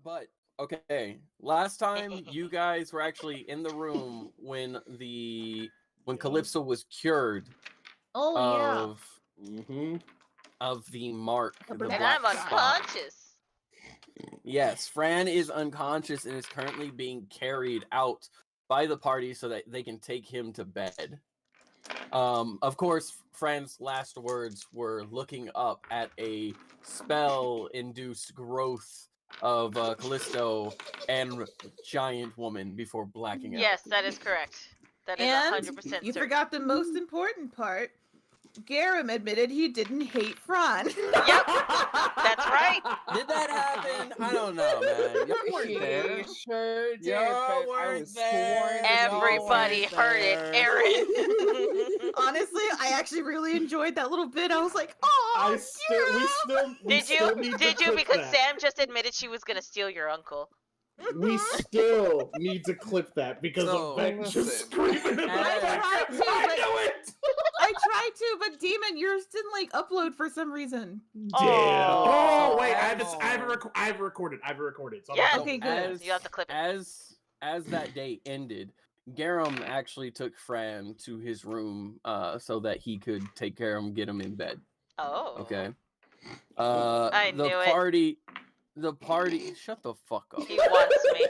But okay, last time you guys were actually in the room when Calypso was cured of the mark, the And black I'm spot. unconscious. Yes, Phraan is unconscious and is currently being carried out by the party so that they can take him to bed. Of course, Phraan's last words were looking up at a spell-induced growth of Callisto and giant woman before blacking out. Yes, that is correct. That is 100% certain. You forgot the most important part. Garem admitted he didn't hate Phraan. Yep, that's right. Did that happen? I don't know, man. Y'all weren't there. Sure did, Y'all but I weren't was there. sworn. Everybody heard it, Aaron. Honestly, I actually really enjoyed that little bit. I was like, oh, we still Did you? need Did to you? clip Because that. Sam just admitted she was gonna steal your uncle. We still need to clip that because of Ben just listen. screaming in I the background. tried to, I but- knew it! I tried to, but Demon, yours didn't like upload for some reason. Damn. Oh. Oh, wait, I have it recorded. It's on Yes. my Okay, phone. good. You have to clip it. As that day ended, Garem actually took Phraan to his room so that he could take care of him, get him in bed. Oh. Okay. I the knew party. Shut the fuck up. He wants me.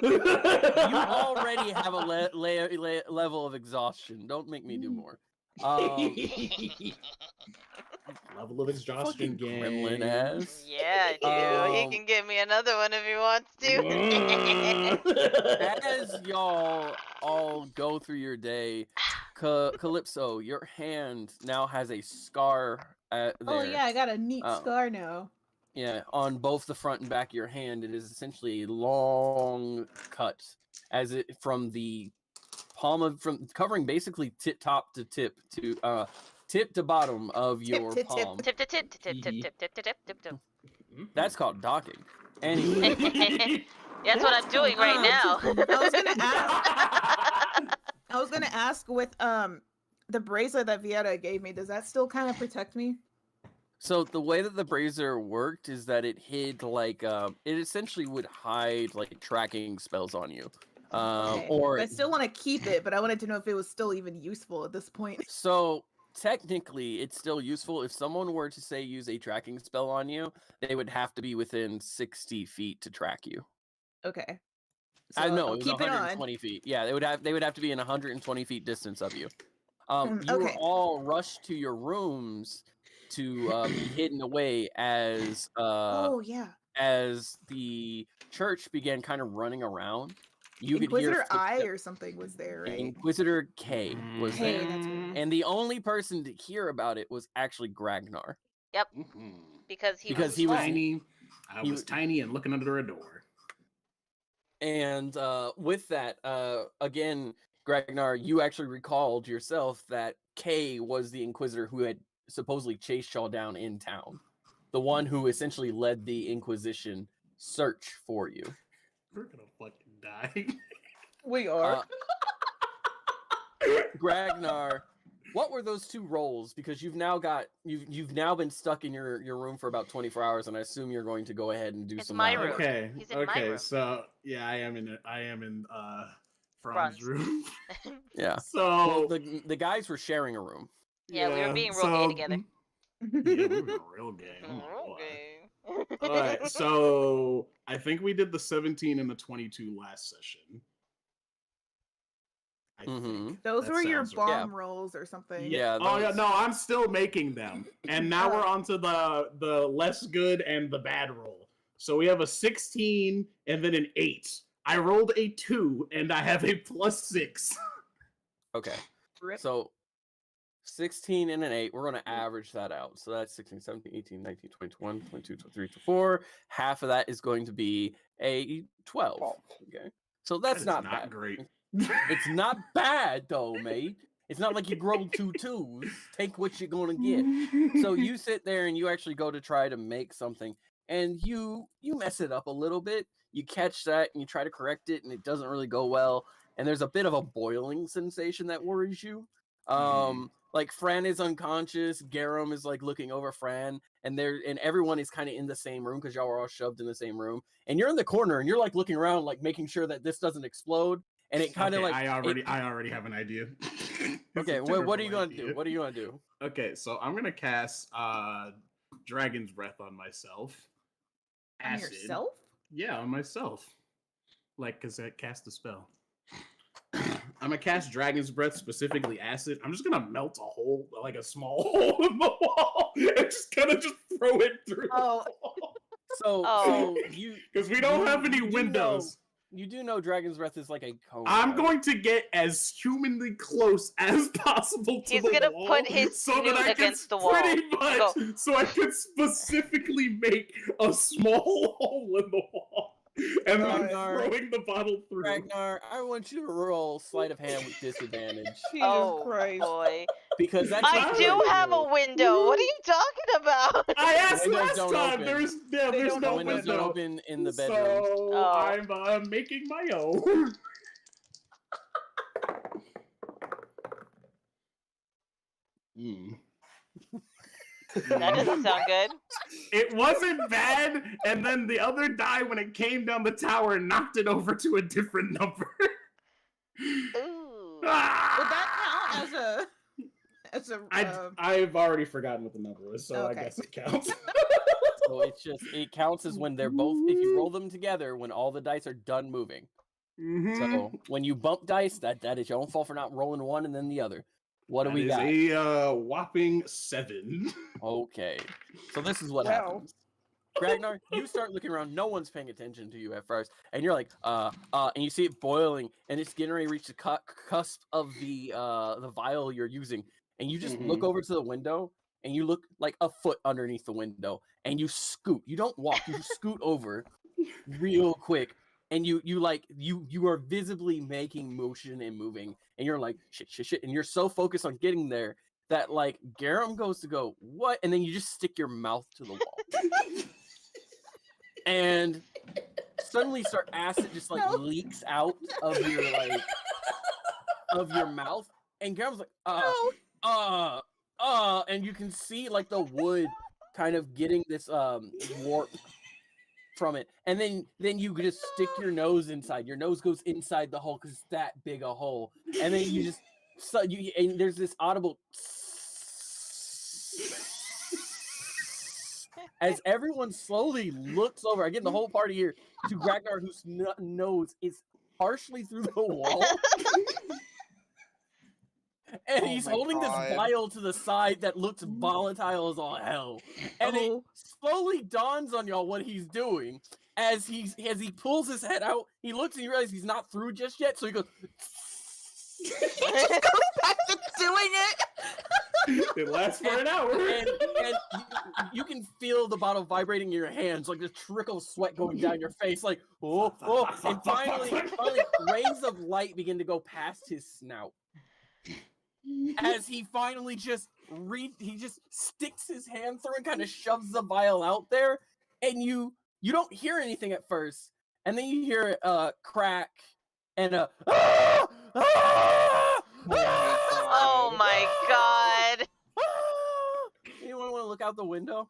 You already have a level of exhaustion. Don't make me do more. Level of exhaustion Fucking game. gremlin ass. Yeah, I do. He can give me another one if he wants to. As y'all all go through your day, Calypso, your hand now has a scar there. Oh yeah, I got a neat scar now. Yeah, on both the front and back of your hand, it is essentially a long cut, as it from the palm from covering basically top to tip to bottom of your palm. Tip. That's called docking. Anyway, That's what I'm doing right now. I was gonna ask with the bracelet that Vieta gave me. Does that still kind of protect me? so the way that the brazier worked is that it hid like it essentially would hide like tracking spells on you. Okay. Or I still want to keep it, but I wanted to know if it was still even useful at this point. so technically it's still useful. If someone were to say use a tracking spell on you, they would have to be within 60 feet to track you. Okay. I know I'll it was keep it on. 120 feet. Yeah, they would have to be in 120 feet distance of you. You were Okay. all rushed to your rooms to be hidden away as Oh yeah. as the church began kind of running around. You could Inquisitor hear I or something was there, right? Inquisitor K was K, there. that's right. And the only person to hear about it was actually Gragnar. Yep. Because he was tiny. I was tiny and looking under a door. And with that, again, Gragnar, you actually recalled yourself that K was the Inquisitor who had supposedly chased y'all down in town. The one who essentially led the Inquisition search for you. We're gonna fucking die. We are. Gragnar, what were those two rolls? Because you've now been stuck in your room for about 24 hours, and I assume you're going to go ahead and do It's some. my room. Okay. He's in my room. So yeah, I am in Phrán's room. Yeah. So Well, the guys were sharing a room. Yeah, we were being real gay together. Yeah, we were real gay. Oh my Okay. God. All right, so I think we did the 17 and the 22 last session. I think. Those That were your sounds right. bomb rolls or something. Yeah. Oh yeah, those- no, I'm still making them. And now we're on to the less good and the bad roll. So we have a 16 and then an 8. I rolled a 2 and I have a +6. Okay. Rip. So 16 and an 8, we're going to average that out. So that's 16, 17, 18, 19, 20, 21, 22, 23, 24. Half of that is going to be a 12. Okay. So that's That is not bad. great. It's not bad though, mate. It's not like you grow 2 2s. Take what you're going to get. So you sit there and you actually go to try to make something and you mess it up a little bit. You catch that and you try to correct it and it doesn't really go well. And there's a bit of a boiling sensation that worries you. Like Phraan is unconscious, Garem is like looking over Phraan, and everyone is kind of in the same room because y'all are all shoved in the same room. And you're in the corner and you're like looking around, like making sure that this doesn't explode. And it kind of like I already have an idea. Okay, what are you gonna do? What are you gonna do? Okay, so I'm gonna cast Dragon's Breath on myself. Acid. On yourself? Yeah, on myself. Like, cause I cast a spell. I'm gonna cast Dragon's Breath, specifically acid. I'm just gonna melt a hole, like a small hole in the wall, and just kind of just throw it through. Oh, so you because we don't have any windows. You do know Dragon's Breath is like a cone. I'm going to get as humanly close as possible to the wall. He's gonna put his snoot against the wall. Pretty much, so I can specifically make a small hole in the wall. And then throwing the bottle through. Ragnar, I want you to roll sleight of hand with disadvantage. Oh, boy. Because that's I do have a window. What are you talking about? I asked last time. Open. There's no windows window. Don't open in the bedroom. So I'm making my own. That doesn't sound good. It wasn't bad, and then the other die when it came down the tower knocked it over to a different number. Ooh. Would that count as a I've already forgotten what the number was, so okay. I guess it counts. So it counts as when they're both, if you roll them together, when all the dice are done moving. Mm-hmm. So when you bump dice, that is your own fault for not rolling one and then the other. What do we got? A whopping 7. Okay. So this is what happens. Ragnar, you start looking around. No one's paying attention to you at first, and you're like, and you see it boiling, and it's getting ready to reach the cusp of the vial you're using, and you just look over to the window, and you look like a foot underneath the window, and you scoot. You don't walk. You scoot over, real quick, and you are visibly making motion and moving, and you're like shit, and you're so focused on getting there that like Garem goes to go what, and then you just stick your mouth to the wall. And suddenly acid just like leaks out of your mouth, and Garem's like and you can see like the wood kind of getting this warp from it, and then you just stick your nose inside. Your nose goes inside the hole because it's that big a hole, and then you just and there's this audible as everyone slowly looks over, again, the whole party here, to Ragnar, whose nose is partially through the wall. And he's holding this vial to the side that looks volatile as all hell. And it slowly dawns on y'all what he's doing. As he pulls his head out, he looks and he realizes he's not through just yet, so he goes... He just goes back to doing it. It lasts for an hour. And you can feel the bottle vibrating in your hands, like the trickle of sweat going down your face, like, oh. And finally, rays of light begin to go past his snout. As he finally he just sticks his hand through and kind of shoves the vial out there, and you don't hear anything at first, and then you hear a crack and a oh my god! Anyone want to look out the window?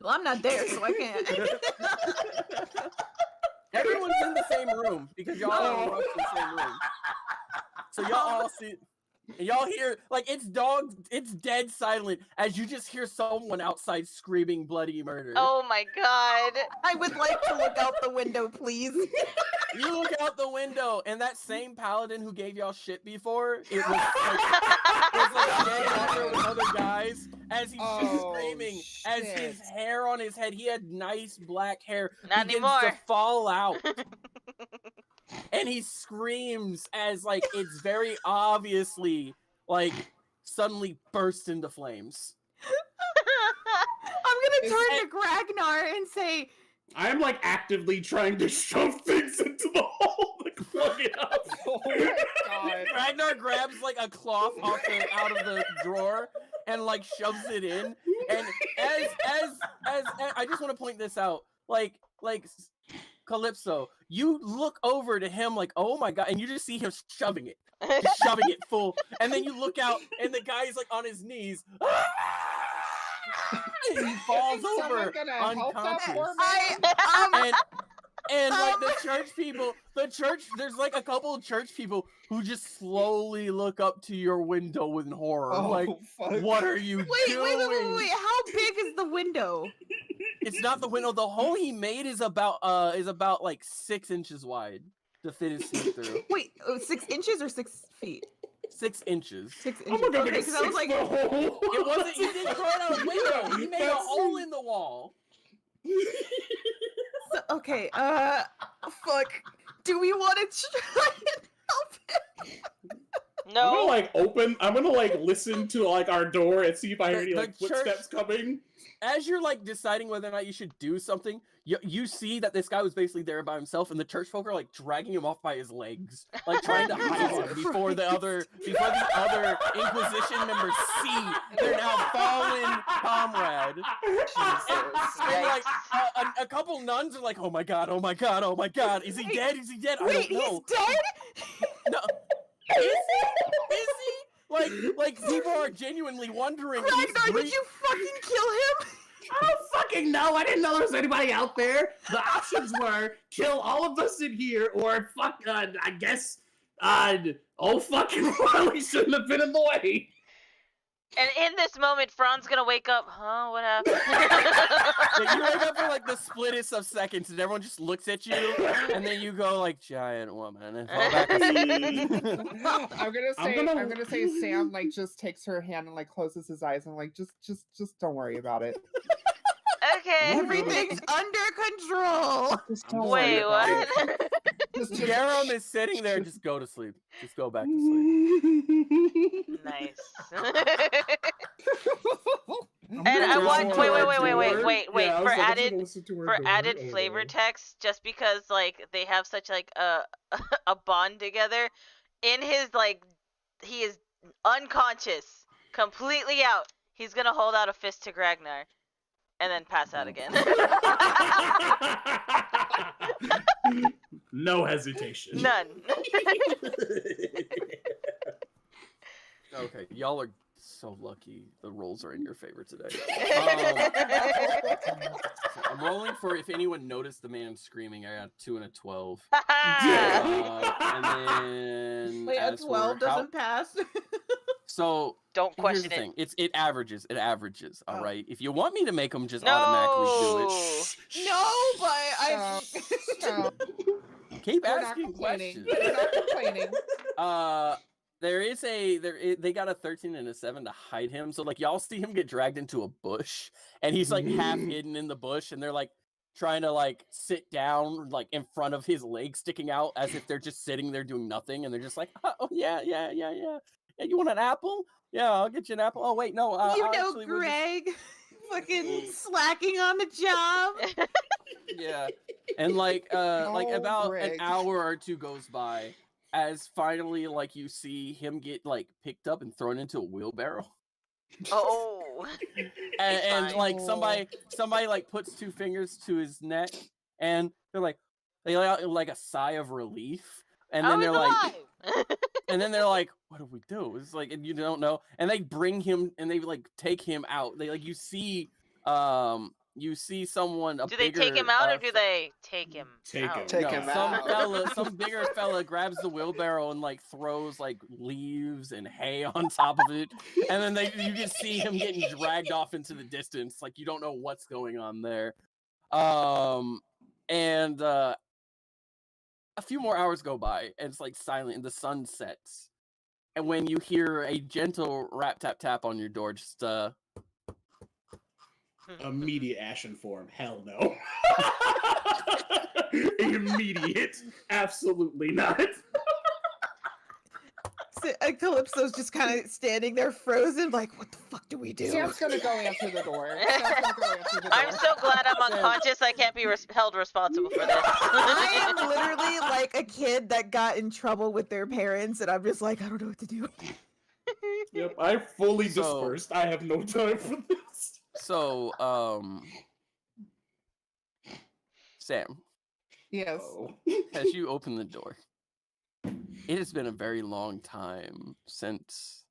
Well, I'm not there, so I can't. Everyone's in the same room because y'all are in the same room. So y'all all see, and y'all hear like it's dead silent as you just hear someone outside screaming bloody murder. Oh my god! I would like to look out the window, please. You look out the window, and that same paladin who gave y'all shit before, it was like dead out there with other guys, as he's just screaming, as his hair on his head, he had nice black hair, Not begins anymore. to fall out. And he screams as, like, it's very obviously, like, suddenly burst into flames. I'm gonna turn to Ragnar and say... I'm, like, actively trying to shove things into the hole to plug it up. Oh my god. Ragnar grabs, like, a cloth out of the drawer and, like, shoves it in. And as I just want to point this out, like, Calypso, you look over to him like, oh my god, and you just see him shoving it full, and then you look out, and the guy's like on his knees, and he falls over unconscious. And like the church, there's like a couple of church people who just slowly look up to your window with horror. Fuck. What are you doing? Wait. How big is the window? It's not the window. The hole he made is about like 6 inches wide to fit his feet through. Wait, 6 inches or 6 feet? 6 inches. 6 I'm inches. gonna Okay, make a because I was like, It wasn't. He didn't throw it out a window. He made a hole in the wall. okay, fuck. Do we want to try and help him? No. I'm gonna like listen to like our door and see if I hear any The like footsteps coming. As you're like deciding whether or not you should do something, you see that this guy was basically there by himself, and the church folk are like dragging him off by his legs, like trying to hide him before the other Inquisition members see their now fallen comrade. And like a couple nuns are like, oh my god, is he dead? Is he dead? I Wait, don't know. he's dead? No. Is he? Like people are genuinely wondering. Ragnar, did you fucking kill him? I don't fucking know. I didn't know there was anybody out there. The options were kill all of us in here, or I guess, oh fucking well, he shouldn't have been in the way. And in this moment, Phraan's gonna wake up. Huh? What happened? So you wake up for like the splittest of seconds, and everyone just looks at you, and then you go like giant woman and fall back asleep. I'm gonna say Sam like just takes her hand and like closes his eyes and like just don't worry about it. Okay. Everything's under control. Just don't worry Wait, about what? it. Just Garem is sitting there. Just go to sleep. Just go back to sleep. Nice. I'm And I gonna want listen to her wait. door. Yeah, I was For like, I'm just added gonna listen to her for door. added Oh, flavor Lord. text, just because like they have such like a bond together. In his like, he is unconscious, completely out. He's gonna hold out a fist to Ragnar, and then pass out again. No hesitation. None. Okay, y'all are so lucky. The rolls are in your favor today. So I'm rolling for if anyone noticed the man screaming. I got a 2 and a 12. And then Wait, a as for 12 doesn't pass. So Don't here's question the it. thing. It averages. It averages. All Oh. right. If you want me to make them just automatically do No. it, No, but I. Stop. keep We're not asking complaining. questions. We're not complaining. They got a 13 and a 7 to hide him. So like y'all see him get dragged into a bush, and he's like half hidden in the bush, and they're like trying to like sit down like in front of his legs sticking out as if they're just sitting there doing nothing, and they're just like, oh yeah. Yeah, you want an apple? Yeah, I'll get you an apple. Oh wait, no. You know, actually, we're just- Greg, fucking slacking on the job. Yeah, and like about Greg. an hour or two goes by as finally like you see him get like picked up and thrown into a wheelbarrow, Oh. and fine. like somebody like puts 2 fingers to his neck, and they let out like a sigh of relief, and then Oh, they're he's like, alive. and then they're like, what do we do? It's like, and you don't know, and they bring him and they like take him out. They like you see someone. Do they take him out or do they take him Take out? him. Take him out. Some bigger fella grabs the wheelbarrow and like throws like leaves and hay on top of it, and then you just see him getting dragged off into the distance. Like you don't know what's going on there. And a few more hours go by, and it's like silent, and the sun sets. And when you hear a gentle rap tap tap on your door, just Immediate ashen form. Hell no. Immediate. Absolutely not. Calypso's just kind of standing there frozen, like, what the fuck do we do? Sam's gonna go answer the door. Sam's gonna go answer the door. I'm so glad I'm unconscious. I can't be held responsible for this. I am literally like a kid that got in trouble with their parents, and I'm just like, I don't know what to do. Yep, I fully So- dispersed. I have no time for this. so Sam. Yes. Oh. As you open the door, it has been a very long time since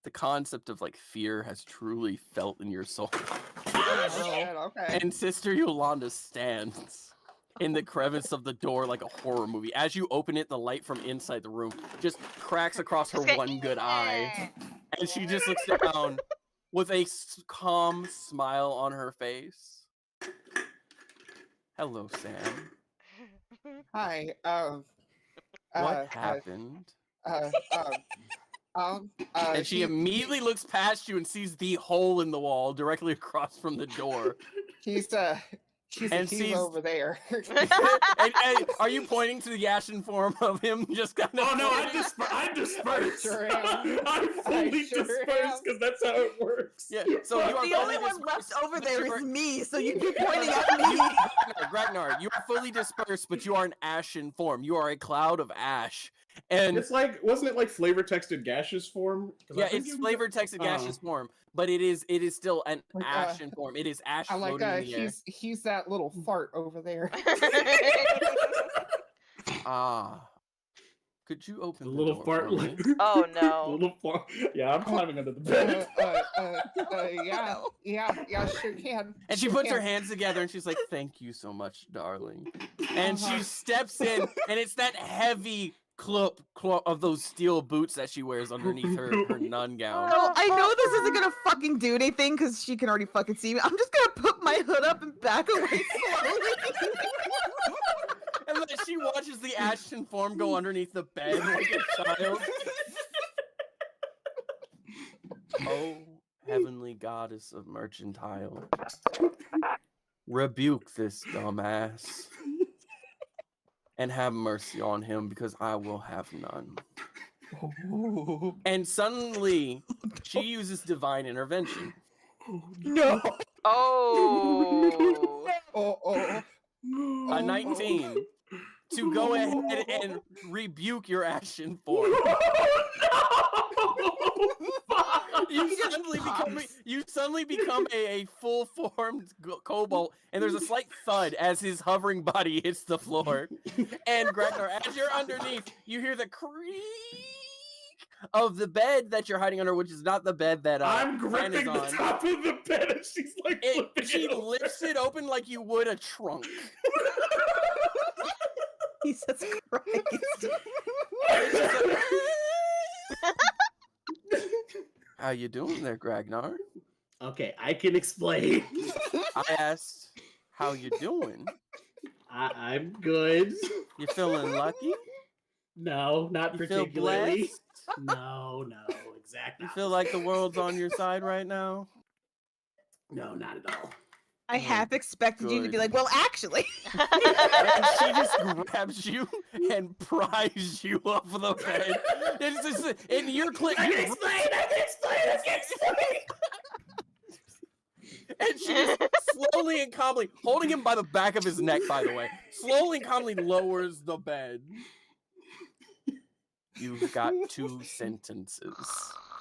the concept of like fear has truly felt in your soul. Oh, shit, okay. And Sister Yolanda stands in the crevice of the door like a horror movie. As you open it, the light from inside the room just cracks across her one good eye. And she just looks down with a calm smile on her face. Hello, Sam. Hi. What happened? And she immediately looks past you and sees the hole in the wall directly across from the door. He's sees over there. and are you pointing to the ashen form of him just kind of? Oh no, I'm dispersed. Sure am. I'm fully dispersed because that's how it works. Yeah. So you are The only one left over there is me, so you keep pointing at me. Gragnar, you are fully dispersed, but you are an ashen form. You are a cloud of ash. And it's like, wasn't it like flavor texted gaseous form? Yeah, it's flavor texted gaseous form, but it is still an ashen form. It is ash floating in the air. He's that little fart over there. Could you open the little door fart? for me? Oh no. Little fart. Yeah, I'm climbing under the bed. Yeah, sure can. And she puts her hands together and she's like, "Thank you so much, darling." And she steps in, and it's that heavy clump of those steel boots that she wears underneath her nun gown. No, I know this isn't gonna fucking do anything because she can already fucking see me. I'm just gonna put my hood up and back away slowly. And then she watches the ashen form go underneath the bed like a child. Oh, heavenly goddess of mercantile, rebuke this dumbass and have mercy on him, because I will have none. And suddenly, she uses divine intervention. No. Oh. A 19 to go ahead and rebuke your ashen form. You suddenly become a full-formed kobold, and there's a slight thud as his hovering body hits the floor. And Gregor, as you're underneath, you hear the creak of the bed that you're hiding under, which is not the bed that I'm Phraan gripping the top of the bed, and she's like she lifts it open like you would a trunk. Jesus Christ. How you doing there, Gragnar? Okay, I can explain. I asked, how you doing? I'm good. You feeling lucky? No, not You particularly. feel blessed? No, exactly. You feel like the world's on your side right now? No, not at all. I half expected you to be good. like, well, actually. And she just grabs you and pries you off the bed. It's just, and you're I can explain. And she just slowly and calmly, holding him by the back of his neck, by the way, slowly and calmly lowers the bed. You've got 2 sentences.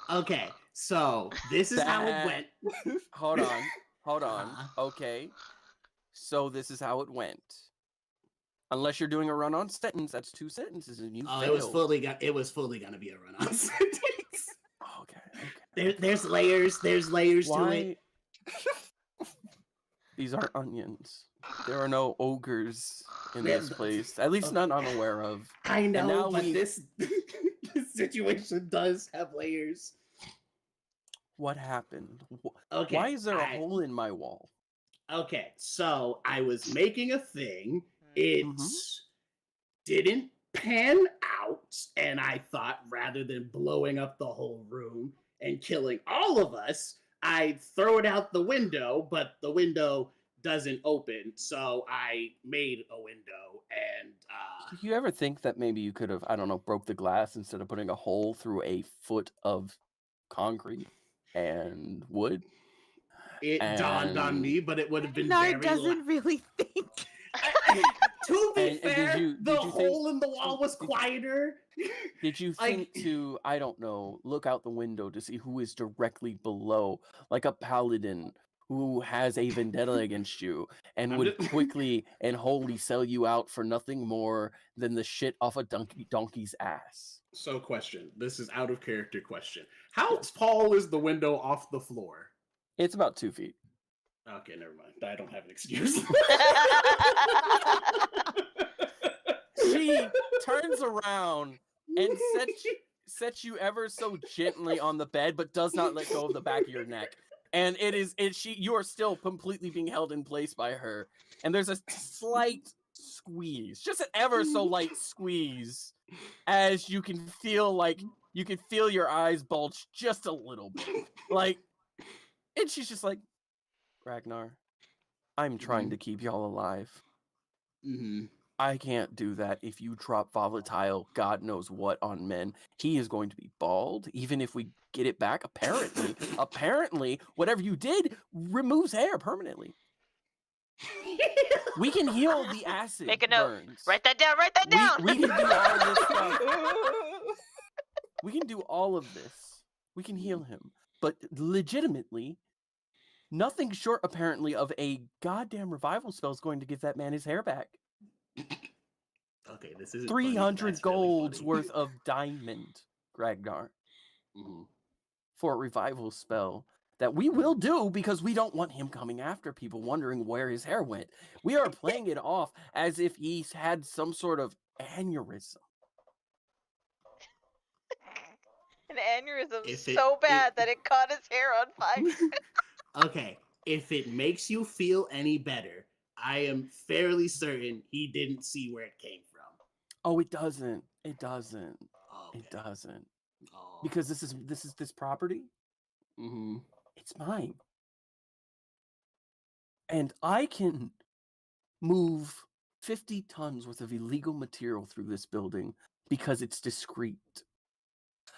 Okay, so this is how it went. Hold on. Okay. So this is how it went. Unless you're doing a run-on sentence, that's 2 sentences, and you failed. It was fully gonna be a run-on sentence. Okay. There's layers to it. These are onions. There are no ogres in this place. At least none I'm aware of. I know, but this situation does have layers. What happened? Okay. Why is there a hole in my wall? Okay, so I was making a thing. It didn't pan out, and I thought rather than blowing up the whole room and killing all of us, I'd throw it out the window, but the window doesn't open, so I made a window, and Do you ever think that maybe you could have, I don't know, broke the glass instead of putting a hole through a foot of concrete and wood? It dawned on me, but it would have been Nard doesn't really think. To be fair, did you the think- hole in the wall was quieter. Did you think to, I don't know, look out the window to see who is directly below, like a paladin who has a vendetta against you and would quickly and wholly sell you out for nothing more than the shit off a donkey's ass. So, question. This is out of character question. How tall is the window off the floor? It's about 2 feet. Okay, never mind. I don't have an excuse. She turns around and sets you ever so gently on the bed, but does not let go of the back of your neck. And you are still completely being held in place by her. And there's a slight squeeze, just an ever so light squeeze, as you can feel your eyes bulge just a little bit. And she's just like, Ragnar, I'm trying to keep y'all alive. Mm-hmm. I can't do that if you drop volatile God knows what on men. He is going to be bald, even if we get it back. Apparently, whatever you did removes hair permanently. We can heal the acid Make a note. burns. Write that down. Write that down. We can do all this stuff. We can do all of this. We can heal him. But legitimately, nothing short, apparently, of a goddamn revival spell is going to give that man his hair back. Okay, this is 300 golds worth of diamond, Ragnar, for a revival spell that we will do because we don't want him coming after people wondering where his hair went. We are playing it off as if he's had some sort of aneurysm. An aneurysm so bad that it caught his hair on fire. Okay, if it makes you feel any better, I am fairly certain he didn't see where it came from. Oh, it doesn't. It doesn't. Okay. It doesn't. Oh. Because this is this property. Mm-hmm. It's mine. And I can move 50 tons worth of illegal material through this building because it's discreet.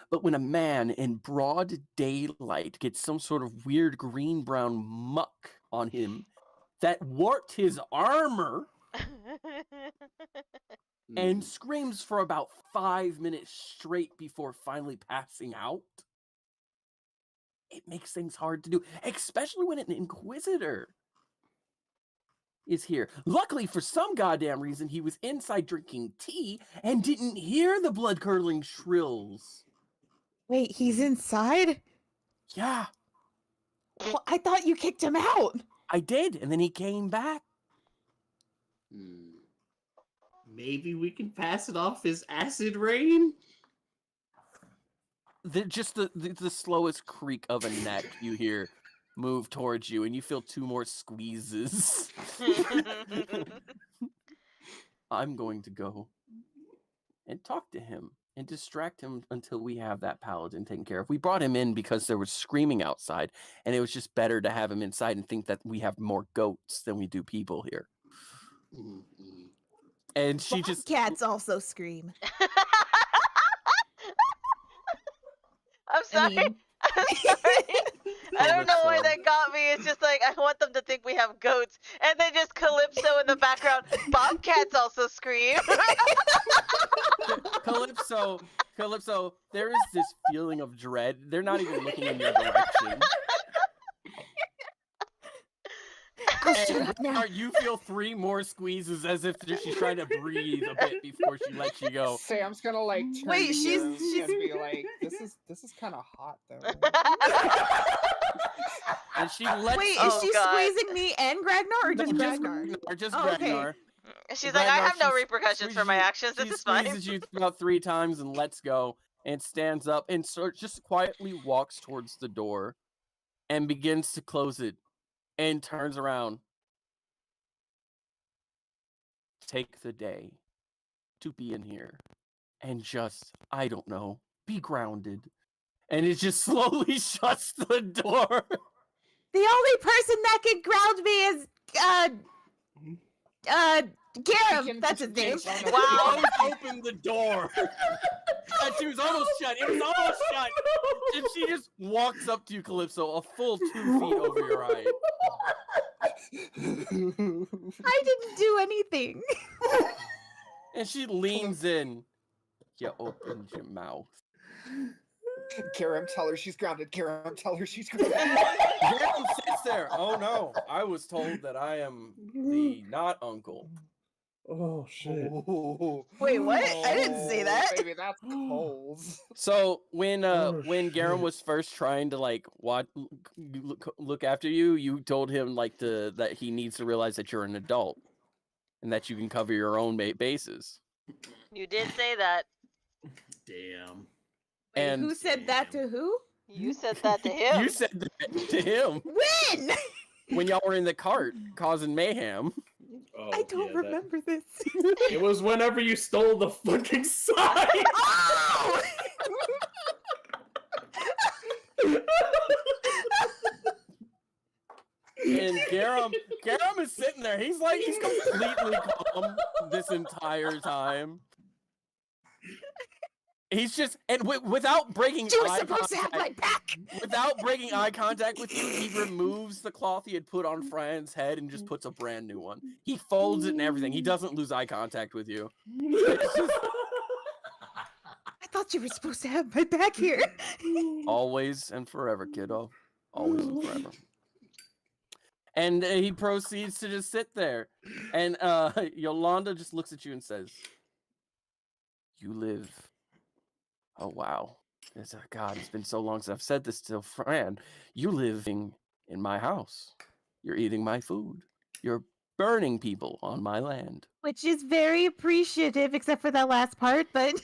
But when a man in broad daylight gets some sort of weird green-brown muck on him that warped his armor and screams for about 5 minutes straight before finally passing out, it makes things hard to do, especially when an inquisitor is here. Luckily, for some goddamn reason, he was inside drinking tea and didn't hear the blood-curdling shrills. Wait, he's inside? Yeah. Well, I thought you kicked him out. I did, and then he came back. Maybe we can pass it off as acid rain? Just the slowest creak of a neck you hear move towards you, and you feel 2 more squeezes. I'm going to go and talk to him and distract him until we have that paladin taken care of. We brought him in because there was screaming outside, and it was just better to have him inside and think that we have more goats than we do people here. And she just... Cats also scream. I'm sorry. I'm sorry. I don't know why that got me. It's just like, I want them to think we have goats. And then just Calypso in the background. Bobcats also scream. Calypso, there is this feeling of dread. They're not even looking in your direction. You feel 3 more squeezes as if she's trying to breathe a bit before she lets you go. Sam's gonna like turn Wait, to she's and be like, "This is kind of hot though." And she lets. Wait, is she squeezing me and Ragnar, or just Ragnar? Just Oh, okay. Ragnar. She's like, I have no repercussions for my actions. This is fine. She squeezes you about 3 times and lets go and stands up and just quietly walks towards the door and begins to close it and turns around. Take the day to be in here and just, I don't know, be grounded. And it just slowly shuts the door. The only person that can ground me is Garem. That's his name. Wow! Opened the door. And she was almost shut. It was almost shut. And she just walks up to you, Calypso, a full 2 feet over your eye. I didn't do anything. And she leans in. You opened your mouth. Garem, tell her she's grounded. Garem, tell her she's grounded. Garem sits there? Oh no, I was told that I am the not uncle. Oh shit. Wait, what? I didn't say that. Baby, that's cold. So when Oh, Garem shit. was first trying to like look after you, you told him like that he needs to realize that you're an adult and that you can cover your own bases. You did say that. Damn. Wait, And who said that to who? You said that to him. you said that to him When? when y'all were in the cart causing mayhem. Oh, I don't yeah, remember this. It was whenever you stole the fucking sign. Oh! And Garem is sitting there. He's completely calm this entire time. He's just without breaking You were eye supposed to have my contact. back. Without breaking eye contact with you, he removes the cloth he had put on Phraaan's head and just puts a brand new one. He folds it and everything. He doesn't lose eye contact with you. I thought you were supposed to have my back here. Always and forever, kiddo. Always and forever. And he proceeds to just sit there. And Yolanda just looks at you and says, "You live." Oh, wow. God, it's been so long since I've said this to Phraan. You living in my house. You're eating my food. You're burning people on my land. Which is very appreciative, except for that last part, but...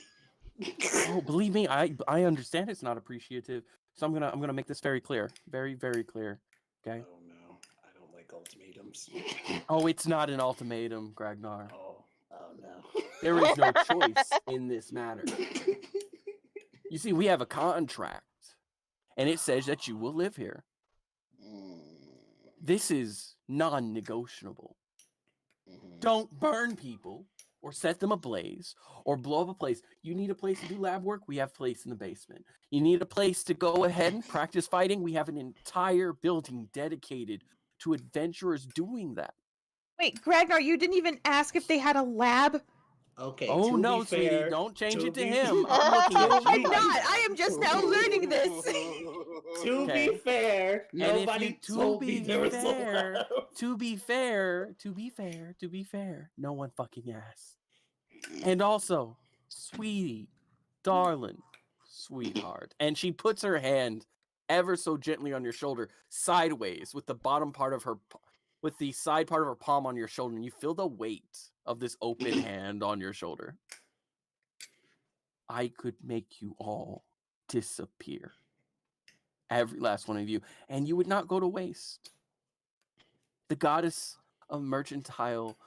Oh, believe me, I understand it's not appreciative. So I'm gonna make this very clear. Very, very clear. Okay? Oh no, I don't like ultimatums. Oh, it's not an ultimatum, Gragnar. Oh no. There is no choice in this matter. You see, we have a contract, and it says that you will live here. This is non-negotiable. Don't burn people, or set them ablaze, or blow up a place. You need a place to do lab work? We have a place in the basement. You need a place to go ahead and practice fighting? We have an entire building dedicated to adventurers doing that. Wait, Ragnar, you didn't even ask if they had a lab? Okay. Oh no, be sweetie, fair, don't change it to be- him. I'm looking at I'm you. not. I am just now learning this. To Okay. be fair, And if nobody you, told me there was a fair, lab. to be fair, no one fucking asked. And also, sweetie, darling, sweetheart. And she puts her hand ever so gently on your shoulder, sideways, with the bottom part of her, with the side part of her palm on your shoulder, and you feel the weight of this open hand on your shoulder. I could make you all disappear. Every last one of you, and you would not go to waste. The goddess of mercantile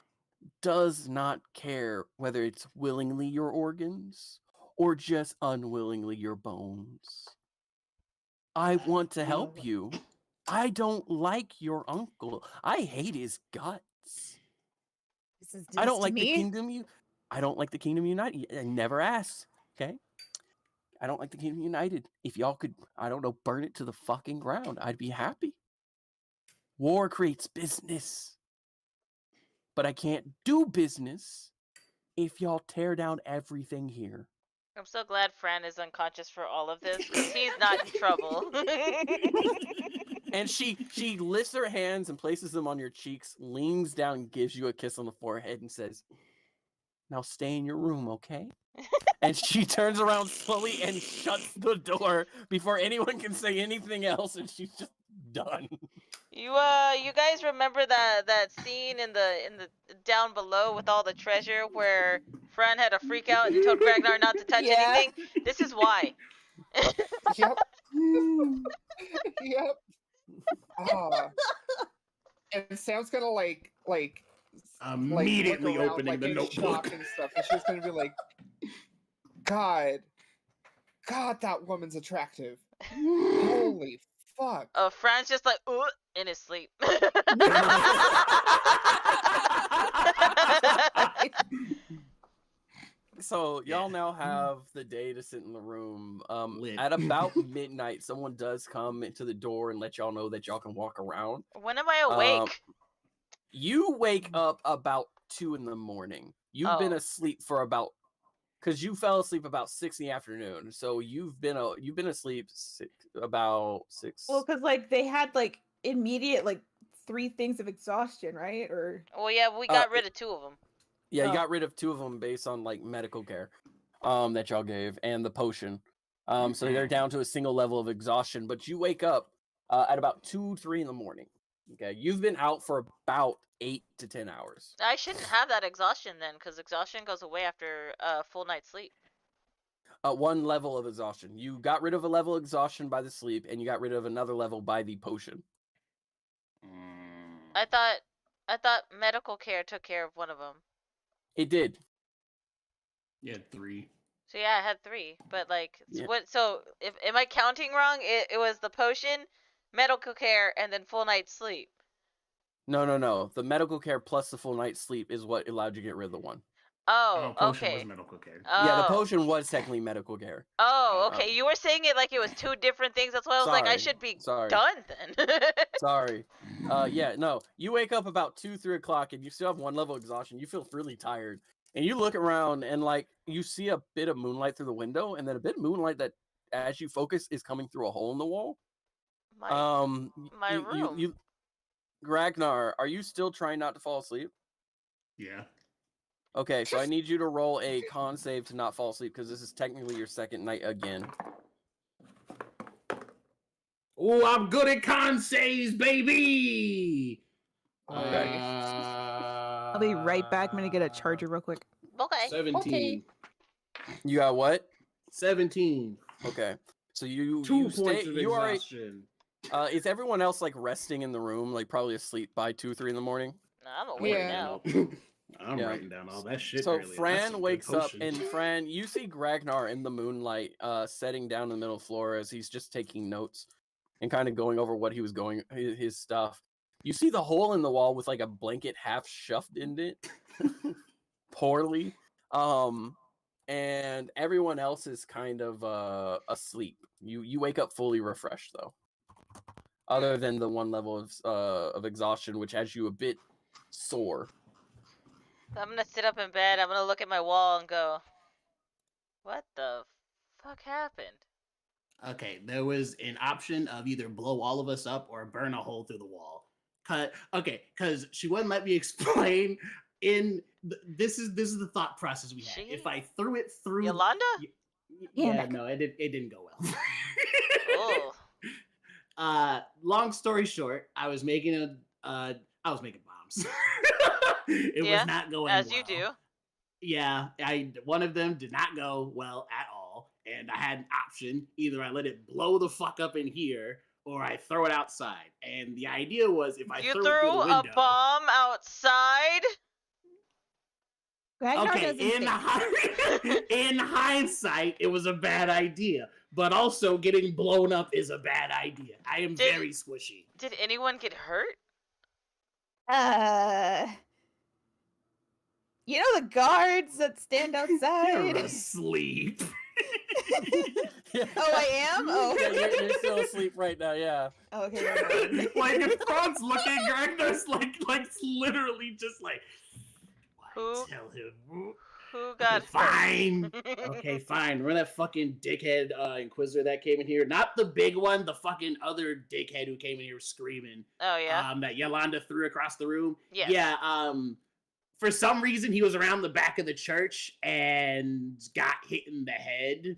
does not care whether it's willingly your organs or just unwillingly your bones. I want to help you. I don't like your uncle. I hate his guts. This is I don't to like me. the kingdom. I don't like the Kingdom United. I never asked. Okay. I don't like the Kingdom United. If y'all could, I don't know, burn it to the fucking ground, I'd be happy. War creates business. But I can't do business if y'all tear down everything here. I'm so glad Phraan is unconscious for all of this, because he's not in trouble. And she lifts her hands and places them on your cheeks, leans down and gives you a kiss on the forehead and says, "Now stay in your room, okay?" And she turns around slowly and shuts the door before anyone can say anything else, and she's just done. You guys remember that scene in the down below with all the treasure where Phraan had a freak out and told Ragnar not to touch Yeah. anything? This is why. Yep. Yep. And Sam's gonna like Immediately look around, opening like, the in notebook. shock and stuff, and she's gonna be like, God, that woman's attractive. Holy fuck. Phraaan's just like, ooh, in his sleep. So y'all now have the day to sit in the room. Lit. At about midnight, someone does come into the door and let y'all know that y'all can walk around. When am I awake? You wake up about 2 in the morning. You've been Oh. asleep for about, because you fell asleep about 6 in the afternoon. So you've been asleep about 6. Well, because like they had like immediate like 3 things of exhaustion, right? Or Well, yeah, we got rid of 2 of them. Yeah, you Oh. got rid of 2 of them based on like medical care, that y'all gave, and the potion. So they're down to a single level of exhaustion. But you wake up at about 2, 3 in the morning. Okay, you've been out for about 8 to 10 hours. I shouldn't have that exhaustion then, because exhaustion goes away after a full night's sleep. 1 level of exhaustion. You got rid of a level of exhaustion by the sleep, and you got rid of another level by the potion. I thought medical care took care of one of them. It did. You had 3. So yeah, I had 3. But like, Yeah. what? So if am I counting wrong? It was the potion, medical care, and then full night's sleep. No. The medical care plus the full night's sleep is what allowed you to get rid of the 1. Oh, Potion okay. was medical care. Yeah, the Oh. potion was technically medical care. Oh, okay. You were saying it like it was 2 different things. That's why I was like, I Sorry, should be sorry. done then. Sorry. Yeah, no. You wake up about 2, 3 o'clock, and you still have 1 level of exhaustion. You feel really tired, and you look around, and like you see a bit of moonlight through the window, and then a bit of moonlight that, as you focus, is coming through a hole in the wall. My room. Ragnar, are you still trying not to fall asleep? Yeah. Okay, so I need you to roll a con save to not fall asleep, because this is technically your second night again. Oh, I'm good at con saves, baby. Okay. I'll be right back. I'm gonna get a charger real quick. Okay. 17. You got what? 17. Okay. So you 2 you points stay. of You are. exhaustion. Is everyone else like resting in the room, like probably asleep by 2, 3 in the morning? No, I'm awake Yeah. now. I'm Yeah. writing down all that shit. So earlier. That's Phraan some good wakes up, potion. and Phraan, you see Ragnar in the moonlight, setting down in the middle floor as he's just taking notes and kind of going over what he was going his stuff. You see the hole in the wall with like a blanket half shoved in it, poorly, and everyone else is kind of asleep. You wake up fully refreshed though, other than the 1 level of exhaustion, which has you a bit sore. I'm gonna sit up in bed. I'm gonna look at my wall and go, "What the fuck happened?" Okay, there was an option of either blow all of us up or burn a hole through the wall. Because she wouldn't let me explain. This is the thought process we had. If I threw it through, Yolanda? yeah, no, it didn't go well. Oh. Long story short, I was making bombs. It was not going as well. you do. Yeah, one of them did not go well at all, and I had an option: either I let it blow the fuck up in here, or I throw it outside. And the idea was, if I You threw it through the window, a bomb outside? Ragnar okay, doesn't think. in hindsight, it was a bad idea. But also, getting blown up is a bad idea. I am very squishy. Did anyone get hurt? You know the guards that stand You're outside? asleep. Oh, I am? Oh. Yeah, you're still asleep right now, yeah. Okay, never mind. Like, if Fran's looking, Ragnar's like literally just like, Who? tell him. Who got hurt? Fine. Okay, fine. Remember that fucking dickhead Inquisitor that came in here? Not the big one, the fucking other dickhead who came in here screaming. Oh, yeah? That Yolanda threw across the room. Yes. Yeah, for some reason, he was around the back of the church and got hit in the head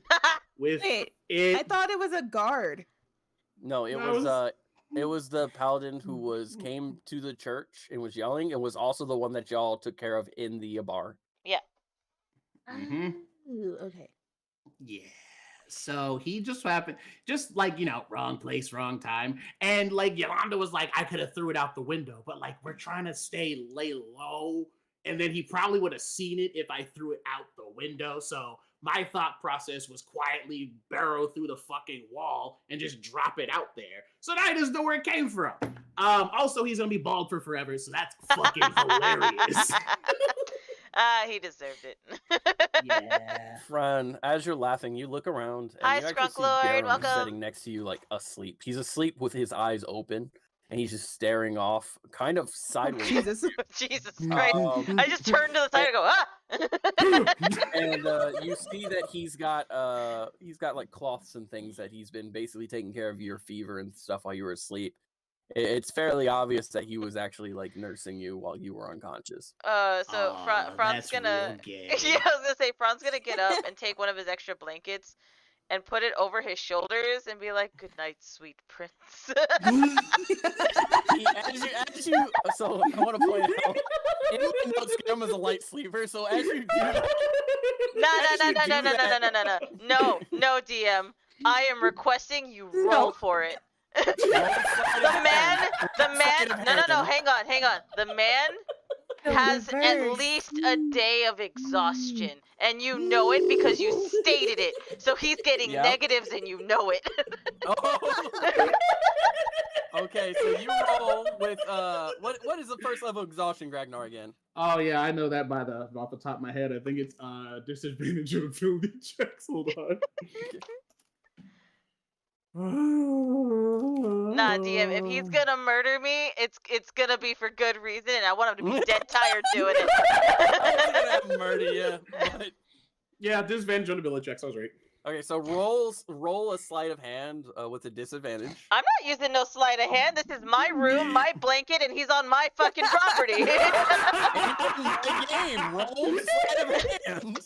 with Wait, it. I thought it was a guard. No, it was the paladin who came to the church and was yelling, and was also the one that y'all took care of in the bar. Yeah. Mhm. Ooh, okay. Yeah. So he just happened, just like, wrong place, wrong time. And like Yolanda was like, I could have threw it out the window, but like we're trying to lay low. And then he probably would have seen it if I threw it out the window. So my thought process was quietly burrow through the fucking wall and just drop it out there. So now he doesn't know where it came from. Also, he's going to be bald for forever. So that's fucking hilarious. He deserved it. Yeah. Phraan, as you're laughing, you look around and Hi, you actually see Scrunklord, Garem welcome. sitting next to you, like asleep. He's asleep with his eyes open, and he's just staring off, kind of sideways. Jesus. Jesus Christ. I just turned to the side and go, ah! And you see that he's got like cloths and things that he's been basically taking care of your fever and stuff while you were asleep. It's fairly obvious that he was actually like nursing you while you were unconscious. So Fraan's that's gonna. real gay. Yeah, I was gonna say Fraan's gonna get up and take one of his extra blankets and put it over his shoulders and be like, "Good night, sweet prince." So I want to point out, in my notes, Garem is a light sleeper. So as you do that, No, DM. I am requesting you roll for it. The man. No. Hang on. The man has at least a day of exhaustion, and you know it because you stated it. So he's getting negatives, and you know it. Oh. Okay, so you roll with what is the first level of exhaustion, Ragnar, again? Oh yeah, I know that off the top of my head. I think it's disadvantage of ability checks. Hold on. Nah, DM. If he's gonna murder me, it's gonna be for good reason, and I want him to be dead tired doing it. I was gonna murder you, but... Yeah, disadvantage on ability checks. I was right. Okay, so roll a sleight of hand with a disadvantage. I'm not using no sleight of hand. This is my room, my blanket, and he's on my fucking property. My game. Roll sleight of hand.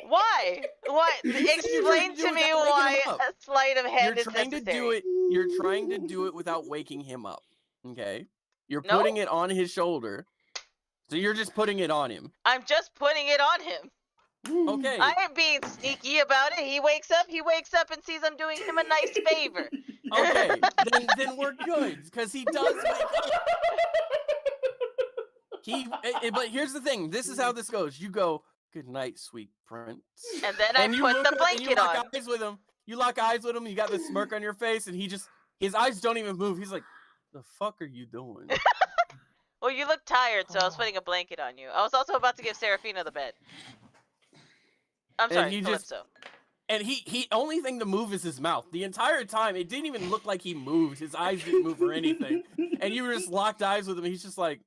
Why? What? Explain to me why a sleight of hand is necessary. You're trying to do it without waking him up. Okay? You're putting it on his shoulder. So you're just putting it on him. I'm just putting it on him. Okay. I ain't being sneaky about it. He wakes up and sees I'm doing him a nice favor. Okay, then we're good, because he does wake up. But here's the thing. This is how this goes. You go, "Good night, sweet prince." And then I put the blanket on. Eyes with him. You lock eyes with him. You got this smirk on your face, and his eyes don't even move. He's like, "The fuck are you doing?" Well, you look tired, so I was putting a blanket on you. I was also about to give Serafina the bed. I'm sorry, Calypso. And he only thing to move is his mouth. The entire time, it didn't even look like he moved. His eyes didn't move or anything. And you were just locked eyes with him. He's just like,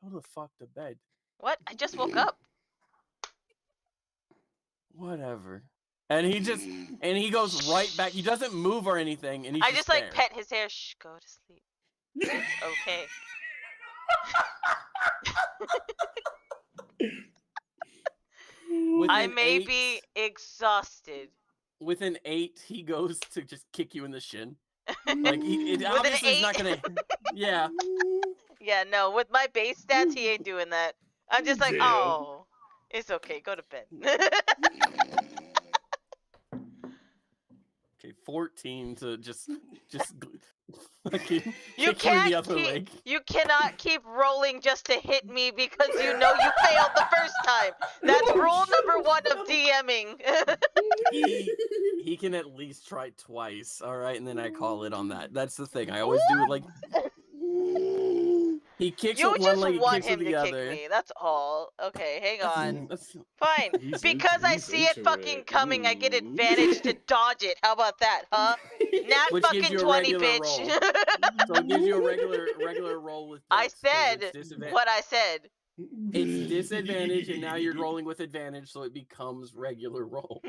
"Go the fuck to bed." What? I just woke up. Whatever. And he goes right back. He doesn't move or anything. And I just like pet his hair. Shh, go to sleep. It's okay. I may be exhausted. With an 8, he goes to just kick you in the shin. Like obviously he's not gonna. Yeah. Yeah, no. With my base stats, he ain't doing that. I'm just like, oh, it's okay. Go to bed. Okay, 14 to just fucking you kick you in the other leg. You cannot keep rolling just to hit me because you know you failed the first time. That's rule number 1 of DMing. he can at least try twice, all right, and then I call it on that. That's the thing. I always do it like he kicks with one leg, he kicks with the other. Me. That's all. Okay, hang on. Fine. Because I see it fucking coming, I get advantage to dodge it. How about that, huh? Not which fucking 20, bitch. So it gives you a regular roll with this, I said what I said. It's disadvantage, and now you're rolling with advantage, so it becomes regular roll.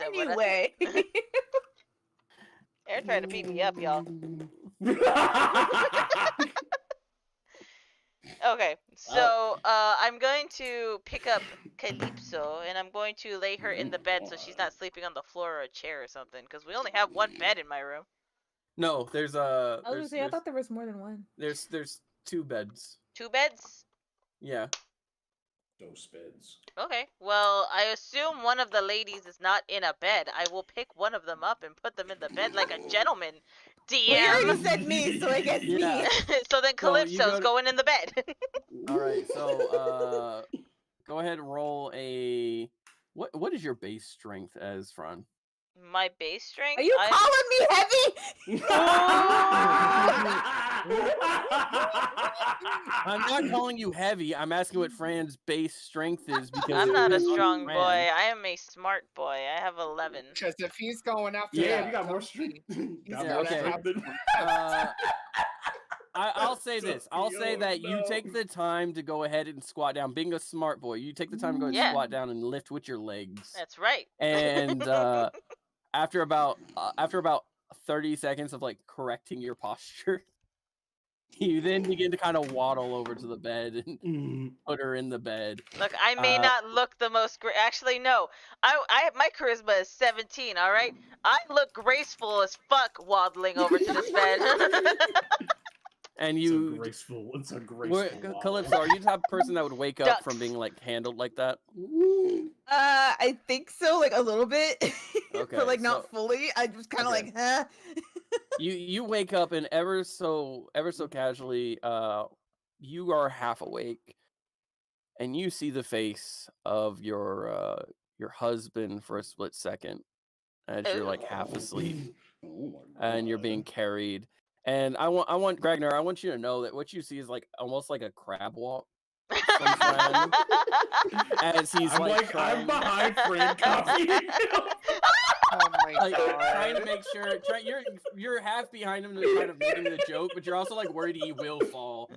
Anyway. They're trying to beat me up, y'all. Okay, so I'm going to pick up Calypso, and I'm going to lay her in the bed so she's not sleeping on the floor or a chair or something, because we only have one bed in my room. No, there's I was gonna say, I thought there was more than one. There's 2 beds. 2 beds? Yeah. Those beds. Okay, well, I assume one of the ladies is not in a bed. I will pick one of them up and put them in the bed like a gentleman. DM! Well, you already said me, so I guess me. So then Calypso's going in the bed. Alright, so, go ahead and roll a... What is your base strength as, Phraan? My base strength? Are you calling me heavy? I'm not calling you heavy. I'm asking what Fran's base strength is because I'm not a strong boy. I am a smart boy. I have 11. Because if he's going after you got more strength. Okay. I'll say this. I'll say that you take the time to go ahead and squat down. Being a smart boy, you take the time to go and squat down and lift with your legs. That's right. And after about 30 seconds of like correcting your posture. You then begin to kind of waddle over to the bed and put her in the bed. Look, I may not look the most actually, no. My charisma is 17, all right? I look graceful as fuck waddling over to this bed. And It's you, a graceful waddle. Calypso, are you the type of person that would wake up from being like handled like that? I think so, like a little bit, Okay, but like so- not fully. I just kind of Okay. like, huh? You wake up and ever so casually, you are half awake, and you see the face of your husband for a split second as you're like half asleep Oh my and you're God. being carried. And I want Gragnar, I want you to know that what you see is like almost like a crab walk from Fran, as he's I'm like I'm trying, behind Fran copying. Oh my like god. trying to make sure you're half behind him to kind of make him the joke, but you're also like worried he will fall.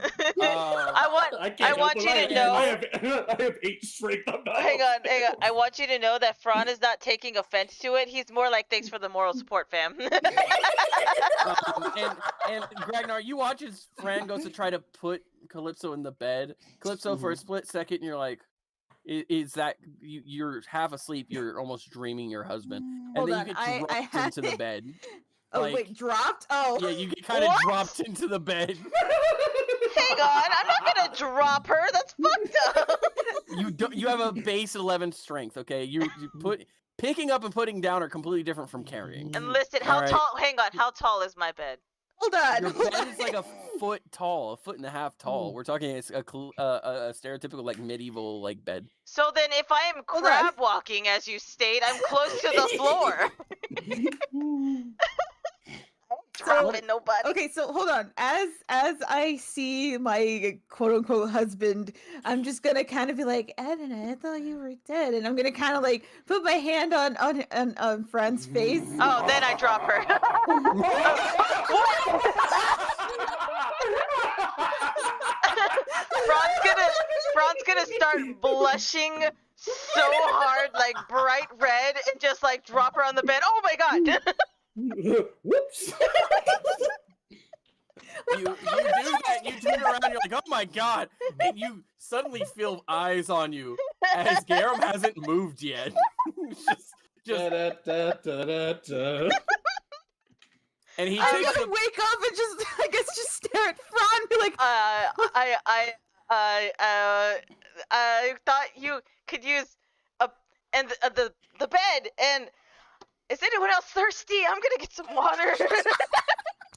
I can't want help you it. to know. I have 8 strength. I'm not Hang on. I want you to know that Phraan is not taking offense to it. He's more like, thanks for the moral support, fam. And Gragnar, you watch as Fran goes to try to put Calypso in the bed. Calypso, for a split second, you're like, is that you're half asleep? You're almost dreaming your husband, and Hold then on, you I get dropped had into the bed. Oh Like- wait, dropped? Oh. Yeah, you get kind of What? dropped into the bed. Hang on. I'm not gonna drop her. That's fucked up. You have a base 11 strength. Okay, you put picking up and putting down are completely different from carrying. And listen, how Alright. tall? Hang on. How tall is my bed? Hold on. Your hold bed on. is like a foot tall, a foot and a half tall. We're talking it's a stereotypical like medieval like bed. So then, if I am Hold on. crab walking, as you state, I'm close to the floor. Dropping nobody. Okay, so hold on. As I see my quote unquote husband, I'm just gonna kind of be like, Edna, I thought you were dead, and I'm gonna kind of like put my hand on Fran's face. Oh, then I drop her. Fran's gonna start blushing so hard, like bright red, and just like drop her on the bed. Oh my god! Whoops. You do that. You turn around. You're like, oh my god, and you suddenly feel eyes on you as Garem hasn't moved yet. just Da-da-da-da-da-da. and he I'm takes gonna the wake up and just, I guess, just stare at Fran and be like, I thought you could use the bed. And is anyone else thirsty? I'm gonna get some water.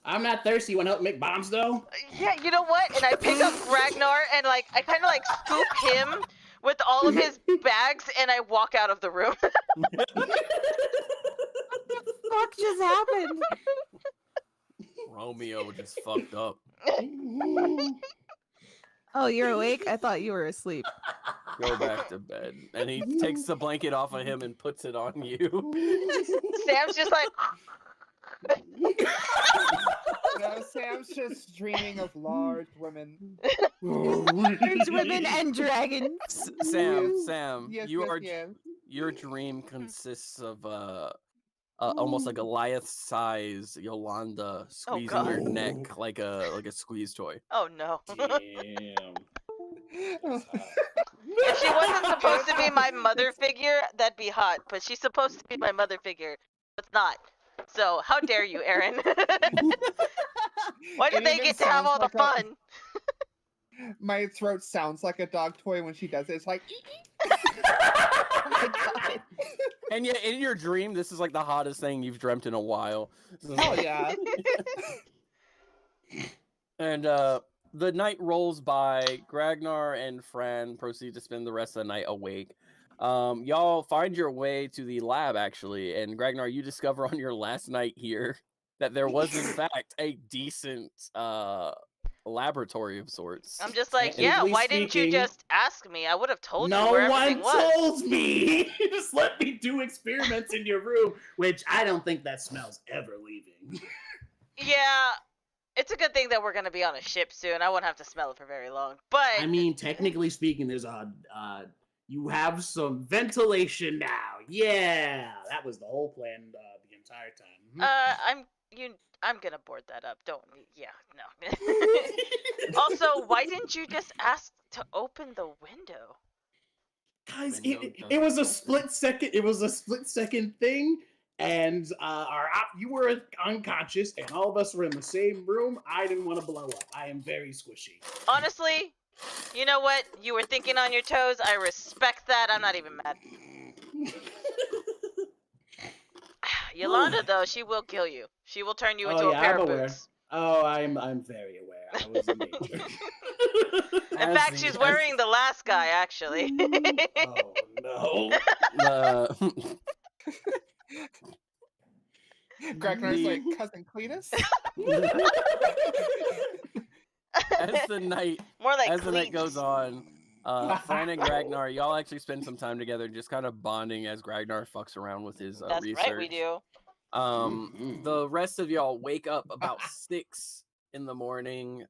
I'm not thirsty. You want to help make bombs though? Yeah, you know what? And I pick up Ragnar and like I kind of like scoop him with all of his bags, and I walk out of the room. what just happened? Romeo just fucked up. Oh, you're awake? I thought you were asleep. Go back to bed. And he takes the blanket off of him and puts it on you. Sam's just like. No, Sam's just dreaming of large women. There's women and dragons. Sam, Yes, yes. your dream consists of almost like a Goliath-size Yolanda squeezing your God. neck like a squeeze toy. Oh no. Damn. If she wasn't supposed to be my mother figure, that'd be hot. But she's supposed to be my mother figure. It's not. So how dare you, Aaron? Why did It they even get to have sounds all the like fun? My throat sounds like a dog toy when she does it. It's like. Oh my god. And yet, in your dream, this is like the hottest thing you've dreamt in a while. Oh yeah. And the night rolls by. Gragnar and Fran proceed to spend the rest of the night awake. Y'all find your way to the lab, actually, and Gragnar, you discover on your last night here that there was, in fact, a decent laboratory of sorts. I'm just like, Technically yeah, why didn't you speaking, just ask me? I would have told you No where one everything was. told me. Just let me do experiments in your room, which I don't think that smell's ever leaving. Yeah, it's a good thing that we're gonna be on a ship soon. I won't have to smell it for very long. But I mean, technically speaking, there's you have some ventilation now. Yeah, that was the whole plan the entire time. I'm I'm gonna board that up. Don't. Yeah, no. Also, why didn't you just ask to open the window? Guys, Window it was a doesn't split second. It was a split second thing, and you were unconscious, and all of us were in the same room. I didn't want to blow up. I am very squishy. Honestly, you know what? You were thinking on your toes. I respect that. I'm not even mad. Yolanda, though, she will kill you. She will turn you into Oh a yeah, pair I'm of aware. boots. Oh, I'm very aware. I was in danger. In fact, she's wearing the last guy, actually. Oh no. Gragnar's like, cousin Cletus? as the night More like as the night Cleats. goes on, Phraan and Gragnar, y'all actually spend some time together, just kind of bonding as Gragnar fucks around with his That's research. right, we do. The rest of y'all wake up about 6 in the morning.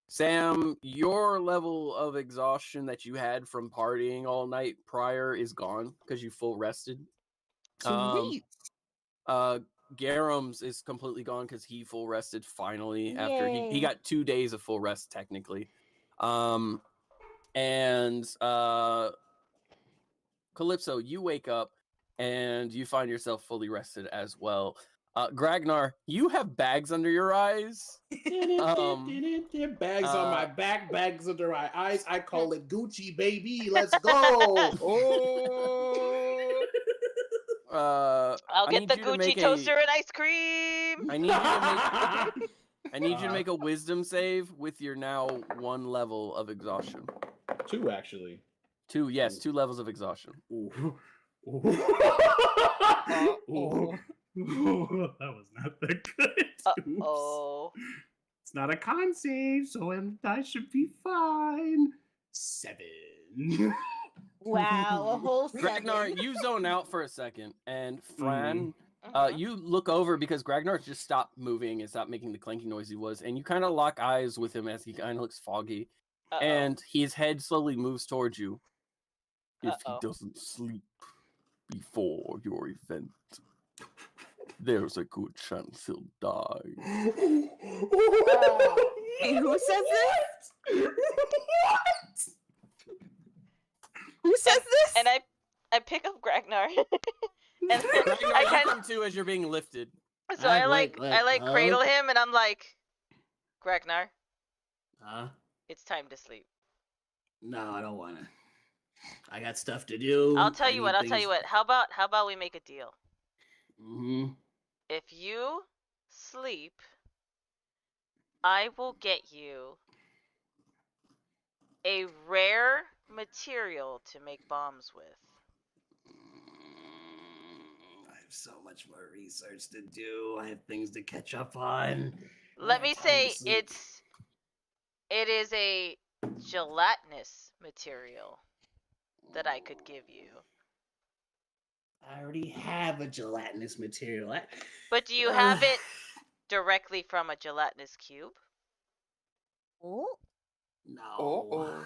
Sam, your level of exhaustion that you had from partying all night prior is gone because you full rested. Sweet. Garem's is completely gone because he full rested finally after he Yay. got 2 days of full rest technically. And Calypso, you wake up and you find yourself fully rested as well. Gragnar, you have bags under your eyes. Bags on my back, bags under my eyes. I call it Gucci, baby. Let's go. Oh. I'll I get need the you to Gucci make toaster and ice cream. I need you to make a wisdom save with your now 1 level of exhaustion. 2 actually. 2, yes, 2 levels of exhaustion. Ooh. Ooh. Oh. Ooh. That was not that good. Oops. Oh. It's not a con save, so I should be fine. 7. Wow, a whole Gragnar, 7. you zone out for a second, and Phraan, Mhm. you look over because Gragnar just stopped moving and stopped making the clanky noise he was, and you kind of lock eyes with him as he kind of looks foggy, Uh-oh. and his head slowly moves towards you. If he Uh-oh. doesn't sleep before your event, there's a good chance he'll die. Wait, who says this? Who says this? And I pick up Gragnar. And Gragnar, I you kind come to as you're being lifted. so I Wait, cradle him and I'm like, Gragnar, Huh? it's time to sleep. No, I don't want to. I got stuff to do. I'll tell you what. How about we make a deal? Mm-hmm. If you sleep, I will get you a rare material to make bombs with. I have so much more research to do. I have things to catch up on. Let me Time to say sleep. it is a gelatinous material that I could give you. I already have a gelatinous material. But do you have it directly from a gelatinous cube? Oh, No. Oh.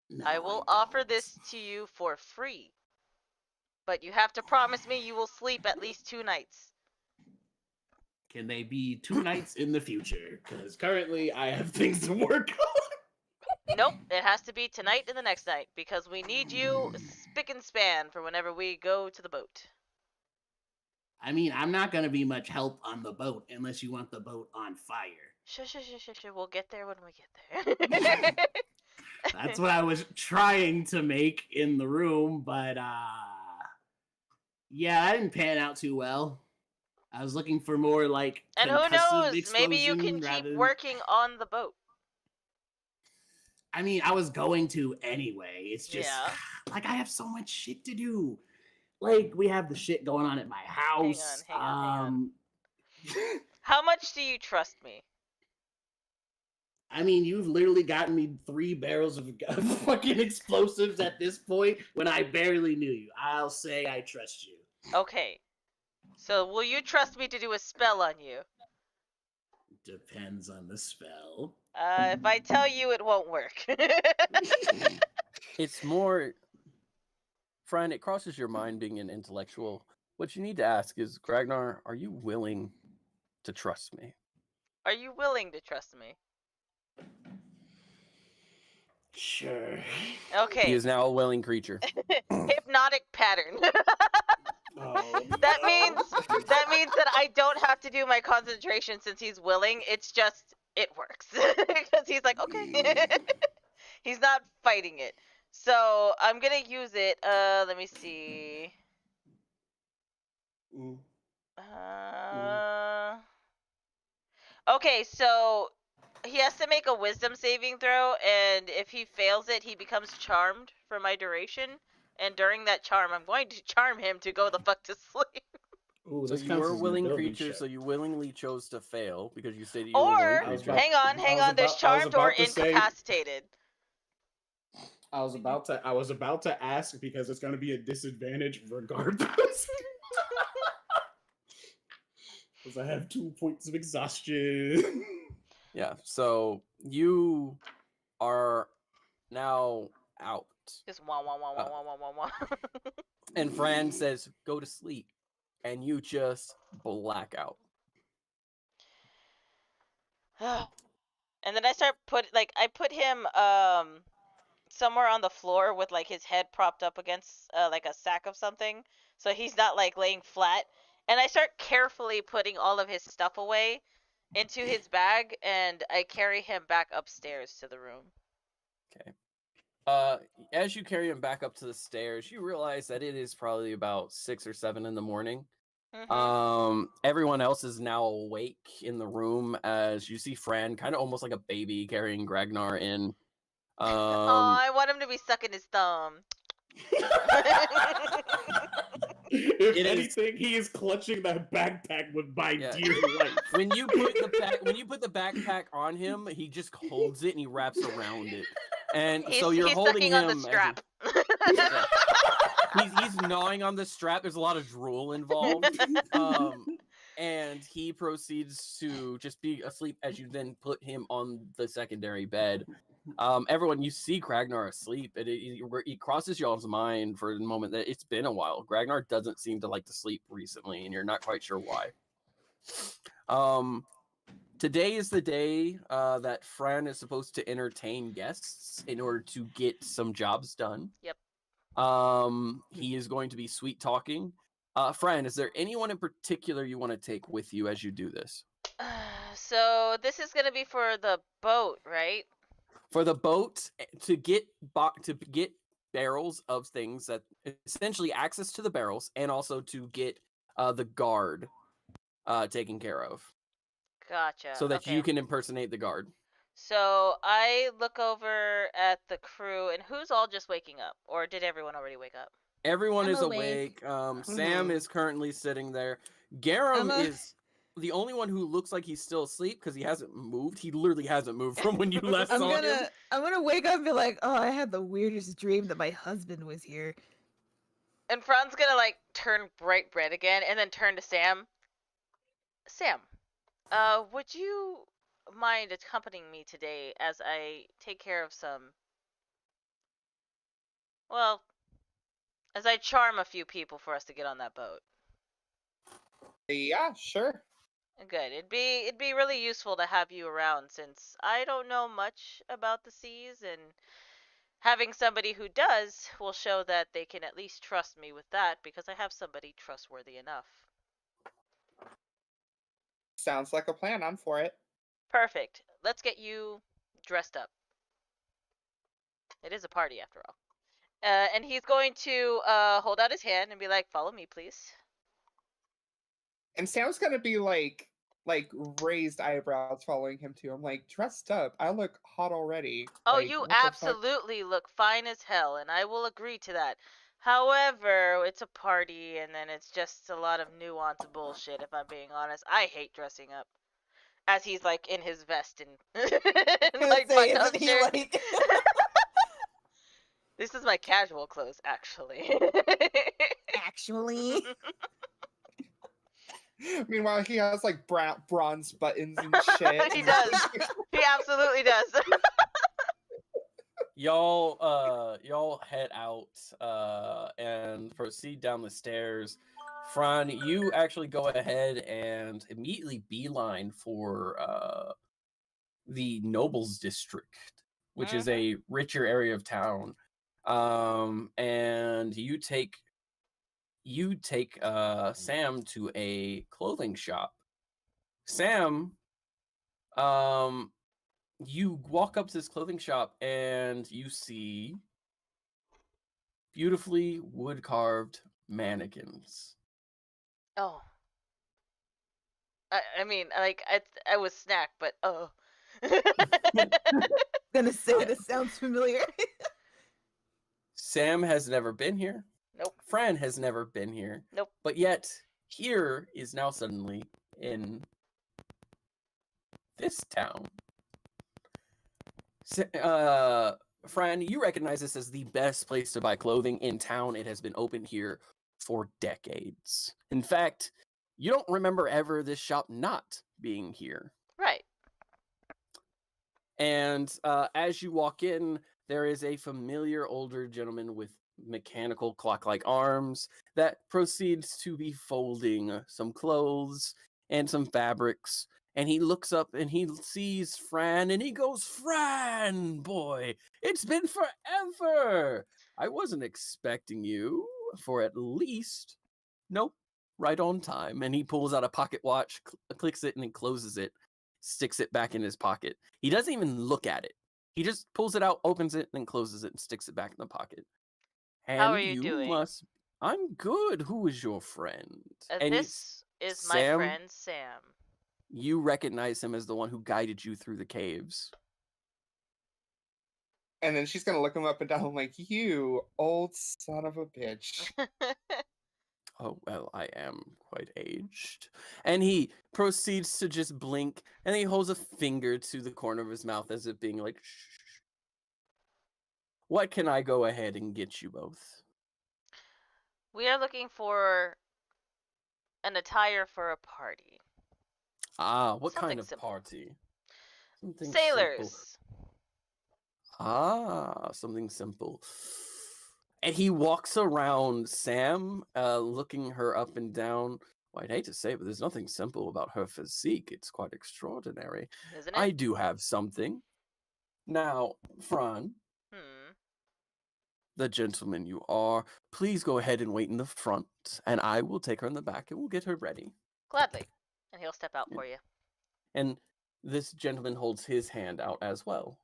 No, I will offer don't. this to you for free. But you have to promise me you will sleep at least 2 nights. Can they be 2 nights in the future? Because currently I have things to work on. Nope, it has to be tonight and the next night because we need you spick and span for whenever we go to the boat. I mean, I'm not going to be much help on the boat unless you want the boat on fire. Shush. We'll get there when we get there. That's what I was trying to make in the room, but yeah, I didn't pan out too well. I was looking for more like And who concussive knows? Maybe you explosion can keep rather- working on the boat. I mean, I was going to anyway. It's just Yeah. like I have so much shit to do. Like we have the shit going on at my house. Hang on. How much do you trust me? I mean, you've literally gotten me 3 barrels of fucking explosives at this point when I barely knew you. I'll say I trust you. Okay. So will you trust me to do a spell on you? Depends on the spell. If I tell you, it won't work. It's more, Phraan, it crosses your mind being an intellectual. What you need to ask is, Ragnar, are you willing to trust me? Are you willing to trust me? Sure. He Okay. is now a willing creature. Hypnotic pattern. Oh, That no. means that I don't have to do my concentration since he's willing. It's just it works because he's like, okay. He's not fighting it. So I'm gonna use it. Let me see. Mm. Okay, so he has to make a wisdom saving throw, and if he fails it, he becomes charmed for my duration. And during that charm, I'm going to charm him to go the fuck to sleep. Ooh, So this you counts were a as an willing ability creature, check. so you willingly chose to fail because you stated you were a Or willing I was creature. about- hang on. I was There's about charmed or to say- incapacitated. I was about to ask because it's going to be a disadvantage regardless. Because I have 2 points of exhaustion. Yeah, so you are now out. Just wah wah wah wah wah wah wah wah. And Phraan says, go to sleep. And you just black out. And then I start I put him somewhere on the floor with like his head propped up against like a sack of something, so he's not like laying flat. And I start carefully putting all of his stuff away into his bag, and I carry him back upstairs to the room. Okay. As you carry him back up to the stairs, you realize that it is probably about 6 or 7 in the morning. Everyone else is now awake in the room as you see Phraan kind of almost like a baby carrying Ragnar in. Oh, I want him to be sucking his thumb. If It is- anything, he is clutching that backpack with my Yeah. dear life. when you put the backpack on him, he just holds it and he wraps around it. And so you're he's holding sucking him on the as strap. Yeah. He's gnawing on the strap. There's a lot of drool involved. And he proceeds to just be asleep as you then put him on the secondary bed. Everyone, you see Ragnar asleep. It crosses y'all's mind for the moment that it's been a while. Ragnar doesn't seem to like to sleep recently, and you're not quite sure why. Today is the day that Phraan is supposed to entertain guests in order to get some jobs done. Yep. He is going to be sweet talking. Phraan, is there anyone in particular you want to take with you as you do this? So this is gonna be for the boat, right? For the boat to get barrels of things, that essentially access to the barrels, and also to get the guard taken care of, Gotcha. so that okay. you can impersonate the guard. So I look over at the crew, and who's all just waking up, or did everyone already wake up? Everyone I'm is awake. Sam is currently sitting there. Garem is the only one who looks like he's still asleep because he hasn't moved. He literally hasn't moved from when you last I'm saw him. gonna wake up and be like, oh, I had the weirdest dream that my husband was here. And Fran's gonna like turn bright red again, and then turn to Sam. Sam, would you mind accompanying me today as I take care of some? Well, as I charm a few people for us to get on that boat. Yeah, sure. Good. It'd be really useful to have you around since I don't know much about the seas, and having somebody who does will show that they can at least trust me with that because I have somebody trustworthy enough. Sounds like a plan. I'm for it. Perfect. Let's get you dressed up. It is a party after all. And he's going to hold out his hand and be like, "Follow me, please." And Sam's gonna be like raised eyebrows following him too. I'm like, dressed up. I look hot already. Oh, Like, you what the fuck? absolutely look fine as hell, and I will agree to that. However, it's a party, and then it's just a lot of nuanced bullshit, if I'm being honest. I hate dressing up. As he's, like, in his vest and, and like, button-up Isn't he shirt. like... This is my casual clothes, actually. Actually, Meanwhile, he has like bronze buttons and shit. He does. He absolutely does. Y'all head out and proceed down the stairs. Phraan, you actually go ahead and immediately beeline for the Nobles District, which is a richer area of town. And you take Sam to a clothing shop. Sam, you walk up to this clothing shop and you see beautifully wood carved mannequins. Oh. I mean, like, I was snack, but oh. Gonna say this sounds familiar. Sam has never been here. Nope. Phraan has never been here. Nope. But yet, here is now suddenly in this town. Phraan, you recognize this as the best place to buy clothing in town. It has been open here for decades. In fact, you don't remember ever this shop not being here. Right. And as you walk in, there is a familiar older gentleman with mechanical clock-like arms that proceeds to be folding some clothes and some fabrics. And he looks up and he sees Phraan and he goes, "Phraan, boy, it's been forever. I wasn't expecting you for at least, nope, right on time." And he pulls out a pocket watch, clicks it, and then closes it, sticks it back in his pocket. He doesn't even look at it. He just pulls it out, opens it, and then closes it and sticks it back in the pocket. And How are you doing? I'm good. Who is your friend? And This is my Sam? friend Sam. You recognize him as the one who guided you through the caves. And then she's gonna look him up and down like, "You old son of a bitch." Oh, well, I am quite aged. And he proceeds to just blink, and then he holds a finger to the corner of his mouth as if being like, "Shh. What can I go ahead and get you both?" We are looking for an attire for a party. Ah, what Something kind of simple. party? Something Sailors. simple. Ah, something simple. And he walks around Sam, looking her up and down. Well, I'd hate to say it, but there's nothing simple about her physique. It's quite extraordinary. Isn't it? I do have something. Now, Phraan, the gentleman you are, please go ahead and wait in the front, and I will take her in the back and we'll get her ready. Gladly. And he'll step out for you. And this gentleman holds his hand out as well.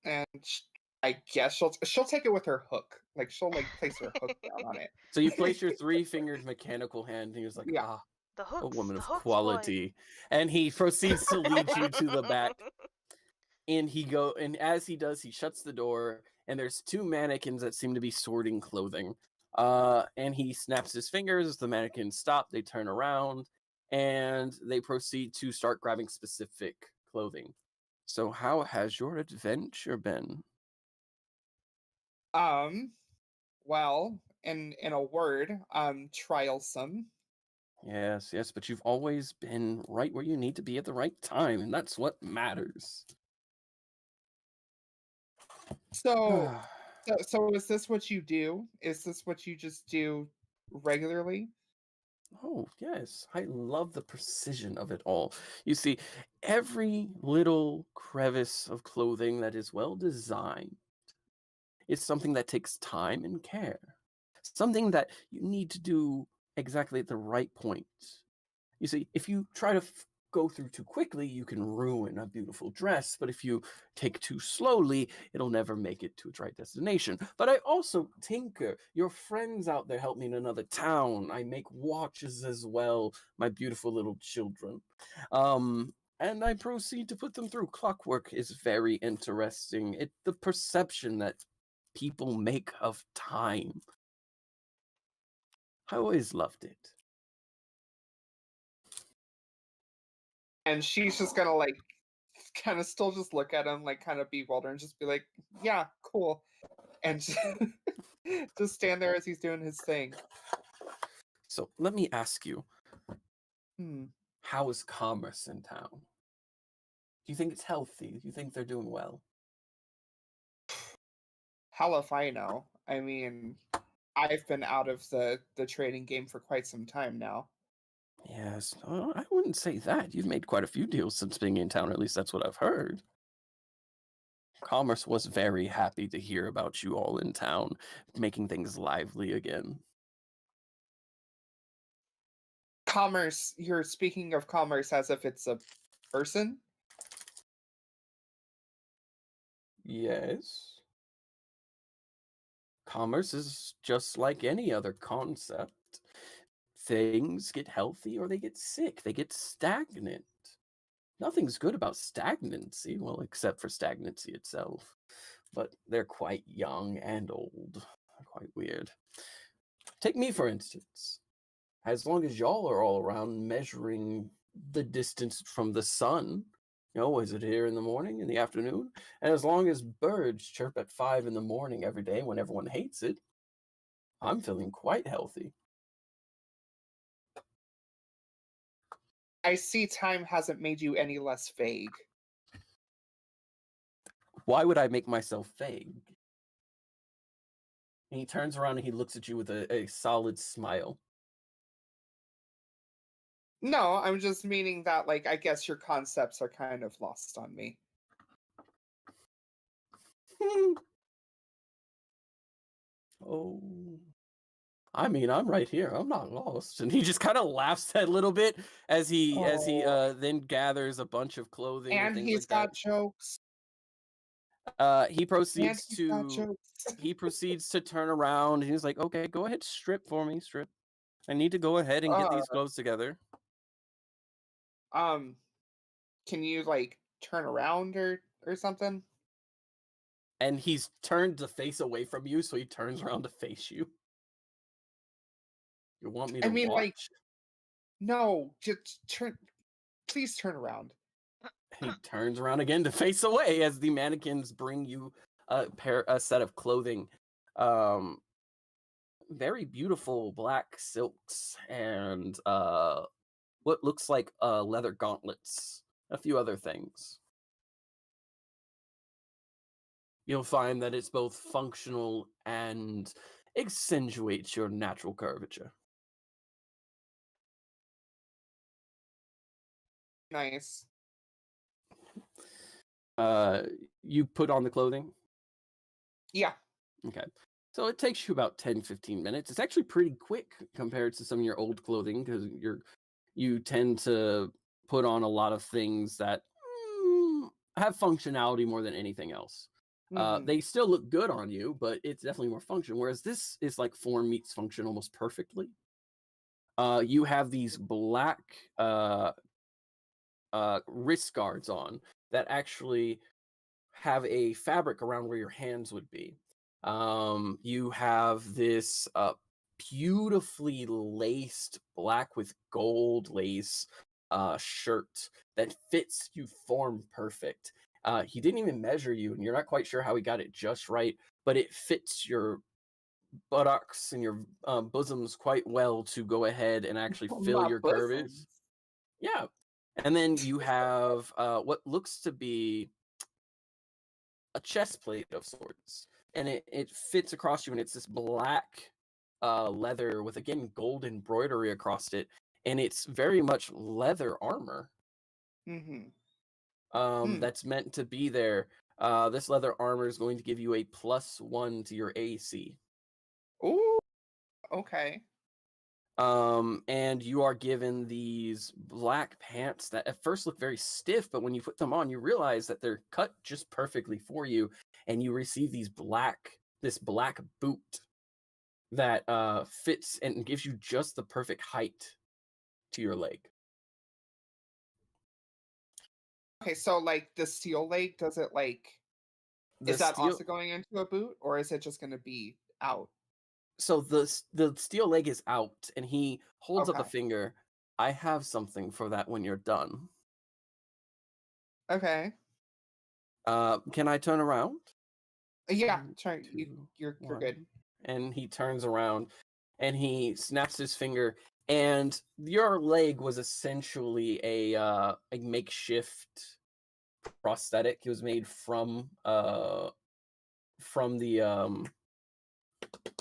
And I guess she'll take it with her hook. Like, she'll like place her hook down on it. So you place your 3-fingered mechanical hand, and he was like, Yeah. "Ah, The hooks. a woman the of hooks, quality." And he proceeds to lead you to the back. And as he does, he shuts the door, and there's 2 mannequins that seem to be sorting clothing. And he snaps his fingers, the mannequins stop, they turn around, and they proceed to start grabbing specific clothing. So how has your adventure been? Well, in a word, trialsome. Yes, but you've always been right where you need to be at the right time, and that's what matters. So is this what you do? Is this what you just do regularly? Oh, yes. I love the precision of it all. You see, every little crevice of clothing that is well designed is something that takes time and care. Something that you need to do exactly at the right point. You see, if you try to go through too quickly, you can ruin a beautiful dress, but if you take too slowly, it'll never make it to its right destination. But I also tinker. Your friends out there help me in another town. I make watches as well, my beautiful little children. And I proceed to put them through. Clockwork is very interesting. The perception that people make of time. I always loved it. And she's just gonna like kind of still just look at him like kind of bewildered and just be like, "Yeah, cool," and just stand there as he's doing his thing. So let me ask you, Hmm. how is commerce in town? Do you think it's healthy? Do you think they're doing well? Hell if I know. I mean, I've been out of the trading game for quite some time now. Yes, I wouldn't say that. You've made quite a few deals since being in town, or at least that's what I've heard. Commerce was very happy to hear about you all in town, making things lively again. Commerce, you're speaking of commerce as if it's a person? Yes. Commerce is just like any other concept. Things get healthy or they get sick, they get stagnant. Nothing's good about stagnancy, well, except for stagnancy itself. But they're quite young and old. Quite weird. Take me, for instance. As long as y'all are all around measuring the distance from the sun, is it here in the morning, in the afternoon? And as long as birds chirp at 5 in the morning every day when everyone hates it, I'm feeling quite healthy. I see time hasn't made you any less vague. Why would I make myself vague? And he turns around and he looks at you with a solid smile. No, I'm just meaning that, like, I guess your concepts are kind of lost on me. Oh, I mean, I'm right here. I'm not lost. And he just kind of laughs a little bit as he then gathers a bunch of clothing and And things he's like that. got jokes. He proceeds And he's got to jokes. he proceeds to turn around and he's like, "Okay, go ahead, strip for me, strip. I need to go ahead and get these clothes together." Can you, like, turn around or something? And he's turned the face away from you, so he turns around to face you. You want me to I mean, like, watch? no, just turn. Please turn around. He turns around again to face away as the mannequins bring you a set of clothing. Very beautiful black silks and what looks like leather gauntlets, a few other things. You'll find that it's both functional and accentuates your natural curvature. Nice. You put on the clothing? Yeah. Okay. So it takes you about 10-15 minutes. It's actually pretty quick compared to some of your old clothing because you tend to put on a lot of things that have functionality more than anything else. They still look good on you, but it's definitely more function. Whereas this is like form meets function almost perfectly. You have these black wrist guards on that actually have a fabric around where your hands would be. You have this beautifully laced black with gold lace shirt that fits you form perfect. He didn't even measure you, and you're not quite sure how he got it just right, but it fits your buttocks and your bosoms quite well to go ahead and actually fill My your curves. bosoms. Yeah. And then you have what looks to be a chest plate of sorts, and it fits across you, and it's this black leather with, again, gold embroidery across it, and it's very much leather armor. That's meant to be there. This leather armor is going to give you a +1 to your AC. Ooh, okay. And you are given these black pants that at first look very stiff, but when you put them on, you realize that they're cut just perfectly for you, and you receive this black boot that fits and gives you just the perfect height to your leg. Okay, so, like, the steel leg, does it, like, The is that steel, also going into a boot, or is it just gonna be out? so the steel leg is out, and he holds up a Okay. finger. I have something for that when you're done. Okay. Can I turn around? Yeah, 1, sorry, 2, you're 1. good. And he turns around and he snaps his finger, and your leg was essentially a makeshift prosthetic. It was made from the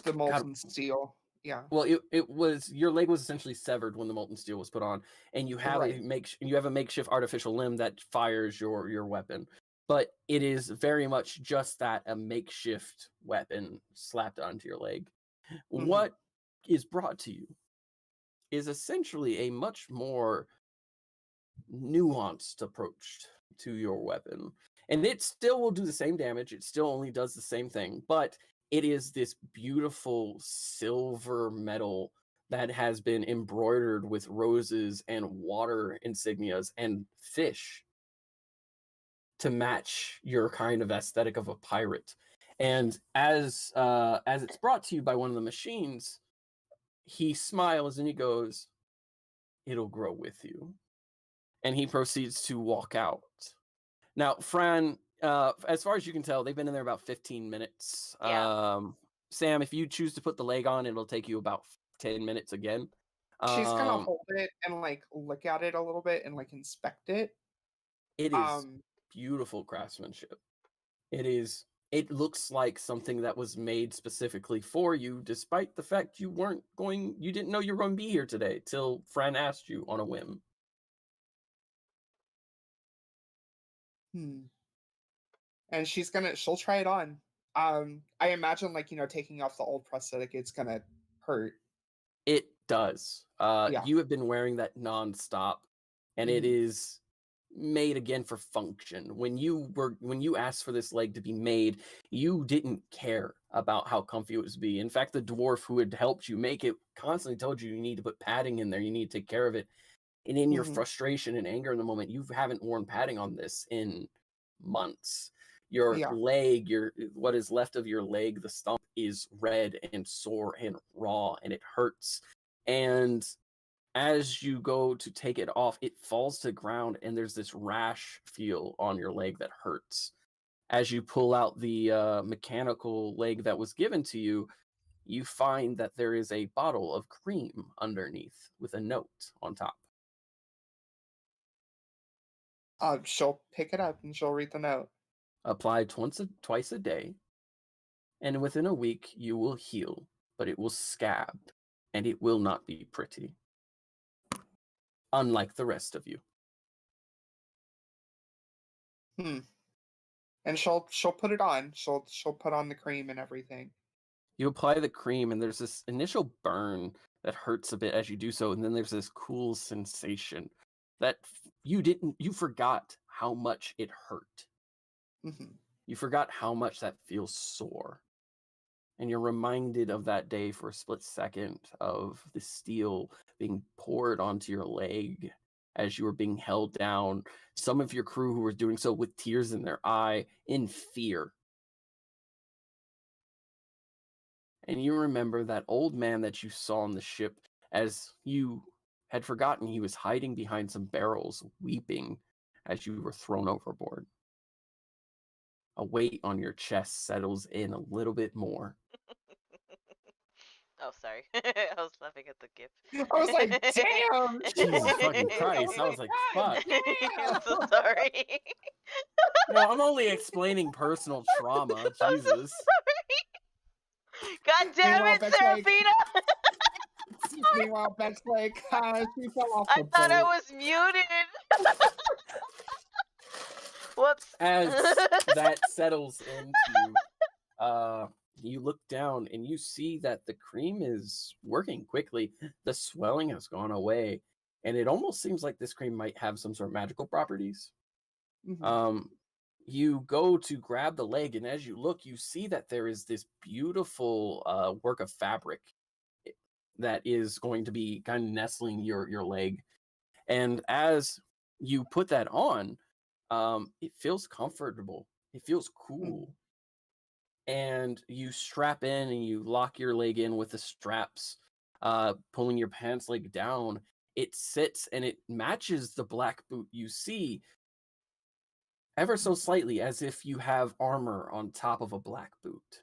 The molten steel. Yeah. Well, it was your leg was essentially severed when the molten steel was put on, and you have Right. a makeshift artificial limb that fires your weapon. But it is very much just that, a makeshift weapon slapped onto your leg. Mhm. What is brought to you is essentially a much more nuanced approach to your weapon. And it still will do the same damage, it still only does the same thing, but it is this beautiful silver metal that has been embroidered with roses and water insignias and fish to match your kind of aesthetic of a pirate. And as it's brought to you by one of the machines, he smiles and he goes, "It'll grow with you." And he proceeds to walk out. Now, Phraan, as far as you can tell, they've been in there about 15 minutes. Yeah. Sam, if you choose to put the leg on, it'll take you about 10 minutes again. She's gonna hold it and like look at it a little bit and like inspect it. It is beautiful craftsmanship. It looks like something that was made specifically for you, despite the fact you didn't know you were going to be here today till Phraan asked you on a whim. And she'll try it on. I imagine like, taking off the old prosthetic, it's gonna hurt. It does. Yeah. You have been wearing that nonstop, and it is made again for function. When you asked for this leg to be made, you didn't care about how comfy it was be. In fact, the dwarf who had helped you make it constantly told you need to put padding in there, you need to take care of it. And in your frustration and anger in the moment, you haven't worn padding on this in months. Your leg, what is left of your leg, the stump is red and sore and raw, and it hurts. And as you go to take it off, it falls to the ground, and there's this rash feel on your leg that hurts. As you pull out the mechanical leg that was given to you, you find that there is a bottle of cream underneath with a note on top. She'll pick it up and she'll read the note. Apply twice a day, and within a week you will heal, but it will scab, and it will not be pretty. Unlike the rest of you. And she'll put it on. She'll put on the cream and everything. You apply the cream, and there's this initial burn that hurts a bit as you do so, and then there's this cool sensation that you forgot how much it hurt. You forgot how much that feels sore. And you're reminded of that day for a split second of the steel being poured onto your leg as you were being held down. Some of your crew who were doing so with tears in their eye, in fear. And you remember that old man that you saw on the ship, as you had forgotten he was hiding behind some barrels, weeping as you were thrown overboard. A weight on your chest settles in a little bit more. Oh, sorry. I was laughing at the gift. I was like, damn! Jesus fucking Christ. I was like, fuck. I'm so sorry. No, I'm only explaining personal trauma. Jesus. God damn Meanwhile, it, Beck's like- Serafina! Meanwhile, Beck's like, she fell off I the thought I boat. was muted. Whoops. As that settles into you look down and you see that the cream is working quickly. The swelling has gone away, and it almost seems like this cream might have some sort of magical properties. You go to grab the leg, and as you look, you see that there is this beautiful work of fabric that is going to be kind of nestling your leg. And as you put that on, it feels comfortable. It feels cool. And you strap in and you lock your leg in with the straps, pulling your pants leg down. It sits and it matches the black boot you see ever so slightly, as if you have armor on top of a black boot.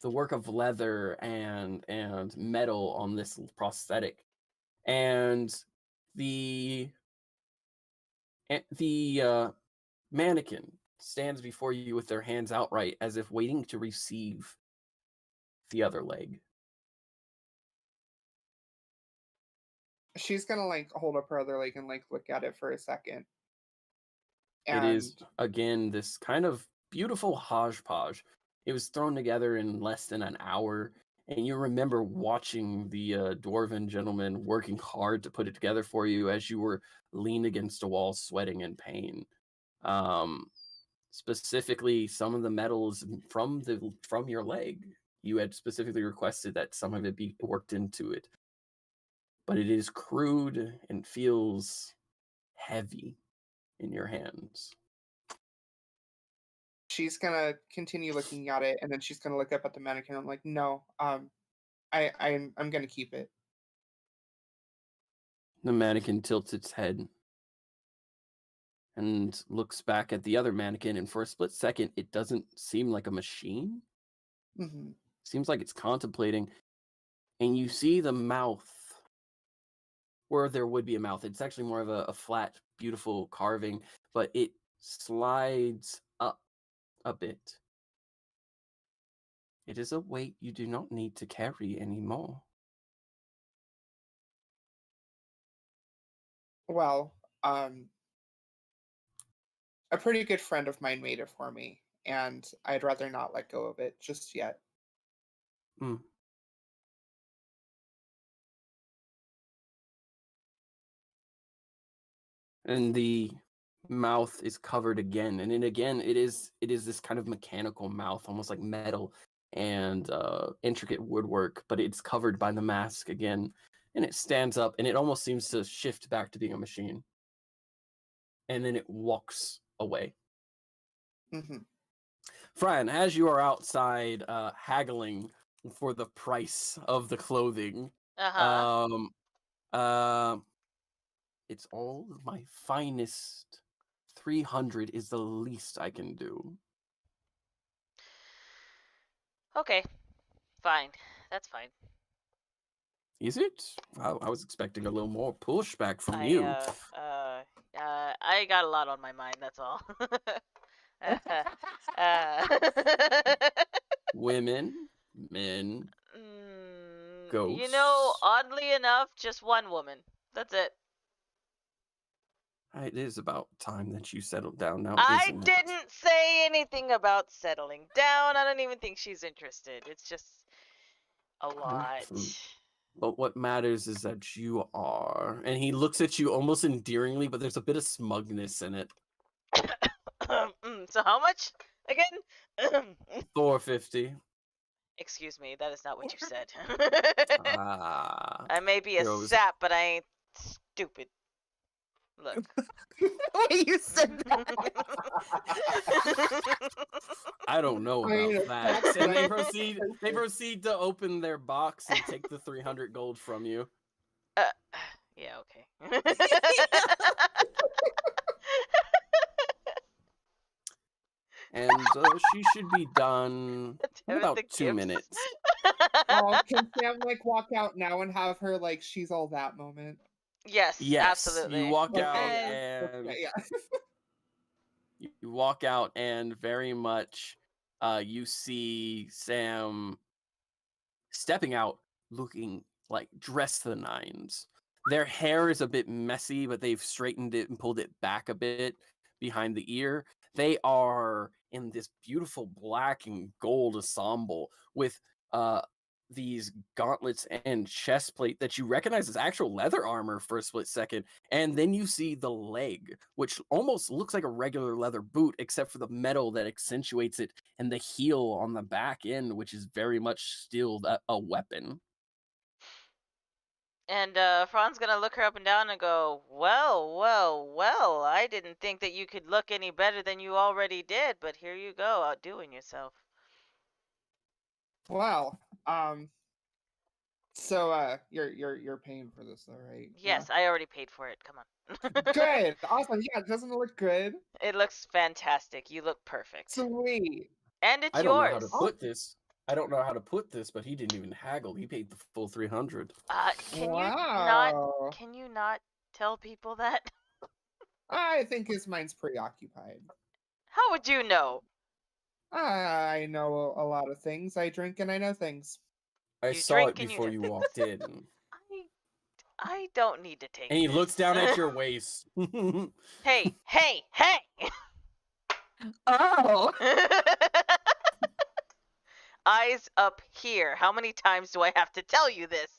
The work of leather and metal on this prosthetic. And the mannequin stands before you with their hands outright, as if waiting to receive the other leg. She's gonna like hold up her other leg and like look at it for a second. It is, And again, this kind of beautiful hodgepodge. It was thrown together in less than an hour, and you remember watching the dwarven gentleman working hard to put it together for you as you were leaned against a wall, sweating in pain. Specifically, some of the metals from your leg, you had specifically requested that some of it be worked into it, but it is crude and feels heavy in your hands. she's gonna continue looking at it, and then she's gonna look up at the mannequin. I'm like, no, I'm gonna keep it. The mannequin tilts its head and looks back at the other mannequin, and for a split second, it doesn't seem like a machine. Hmm. Seems like it's contemplating, and you see the mouth where there would be a mouth. It's actually more of a flat, beautiful carving, but it slides up a bit. It is a weight you do not need to carry anymore. Well, a pretty good friend of mine made it for me, and I'd rather not let go of it just yet. Mm. And the mouth is covered again, and then again it is this kind of mechanical mouth, almost like metal and intricate woodwork, but it's covered by the mask again, and it stands up, and it almost seems to shift back to being a machine, and then it walks away. Hmm. Phraan, as you are outside haggling for the price of the clothing, Uh-huh. it's all my finest. 300 is the least I can do. Okay. Fine. That's fine. Is it? I was expecting a little more pushback from I you. I got a lot on my mind, that's all. uh, Women, men, you know, ghosts. oddly enough, just one woman. That's it. It is about time that you settled down now, I isn't it? didn't say anything about settling down. I don't even think she's interested. It's just a lot. But what matters is that you are. And he looks at you almost endearingly, but there's a bit of smugness in it. So how much again? 450. Excuse me, that is not what you said. Ah. I may be a Goes- sap, but I ain't stupid. Look. Wait, you said that. I don't know I mean, about that. that's And they right. proceed to open their box and take the 300 gold from you. Yeah, okay. And she should be done in about The 2 gifts. minutes. Oh, can Sam like walk out now and have her like she's all that moment? Yes, Yes, absolutely. you walk Okay, out Yes. and Okay, yeah. you walk out and very much you see Sam stepping out looking like dressed to the nines. Their hair is a bit messy, but they've straightened it and pulled it back a bit behind the ear. They are in this beautiful black and gold ensemble with these gauntlets and chest plate that you recognize as actual leather armor for a split second. And then you see the leg, which almost looks like a regular leather boot, except for the metal that accentuates it, and the heel on the back end, which is very much still a weapon. And Fran's gonna look her up and down and go, well, well, well, I didn't think that you could look any better than you already did, but here you go, outdoing yourself. Wow. So you're paying for this though, right? Yes, I already paid for it. Come on. Yeah. Good. Awesome. Yeah, doesn't it look good? It looks fantastic. You look perfect. Sweet. And it's I don't know how yours. to put this. I don't know how to put this, but he didn't even haggle. He paid the full 300. Wow. Can you not tell people that? I think his mind's preoccupied. How would you know? I know a lot of things. I drink and I know things. I You saw drink it and you before know you things. walked in. I don't need to take And he this. looks down at your waist. Hey, hey, hey! Oh. Eyes up here. How many times do I have to tell you this?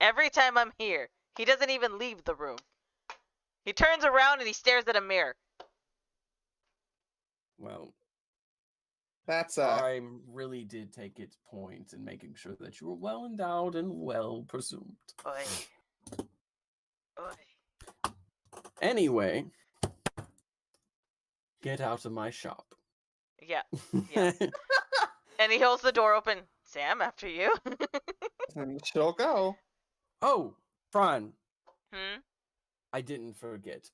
Every time I'm here. He doesn't even leave the room. He turns around and he stares at a mirror. Well, That's time really did take its point in making sure that you were well endowed and well presumed. Oi. Oi. Anyway, get out of my shop. Yeah. Yeah. And he holds the door open. Sam, after you. and she'll go. Oh, Phraan, Hmm? I didn't forget,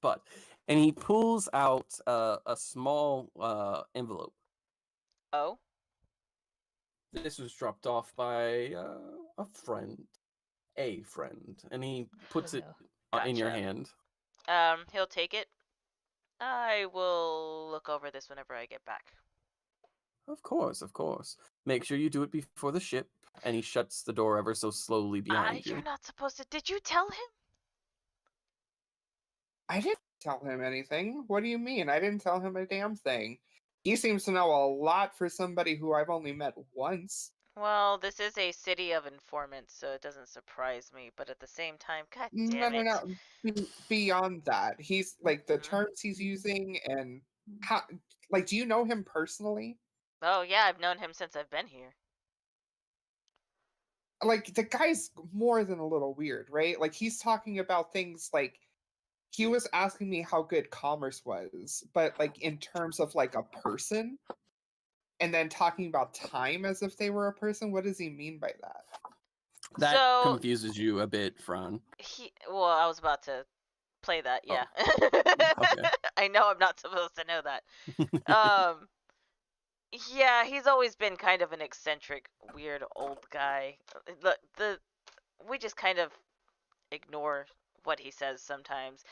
and he pulls out a small envelope. Oh? This was dropped off by a friend, and he puts it in your Gotcha. hand. He'll take it. I will look over this whenever I get back. Of course, of course. Make sure you do it before the ship. And he shuts the door ever so slowly behind you. You're not supposed to. Did you tell him? I didn't tell him anything. What do you mean? I didn't tell him a damn thing. He seems to know a lot for somebody who I've only met once. Well, this is a city of informants, so it doesn't surprise me. But at the same time, god No, damn no, it. no. Beyond that, he's like the Mhm. terms he's using and how. Like, do you know him personally? Oh yeah, I've known him since I've been here. Like, the guy's more than a little weird, right? Like, he's talking about things like he was asking me how good commerce was, but like in terms of like a person, and then talking about time as if they were a person. What does he mean by that? That So confuses you a bit, Phraan. well, I was about to play that. Yeah. Okay. I know I'm not supposed to know that. Um. Yeah, he's always been kind of an eccentric, weird old guy. We just kind of ignore what he says sometimes.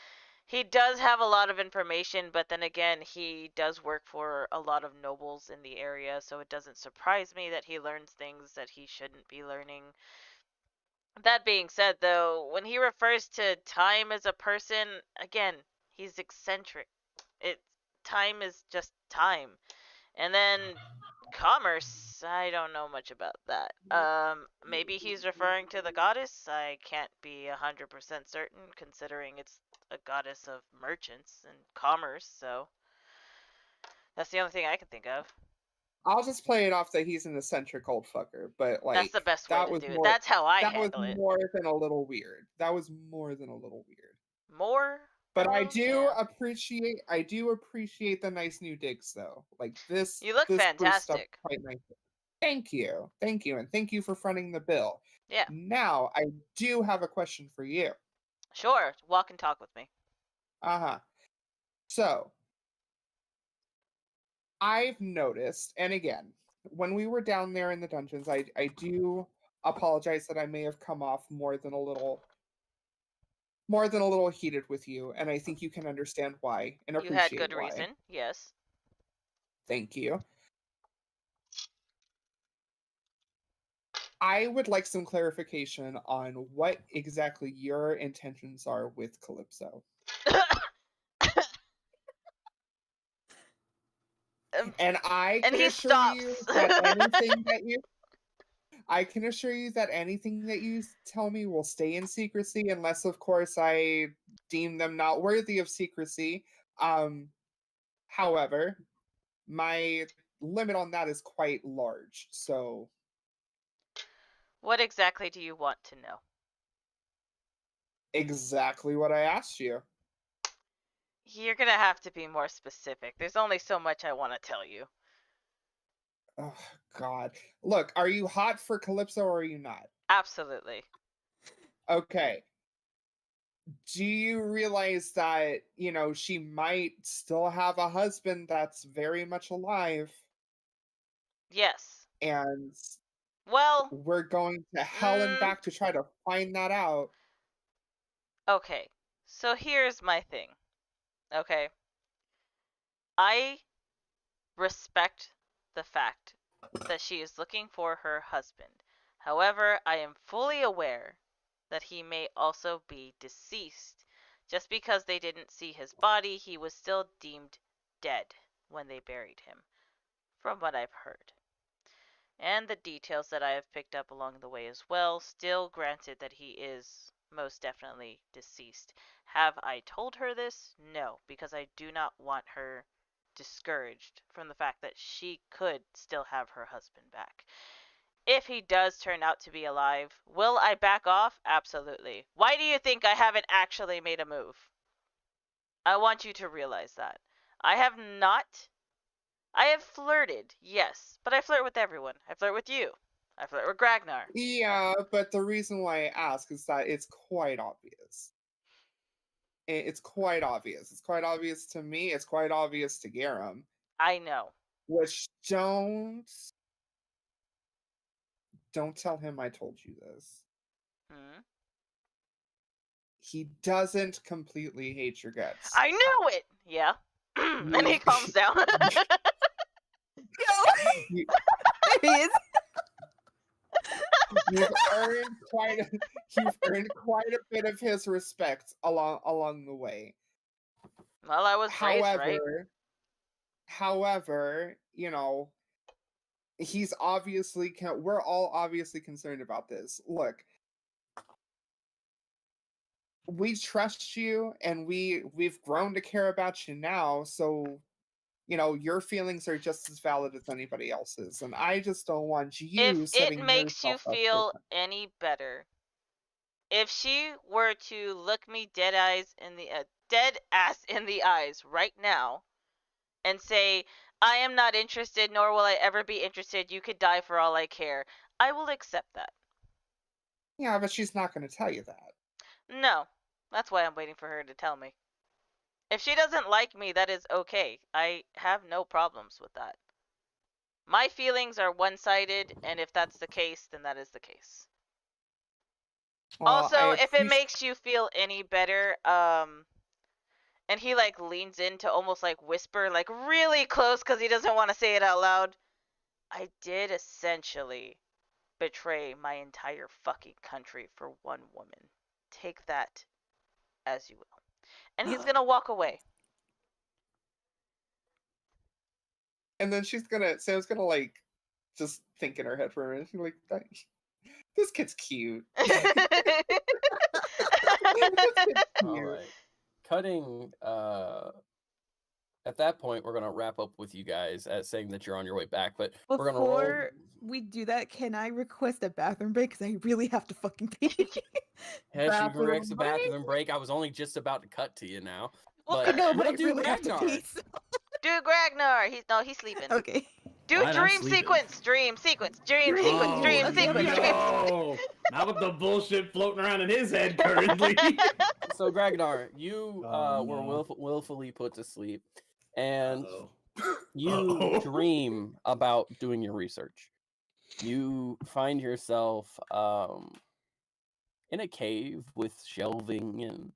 He does have a lot of information, but then again, he does work for a lot of nobles in the area, so it doesn't surprise me that he learns things that he shouldn't be learning. That being said, though, when he refers to time as a person, again, he's eccentric. It Time is just time. And then commerce, I don't know much about that. Maybe he's referring to the goddess. I can't be 100% certain, considering it's a goddess of merchants and commerce. So that's the only thing I can think of. I'll just play it off that he's an eccentric old fucker, but That's like the best way that to was do it. more. That's how I That was handle it. more than a little weird. That was more than a little weird. More. But I Oh, do yeah. appreciate the nice new digs though. Like this You look this boosts stuff fantastic. quite nicely. Thank you. Thank you. And thank you for fronting the bill. Yeah. Now I do have a question for you. Sure. Walk and talk with me. Uh-huh. So I've noticed, and again, when we were down there in the dungeons, I do apologize that I may have come off more than a little heated with you, and I think you can understand why and You had appreciate good why. reason. Yes. Thank you. I would like some clarification on what exactly your intentions are with Calypso. And I And can he assure stops. you that anything that you I can assure you that anything that you tell me will stay in secrecy unless of course I deem them not worthy of secrecy. However, my limit on that is quite large. So What exactly do you want to know? exactly what I asked you. You're gonna have to be more specific. There's only so much I want to tell you. Oh God. Look, are you hot for Calypso or are you not? Absolutely. Okay. Do you realize that, she might still have a husband that's very much alive Yes. and Well, we're going to hell and back to try to find that out? okay. So here's my thing. Okay. I respect the fact that she is looking for her husband. However, I am fully aware that he may also be deceased. Just because they didn't see his body, he was still deemed dead when they buried him, from what I've heard. And the details that I have picked up along the way as well, still granted that he is most definitely deceased. Have I told her this? No, because I do not want her discouraged from the fact that she could still have her husband back. If he does turn out to be alive, will I back off? Absolutely. Why do you think I haven't actually made a move? I want you to realize that. I have not. I have flirted, yes, but I flirt with everyone. I flirt with you. I flirt with Gragnar. Yeah, but the reason why I ask is that it's quite obvious. It's quite obvious. It's quite obvious to me. It's quite obvious to Garem. I know. Which don't tell him I told you this. Hmm? He doesn't completely hate your guts. I knew it! Yeah. And he calms down. You- There he is. You've earned quite a bit of his respect along the way. Well, I was raised right. However, you know, we're all obviously concerned about this. Look, we trust you and we've grown to care about you now, so you know, your feelings are just as valid as anybody else's, and I just don't want you If setting it makes you yourself up feel for any better, if she were to look me dead ass in the eyes right now and say, I am not interested, nor will I ever be interested, you could die for all I care, I will accept that. Yeah, but she's not going to tell you that. No, that's why I'm waiting for her to tell me. If she doesn't like me, that is okay. I have no problems with that. My feelings are one-sided, and if that's the case, then that is the case. Well, Also, if it makes you feel any better, and he like leans in to almost like whisper, like really close because he doesn't want to say it out loud. I did essentially betray my entire fucking country for one woman. Take that as you will. And he's gonna walk away. And then Sam's gonna like just think in her head for a minute. She's like, this kid's cute. This kid's All cute. right. Cutting. At that point, we're gonna wrap up with you guys as saying that you're on your way back. But we're gonna roll. Before we do that, can I request a bathroom break? Because I really have to fucking pee. Hey, she Bathroom corrects the break? bathroom break. I was only just about to cut to you now. Well, But I know, but I we'll do really have to Ragnar. pee. So... Do Gragnar. He's sleeping. Okay. Do Fine, I'm dream sleeping. sequence. Dream sequence. Dream Dream sequence. Oh, Dream okay, sequence. okay. Dream. no! Not with the bullshit floating around in his head currently. So Ragnar, you Oh, were no. willfully put to sleep, and Uh-oh. you Uh-oh. dream about doing your research. You find yourself in a cave with shelving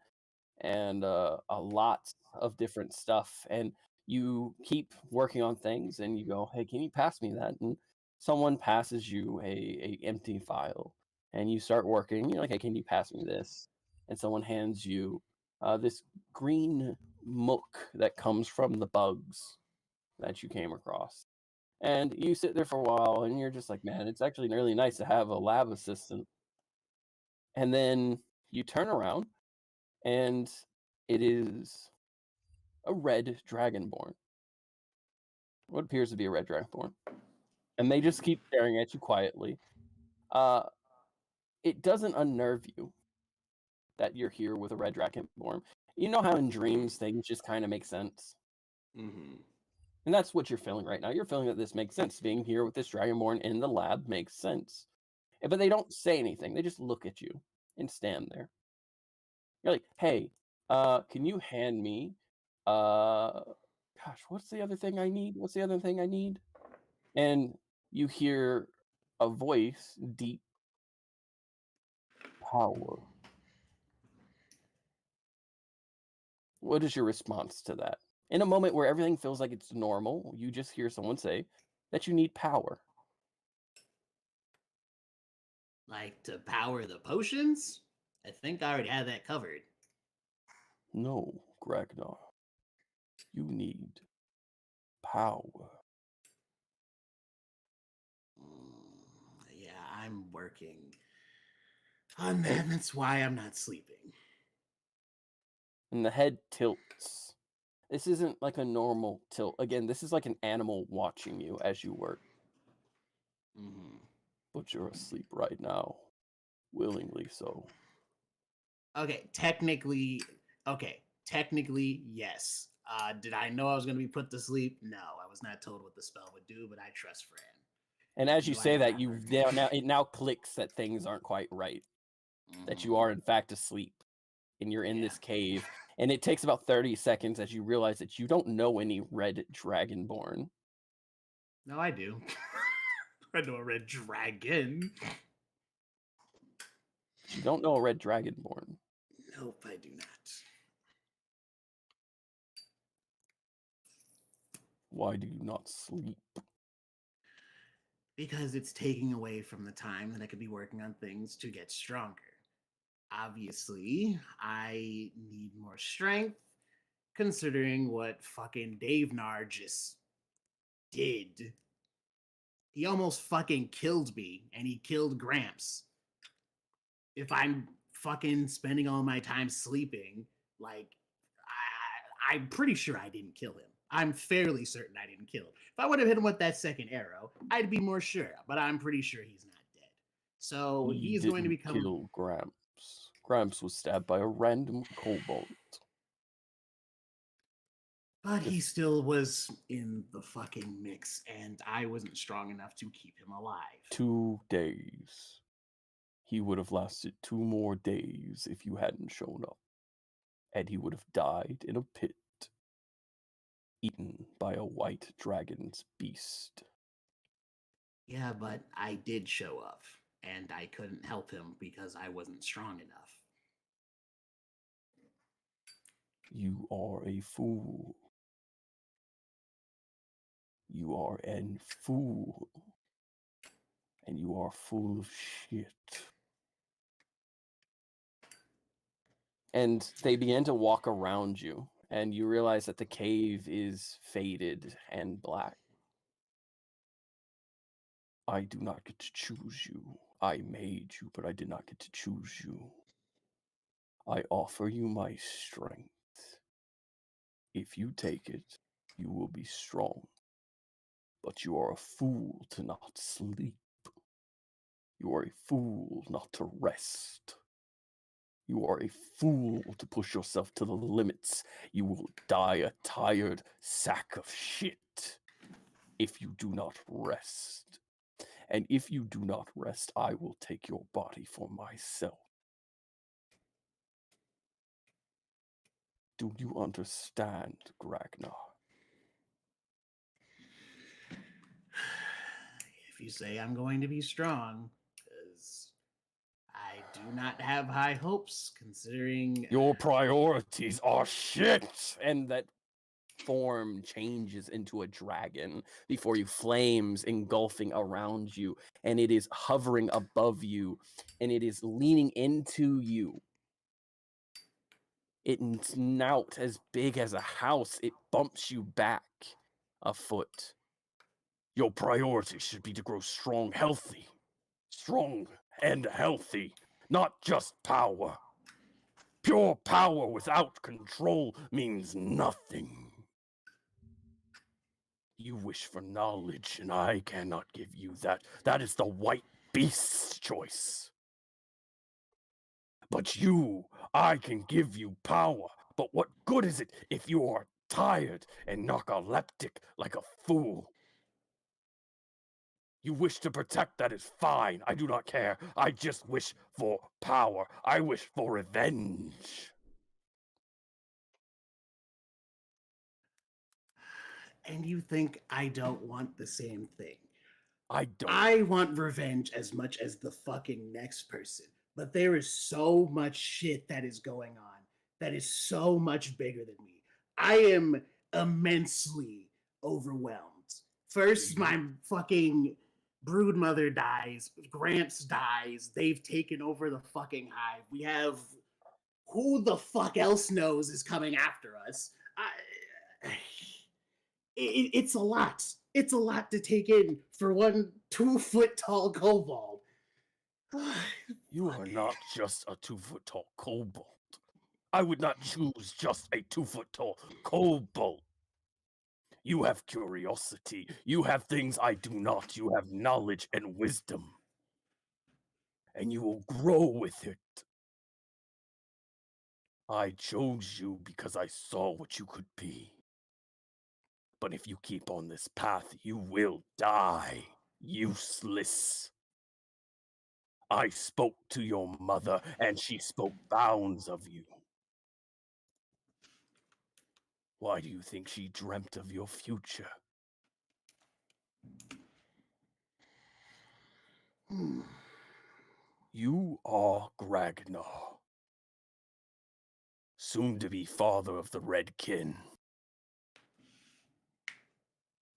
and a lot of different stuff, and you keep working on things, and you go, "Hey, can you pass me that?" And someone passes you a empty file, and you start working. You're like, "Hey, can you pass me this?" And someone hands you this green muck that comes from the bugs that you came across. And you sit there for a while, and you're just like, "Man, it's actually really nice to have a lab assistant." And then you turn around, and it is a red dragonborn. What appears to be a red dragonborn. And they just keep staring at you quietly. It doesn't unnerve you that you're here with a red dragonborn. You know how in dreams things just kind of make sense? Mm-hmm. And that's what you're feeling right now. You're feeling that this makes sense. Being here with this dragonborn in the lab makes sense. But they don't say anything. They just look at you and stand there. You're like, "Hey, can you hand me gosh, what's the other thing I need? What's the other thing I need?" And you hear a voice, deep power. What is your response to that? In a moment where everything feels like it's normal, you just hear someone say, that you need power. Like to power the potions? I think I already had that covered. No, Gragnar. You need power. Yeah, I'm working on that. That's why I'm not sleeping. And the head tilts. This isn't like a normal tilt. Again, this is like an animal watching you as you work. Mm-hmm. But you're asleep right now. Willingly so. Okay, technically, yes. Did I know I was going to be put to sleep? No, I was not told what the spell would do, but I trust Phraan. And as you No, I say know that, that you works. now it now clicks that things aren't quite right. That you Mhm. are in fact asleep. And you're in Yeah. this cave. And it takes about 30 seconds as you realize that you don't know any red dragonborn. No, I do. I know a red dragon. But you don't know a red dragonborn. Nope, I do not. Why do you not sleep? Because it's taking away from the time that I could be working on things to get stronger. Obviously, I need more strength, considering what fucking Dave Nar just did. He almost fucking killed me, and he killed Gramps. If I'm fucking spending all my time sleeping, like, I'm pretty sure I didn't kill him. I'm fairly certain I didn't kill him. If I would have hit him with that second arrow, I'd be more sure, but I'm pretty sure he's not dead. So He he's going to didn't become. kill Gramps. Gramps was stabbed by a random kobold. But he still was in the fucking mix, and I wasn't strong enough to keep him alive. 2 days. He would have lasted 2 more days if you hadn't shown up. And he would have died in a pit, eaten by a white dragon's beast. Yeah, but I did show up, and I couldn't help him because I wasn't strong enough. You are a fool. You are an fool. And you are full of shit. And they begin to walk around you, and you realize that the cave is faded and black. I do not get to choose you. I made you, but I did not get to choose you. I offer you my strength. If you take it, you will be strong. But you are a fool to not sleep. You are a fool not to rest. You are a fool to push yourself to the limits. You will die a tired sack of shit if you do not rest. And if you do not rest, I will take your body for myself. Do you understand, Gragnar? If you say I'm going to be strong, because I do not have high hopes considering. Your priorities are shit! And that form changes into a dragon before you, flames engulfing around you, and it is hovering above you, and it is leaning into you. Its snout as big as a house. It bumps you back a foot. Your priority should be to grow strong, healthy. Strong and healthy, not just power. Pure power without control means nothing. You wish for knowledge, and I cannot give you that. That is the white beast's choice. But you, I can give you power. But what good is it if you are tired and narcoleptic like a fool? You wish to protect, that is fine. I do not care. I just wish for power. I wish for revenge. And you think I don't want the same thing? I don't. I want revenge as much as the fucking next person. But there is so much shit that is going on that is so much bigger than me. I am immensely overwhelmed First, my fucking broodmother dies. Gramps dies. They've taken over the fucking hive. We have who the fuck else knows is coming after us. It's a lot. It's a lot to take in for one 2-foot tall kobold. You are not just a 2-foot tall kobold. I would not choose just a 2-foot tall kobold. You have curiosity. You have things I do not. You have knowledge and wisdom. And you will grow with it. I chose you because I saw what you could be. But if you keep on this path, you will die. Useless. I spoke to your mother, and she spoke bounds of you. Why do you think she dreamt of your future? You are Gragnar, soon to be father of the Red Kin.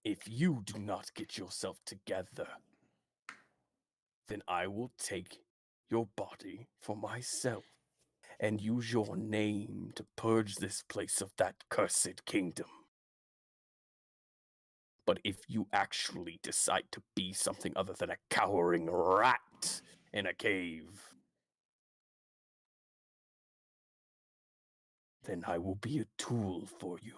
If you do not get yourself together, then I will take your body for myself and use your name to purge this place of that cursed kingdom. But if you actually decide to be something other than a cowering rat in a cave, then I will be a tool for you.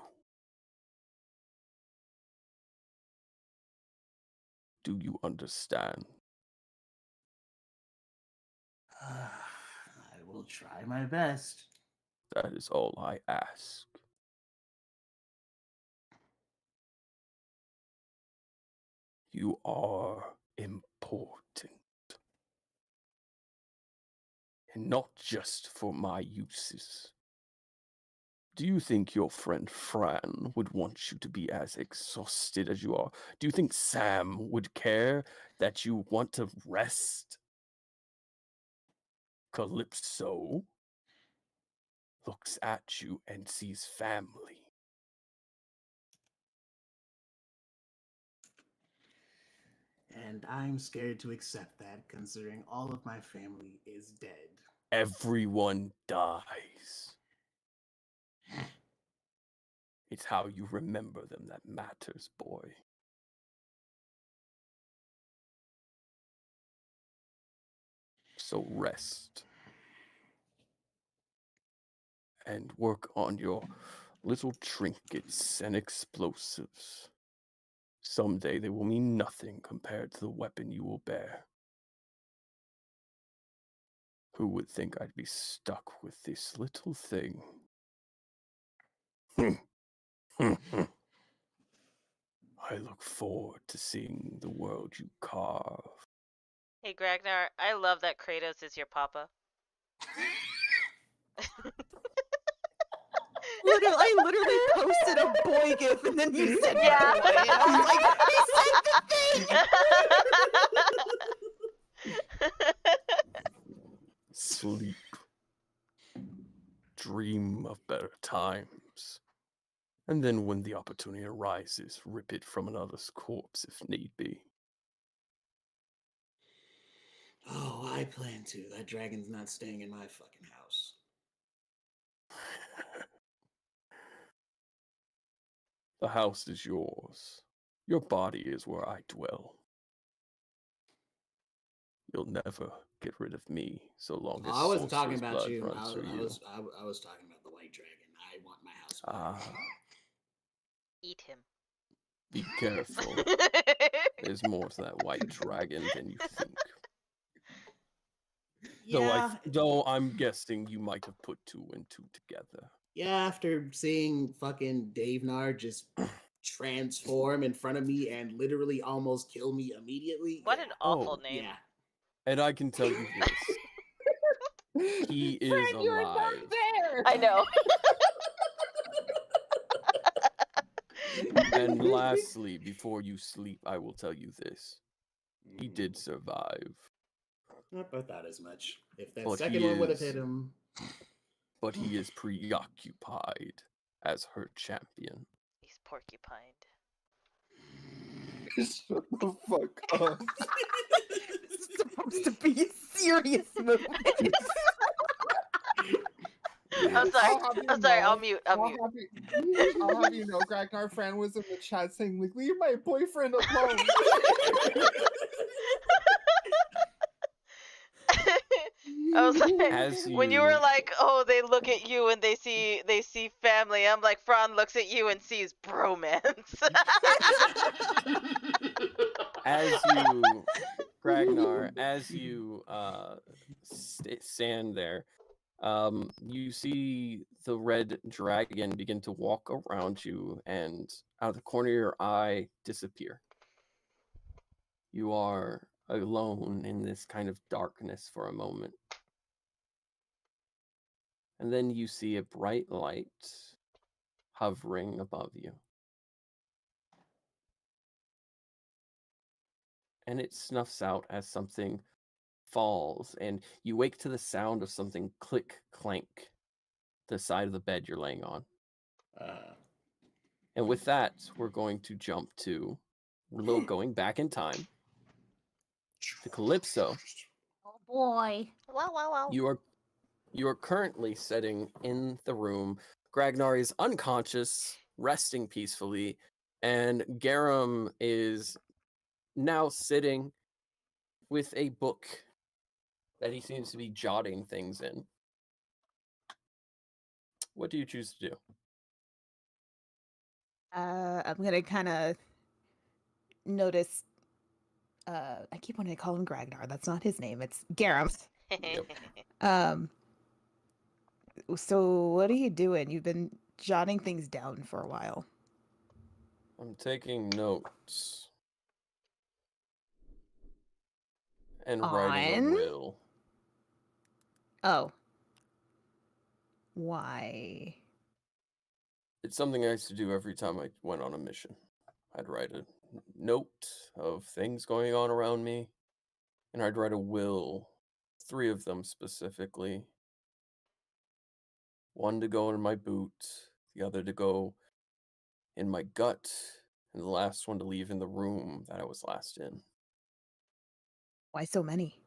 Do you understand? I will try my best. That is all I ask. You are important. And not just for my uses. Do you think your friend Phraan would want you to be as exhausted as you are? Do you think Sam would care that you want to rest? Calypso looks at you and sees family. And I'm scared to accept that, considering all of my family is dead. Everyone dies. It's how you remember them that matters, boy. So rest. And work on your little trinkets and explosives. Someday they will mean nothing compared to the weapon you will bear. Who would think I'd be stuck with this little thing? I look forward to seeing the world you carve. Hey, Gragnar, I love that Kratos is your papa. I literally posted a boy gif and then you said Yeah. boy. And I was like, he said the thing! Sleep. Dream of better times. And then when the opportunity arises, rip it from another's corpse if need be. Oh, I plan to. That dragon's not staying in my fucking house. The house is yours. Your body is where I dwell. You'll never get rid of me so long as I wasn't talking sorcerer's about blood you. runs through you. I was talking about the white dragon. I want my house back. Eat him. Be careful. There's more to that white dragon than you think. Yeah, Though I'm guessing you might have put 2 and 2 together. yeah. After seeing fucking Dave Nard just transform in front of me and literally almost kill me immediately. What yeah. an awful Oh, name. Yeah. And I can tell you this. He is Fred, you are not alive. there! I know. And lastly, before you sleep, I will tell you this. He did survive. Not about that as much. If that But second he one would have is- hit him. But he is preoccupied as her champion. He's porcupined. Shut the fuck up. This is supposed to be a serious movie. I'm sorry. I'm sorry. I'll mute. I'll mute. I'll have you know, Ragnar Fran was in the chat saying, like, leave my boyfriend alone. I was like, As when you were like, oh, they look at you and they see family. I'm like, Phraan looks at you and sees bromance. as you, Ragnar, as you stand there, you see the red dragon begin to walk around you and out of the corner of your eye disappear. You are alone in this kind of darkness for a moment. And then you see a bright light hovering above you. And it snuffs out as something falls, and you wake to the sound of something click clank the side of the bed you're laying on. And with that, we're going to jump to a little going back in time to Calypso. Oh boy. Wow. You are currently sitting in the room. Ragnar is unconscious, resting peacefully, and Garem is now sitting with a book that he seems to be jotting things in. What do you choose to do? I'm gonna kind of notice. I keep wanting to call him Ragnar. That's not his name. It's Garem. So what are you doing? You've been jotting things down for a while. I'm taking notes and writing On? a will. Oh. Why? It's something I used to do every time I went on a mission. I'd write a note of things going on around me, and I'd write a will, 3 of them specifically. One to go in my boot, the other to go in my gut, and the last one to leave in the room that I was last in. Why so many?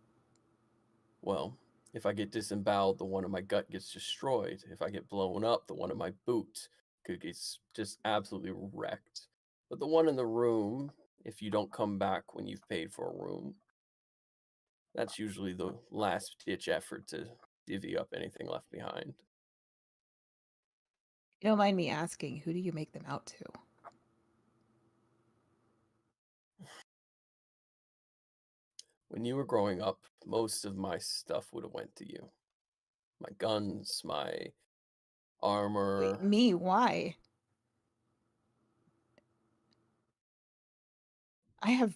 Well, if I get disemboweled, the one in my gut gets destroyed. If I get blown up, the one in my boot could get just absolutely wrecked. But the one in the room, if you don't come back when you've paid for a room, that's usually the last-ditch effort to divvy up anything left behind. You don't mind me asking, who do you make them out to? When you were growing up, most of my stuff would have went to you. My guns, my armor. Wait, me? Why? I had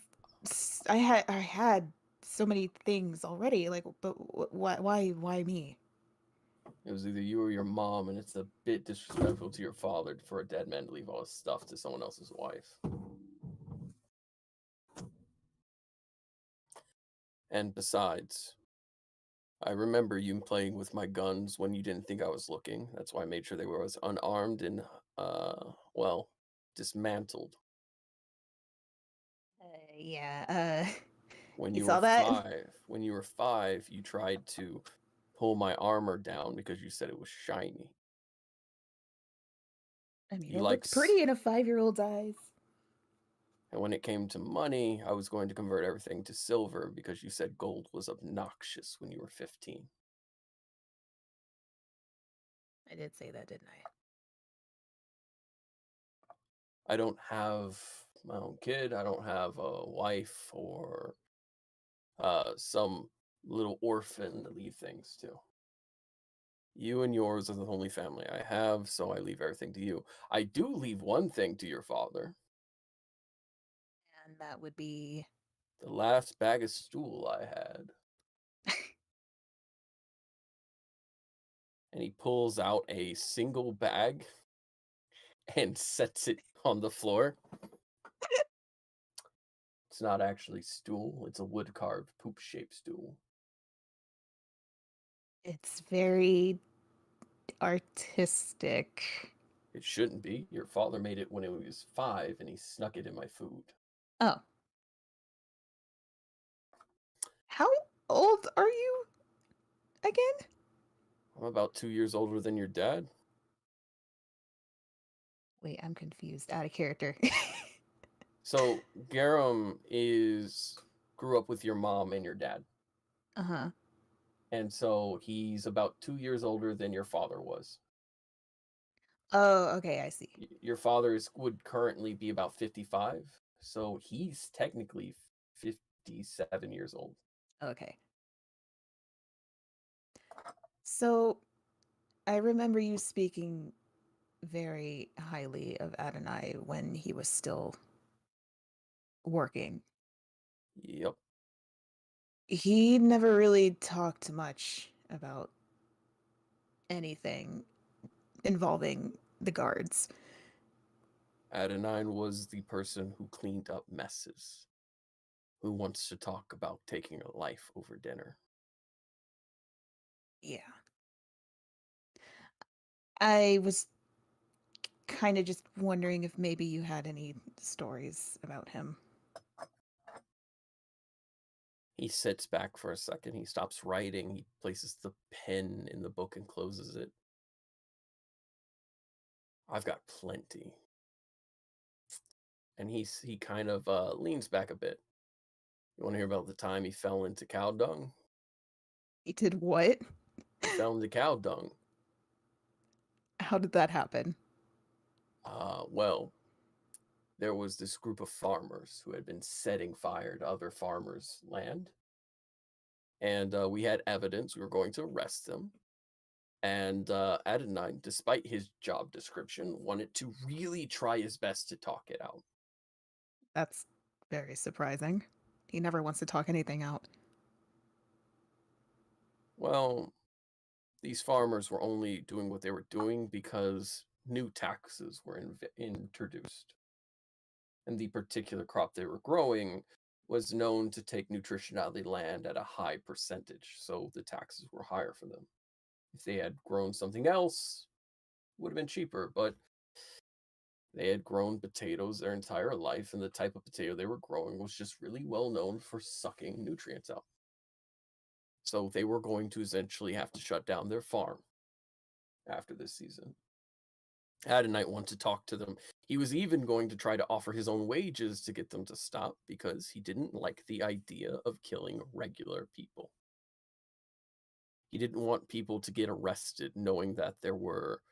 so many things already. Like, but why me? It was either you or your mom, and it's a bit disrespectful to your father for a dead man to leave all his stuff to someone else's wife. And besides, I remember you playing with my guns when you didn't think I was looking. That's why I made sure they were unarmed and, dismantled. Yeah. When You you saw were that? 5, you tried to pull my armor down because you said it was shiny. I mean, You it like looks pretty in a 5-year-old's eyes. And when it came to money, I was going to convert everything to silver because you said gold was obnoxious when you were 15. I did say that, didn't I? I don't have my own kid. I don't have a wife or some little orphan to leave things to. You and yours are the only family I have, so I leave everything to you. I do leave one thing to your father. And that would be The last bag of stool I had. And he pulls out a single bag and sets it on the floor. It's not actually stool, it's a wood-carved poop-shaped stool. it's very artistic. It shouldn't be. Your father made it when he was 5 and he snuck it in my food. Oh. How old are you again? I'm about 2 years older than your dad. Wait, I'm confused. Out of character. So Garem grew up with your mom and your dad. Uh-huh. And so he's about 2 years older than your father was. Oh, okay, I see. Your father would currently be about 55, so he's technically 57 years old. Okay. So I remember you speaking very highly of Adonai when he was still working. Yep. He never really talked much about anything involving the guards. Adonai was the person who cleaned up messes, who wants to talk about taking a life over dinner. Yeah. I was kind of just wondering if maybe you had any stories about him. He sits back for a second. He stops writing. He places the pen in the book and closes it. I've got plenty. And he kind of leans back a bit. You want to hear about the time he fell into cow dung? He did what? He fell into cow dung. How did that happen? Well, there was this group of farmers who had been setting fire to other farmers' land. And we had evidence. We were going to arrest them. And Adonai, despite his job description, wanted to really try his best to talk it out. That's very surprising. He never wants to talk anything out. Well, these farmers were only doing what they were doing because new taxes were introduced. And the particular crop they were growing was known to take nutrition out of the land at a high percentage, so the taxes were higher for them. If they had grown something else, it would have been cheaper, but they had grown potatoes their entire life, and the type of potato they were growing was just really well known for sucking nutrients out. So they were going to essentially have to shut down their farm after this season. Adonai wanted to talk to them. He was even going to try to offer his own wages to get them to stop because he didn't like the idea of killing regular people. He didn't want people to get arrested knowing that there were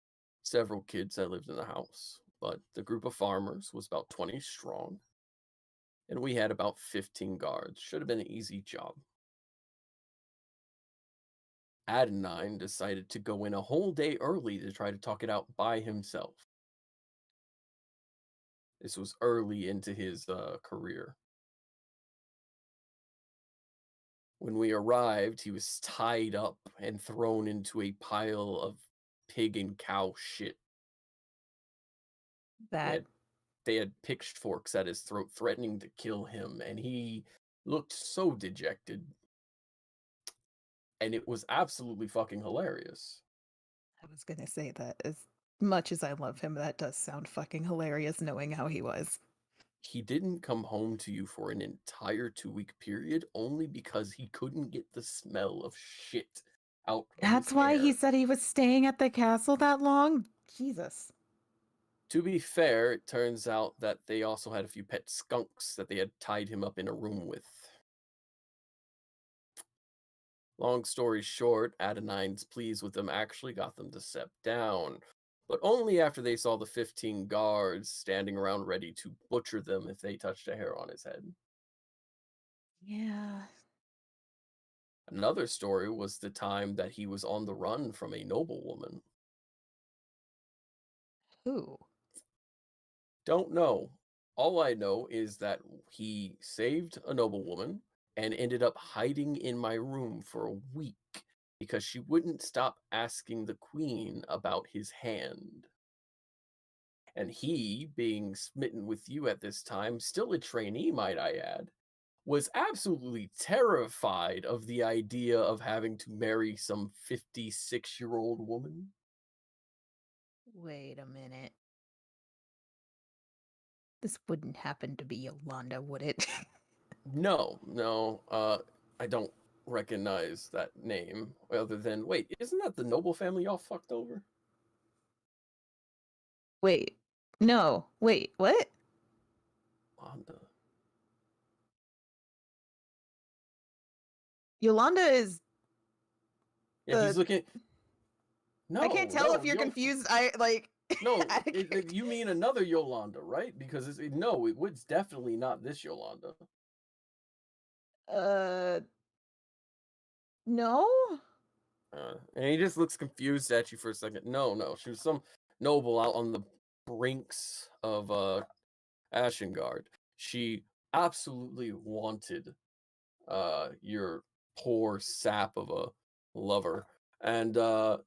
several kids that lived in the house. But the group of farmers was about 20 strong, and we had about 15 guards. Should have been an easy job. Adonai decided to go in a whole day early to try to talk it out by himself. This was early into his career. When we arrived, he was tied up and thrown into a pile of pig and cow shit. That They had pitchforks at his throat, threatening to kill him, and he looked so dejected. And it was absolutely fucking hilarious. I was gonna say that as much as I love him, that does sound fucking hilarious knowing how he was. He didn't come home to you for an entire 2-week period only because he couldn't get the smell of shit out of That's his why hair. he said he was staying at the castle that long? Jesus. To be fair, it turns out that they also had a few pet skunks that they had tied him up in a room with. Long story short, Adonai's pleas with them actually got them to step down, but only after they saw the 15 guards standing around ready to butcher them if they touched a hair on his head. Yeah. Another story was the time that he was on the run from a noblewoman. Who? Don't know. All I know is that he saved a noblewoman and ended up hiding in my room for a week because she wouldn't stop asking the queen about his hand. And he, being smitten with you at this time, still a trainee, might I add, was absolutely terrified of the idea of having to marry some 56-year-old woman. Wait a minute. This wouldn't happen to be Yolanda, would it? No, I don't recognize that name other than, wait, isn't that the noble family y'all fucked over? Wait. No. Wait, what? Wanda. Yolanda is Yeah, he's the looking. No, I can't tell if no, you're confused. I like No, I you mean another Yolanda, right? Because no, it was definitely not this Yolanda. no? And he just looks confused at you for a second. No, she was some noble out on the brinks of Ashengard. She absolutely wanted your poor sap of a lover, and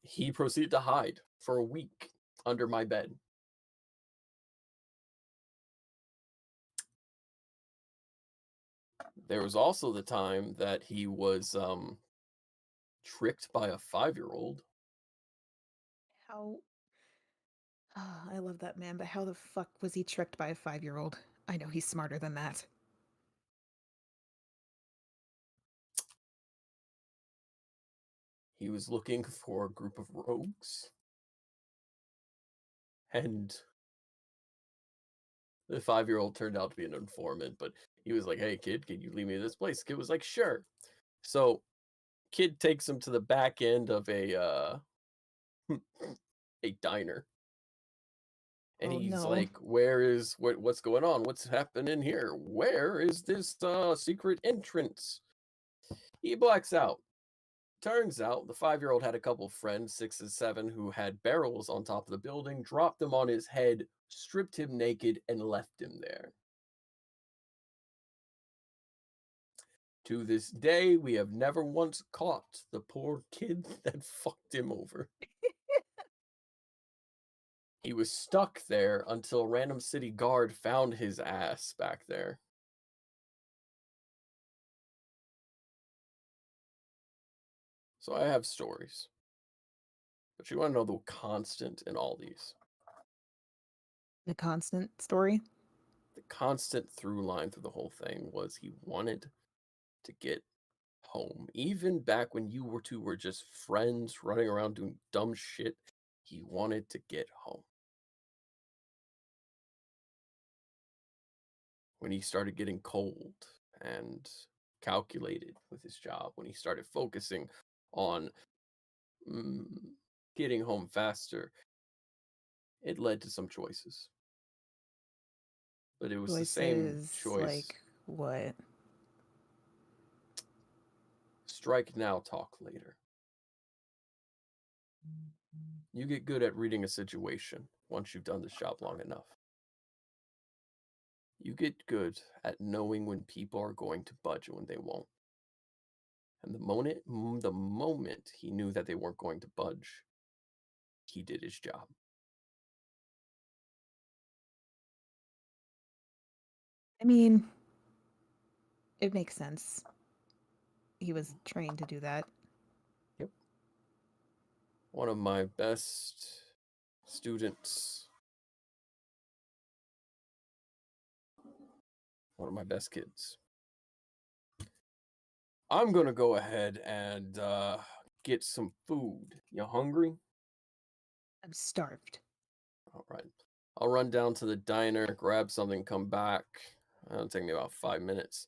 he proceeded to hide for a week under my bed. There was also the time that he was tricked by a 5-year-old. How I love that man, but how the fuck was he tricked by a 5-year-old? I know he's smarter than that. He was looking for a group of rogues, and the 5-year-old turned out to be an informant, but he was like, "Hey kid, can you lead me to this place?" Kid was like, "Sure." So kid takes him to the back end of a a diner. And Oh, he's no. like, what's going on? What's happening here? Where is this secret entrance? He blacks out. Turns out the 5-year-old had a couple friends, 6 and 7, who had barrels on top of the building, dropped them on his head, stripped him naked, and left him there. To this day, we have never once caught the poor kid that fucked him over. He was stuck there until a random city guard found his ass back there. So I have stories. But you want to know the constant in all these? The constant story? The constant through line through the whole thing was he wanted to get home. Even back when you two were just friends running around doing dumb shit, he wanted to get home. When he started getting cold and calculated with his job, when he started focusing on getting home faster, it led to some choices. But it was the same choice. Like what? Strike now, talk later. You get good at reading a situation once you've done this job long enough. You get good at knowing when people are going to budge and when they won't. And the moment he knew that they weren't going to budge, he did his job. I mean, it makes sense. He was trained to do that. Yep. One of my best students. One of my best kids. I'm going to go ahead and get some food. You hungry? I'm starved. All right. I'll run down to the diner, grab something, come back. It'll take me about 5 minutes.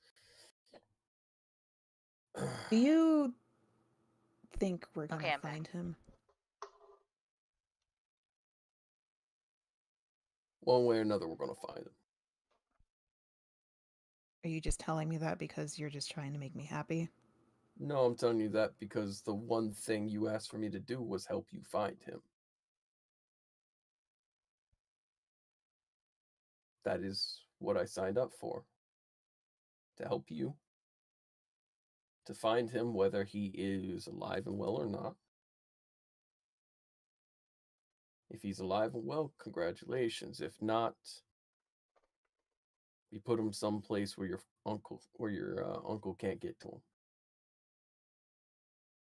Do you think we're gonna Okay, I'm find him? One way or another, we're going to find him. Are you just telling me that because you're just trying to make me happy? No, I'm telling you that because the one thing you asked for me to do was help you find him. That is what I signed up for. To help you. To find him, whether he is alive and well or not. If he's alive and well, congratulations. If not, you put him someplace where your uncle can't get to him.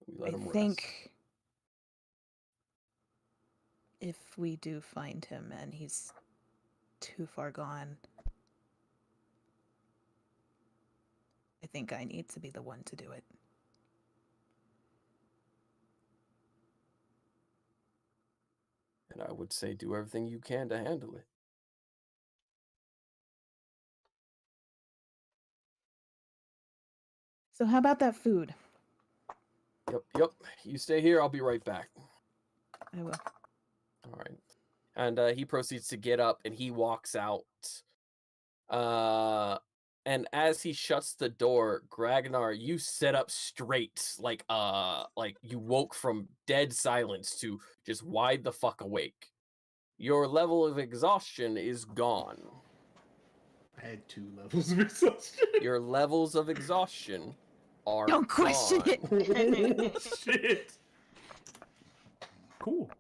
We let him I rest. think if we do find him and he's too far gone, think I need to be the one to do it. And I would say do everything you can to handle it. So how about that food? Yep. You stay here. I'll be right back. I will. All right. And he proceeds to get up and he walks out. And as he shuts the door, Gragnar, you sit up straight, like you woke from dead silence to just wide the fuck awake. Your level of exhaustion is gone. I had 2 levels of exhaustion. Your levels of exhaustion are Don't question gone. it. Oh, shit. Cool.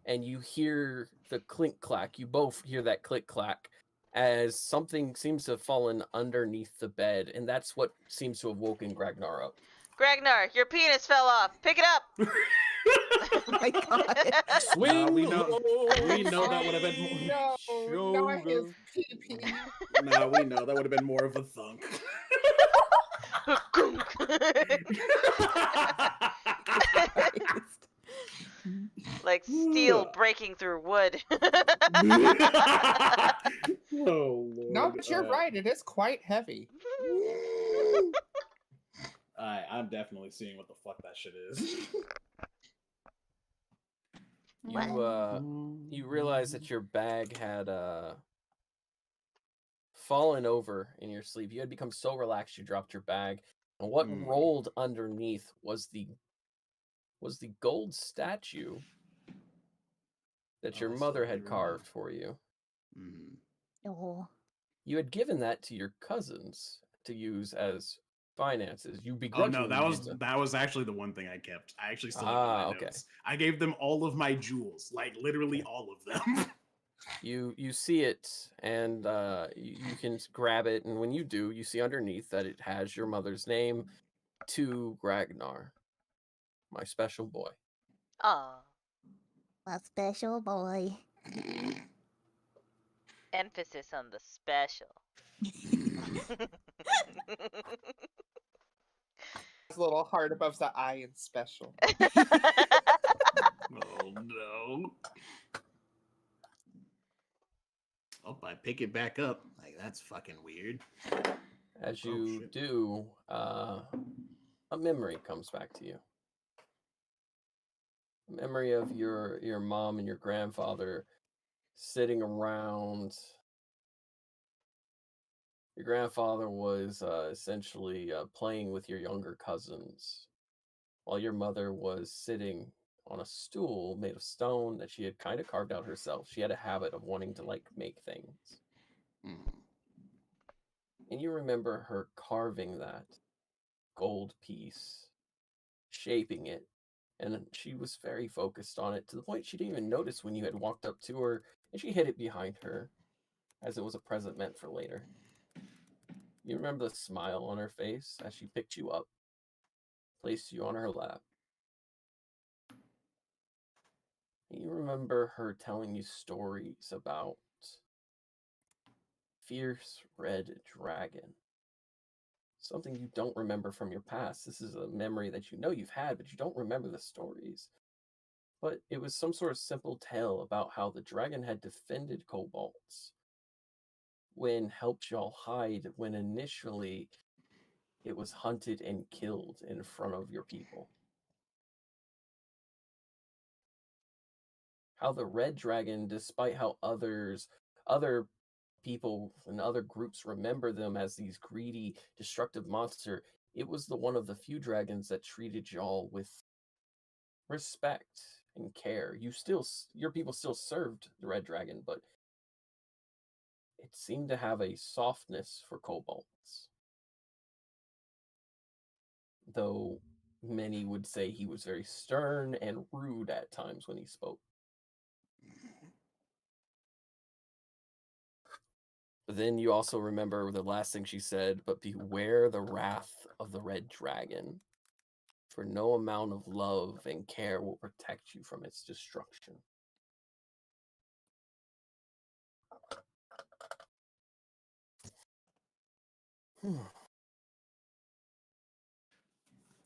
And you hear the clink clack. You both hear that click clack as something seems to have fallen underneath the bed, and that's what seems to have woken Gragnar up. Gragnar, your penis fell off. Pick it up. Oh my god. Swing we know low, that would have been more. No, not his pee-pee. Nah, we know that would have been more of a thunk. Like steel breaking through wood. Oh Lord. No, but you're right. It is quite heavy. I'm definitely seeing what the fuck that shit is. You realize that your bag had fallen over in your sleep. You had become so relaxed you dropped your bag, and what rolled underneath was the gold statue that your mother had carved for you. Oh. You had given that to your cousins to use as finances. You Oh begrudgingly no, used it. that was actually the one thing I kept. I actually still have it in my okay. notes. I gave them all of my jewels, like literally all of them. You see it, and you can grab it, and when you do, you see underneath that it has your mother's name, to Gragnar, my special boy. Aw. A special boy. Emphasis on the special. It's a little heart above the eye and special. Oh no. Oh, I pick it back up. Like, that's fucking weird. As you do, a memory comes back to you. A memory of your mom and your grandfather sitting around. Your grandfather was essentially playing with your younger cousins, while your mother was sitting on a stool made of stone that she had kind of carved out herself. She had a habit of wanting to like make things. And you remember her carving that gold piece, shaping it, and she was very focused on it to the point she didn't even notice when you had walked up to her and she hid it behind her as it was a present meant for later. You remember the smile on her face as she picked you up, placed you on her lap. You remember her telling you stories about fierce red dragon. Something you don't remember from your past. This is a memory that you know you've had, but you don't remember the stories. But it was some sort of simple tale about how the dragon had defended kobolds when helped y'all hide when initially it was hunted and killed in front of your people. How the red dragon, despite how other people and other groups remember them as these greedy, destructive monster, it was the one of the few dragons that treated y'all with respect and care. Your people still served the red dragon, but it seemed to have a softness for kobolds. Though many would say he was very stern and rude at times when he spoke. But then you also remember the last thing she said, but beware the wrath of the red dragon, for no amount of love and care will protect you from its destruction.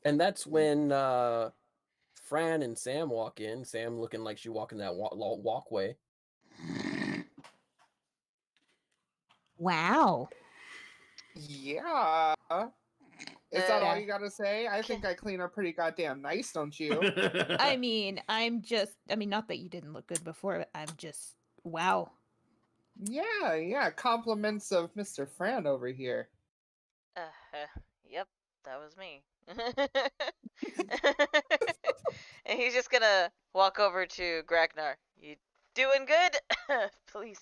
And that's when Phraan and Sam walk in. Sam looking like she walking that walkway. Wow. Yeah. Is that all Uh, you gotta say? I think I clean up pretty goddamn nice, don't you? I mean, not that you didn't look good before, but I'm just, wow. Yeah. Compliments of Mr. Phraan over here. Yep, that was me. And he's just gonna walk over to Gragnar. You doing good? Please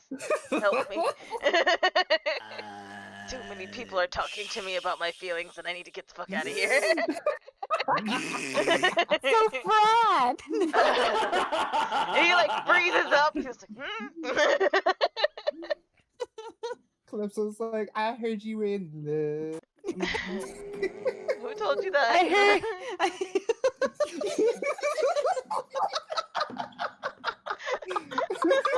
help me. Too many people are talking to me about my feelings, and I need to get the fuck out of here. So Fran! And he like freezes up. He's like, Calypso's like, I heard you were in love. Who told you that? I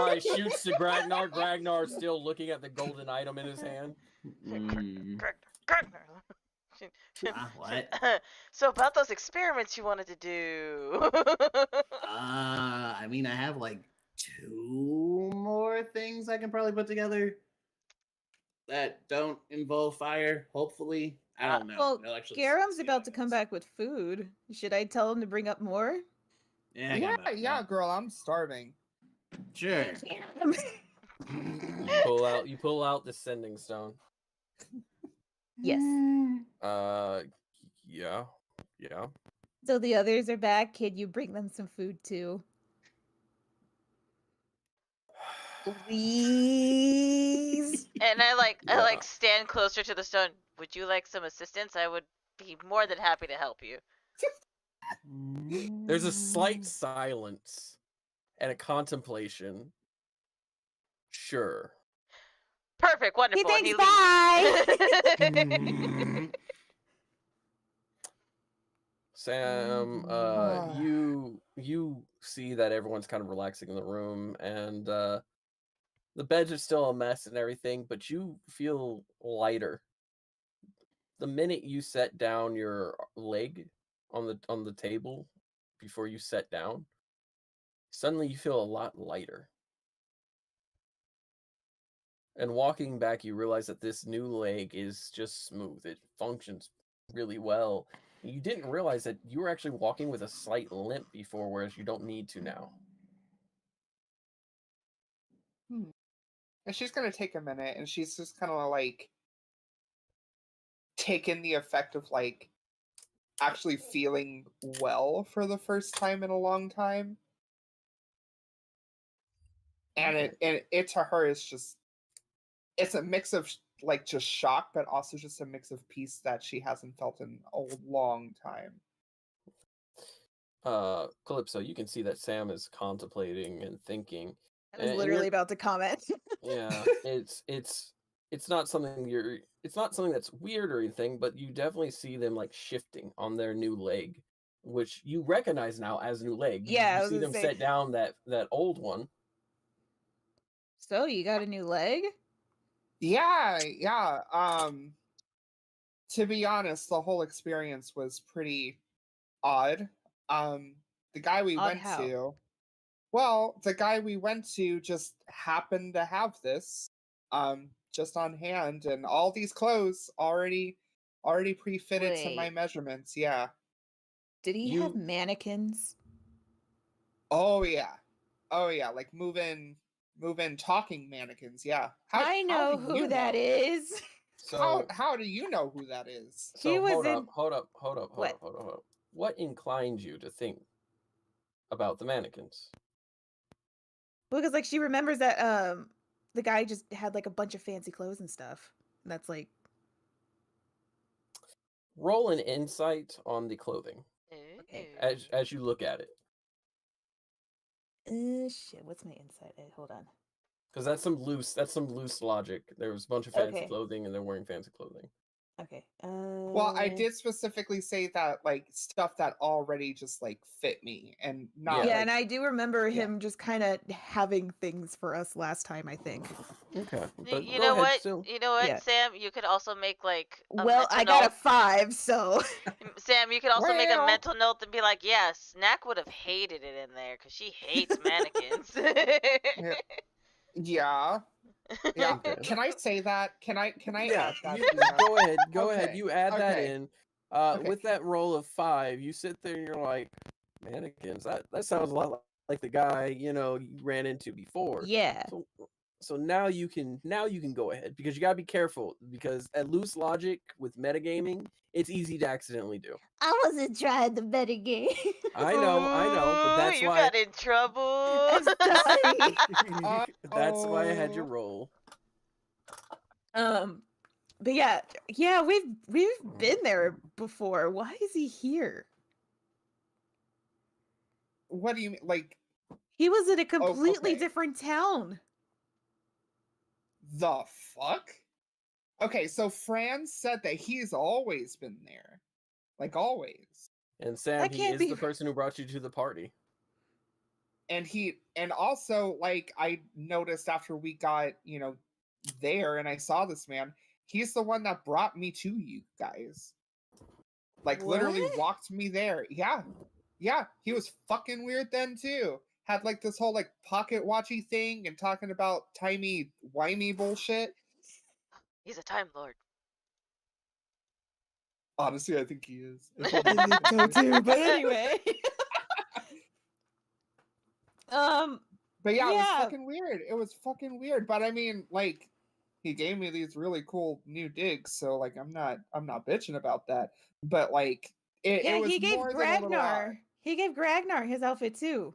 heard. Shoots to Gragnar. Gragnar's still looking at the golden item in his hand. Gragnar. What? So about those experiments you wanted to do. I mean, I have like 2 more things I can probably put together that don't involve fire. Hopefully, I don't know. Well, I'll actually Garem's see about what to come happens. back with food. Should I tell him to bring up more? Yeah, I got about Yeah, that. girl, I'm starving. Sure. You pull out the sending stone. Yes. Yeah. So the others are back. Can you bring them some food too? Please. And I Yeah. stand closer to the stone. Would you like some assistance? I would be more than happy to help you. There's a slight silence and a contemplation. Sure. Perfect, wonderful. Thanks, and he leaves. Sam, you see that everyone's kind of relaxing in the room, and the beds are still a mess and everything, but you feel lighter. The minute you set down your leg on the table before you set down, suddenly you feel a lot lighter. And walking back, you realize that this new leg is just smooth. It functions really well. You didn't realize that you were actually walking with a slight limp before, whereas you don't need to now. And she's gonna take a minute, and she's just kind of like taking the effect of like actually feeling well for the first time in a long time. And it to her is just, it's a mix of like just shock, but also just a mix of peace that she hasn't felt in a long time. Calypso, you can see that Sam is contemplating and thinking. I was literally about to comment. Yeah, it's not something it's not something that's weird or anything, but you definitely see them like shifting on their new leg, which you recognize now as new leg. Yeah, I you was see gonna them say. set down that old one. So you got a new leg? Yeah. To be honest, the whole experience was pretty odd. The guy we Odd went how? to, the guy we went to just happened to have this, just on hand, and all these clothes already pre-fitted to my Wait. measurements. Yeah. Did he have mannequins? Oh yeah, like move-in talking mannequins. Yeah. I know do who you that know? is. So How do you know who that is? So He was hold in. up. What? What inclined you to think about the mannequins? Because like she remembers that the guy just had like a bunch of fancy clothes and stuff. And that's like, Roll an insight on the clothing okay. as you look at it, Shit. What's my insight? Hold on. because that's some loose logic. There was a bunch of fancy Okay. clothing, and they're wearing fancy clothing. Okay. Well, I did specifically say that like stuff that already just like fit me and not Yeah, like and I do remember yeah. him just kind of having things for us last time, I think. Okay, but You go know ahead what? still. You know what, Yeah. Sam? You could also make like a Well, mental I got a note. 5, so Sam, you could also make a Well. mental note and be like, yeah, Snack would have hated it in there because she hates mannequins. Yeah. Yeah. Okay. Can I say that? Can I Yeah, add that? you go ahead. Go ahead. Okay, You add that okay, in. okay. With that roll of 5, you sit there and you're like, mannequins. That sounds a lot like the guy you ran into before. yeah. So now you can go ahead because you gotta be careful because at loose logic with metagaming, it's easy to accidentally do. I wasn't trying the metagame. I know, but that's Ooh, you why got in trouble. I'm sorry. that's why I had you roll. But yeah, we've been there before. Why is he here? What do you mean? Like He was in a completely okay. different town. the fuck? Okay, so Phraan said that he's always been there. Like always. And Sam, That he can't is be the person who brought you to the party. And also like I noticed after we got, there and I saw this man, he's the one that brought me to you guys. Like literally What? walked me there. Yeah. Yeah, he was fucking weird then too. Had like this whole like pocket watchy thing and talking about timey-wimey bullshit. He's a Time Lord. Honestly, I think he is. So too, but anyway. But yeah, it was Yeah. fucking weird. It was fucking weird. But I mean, like, he gave me these really cool new digs, so like I'm not bitching about that. But like it was he gave more than a little odd. Gragnar. He gave Gragnar his outfit too.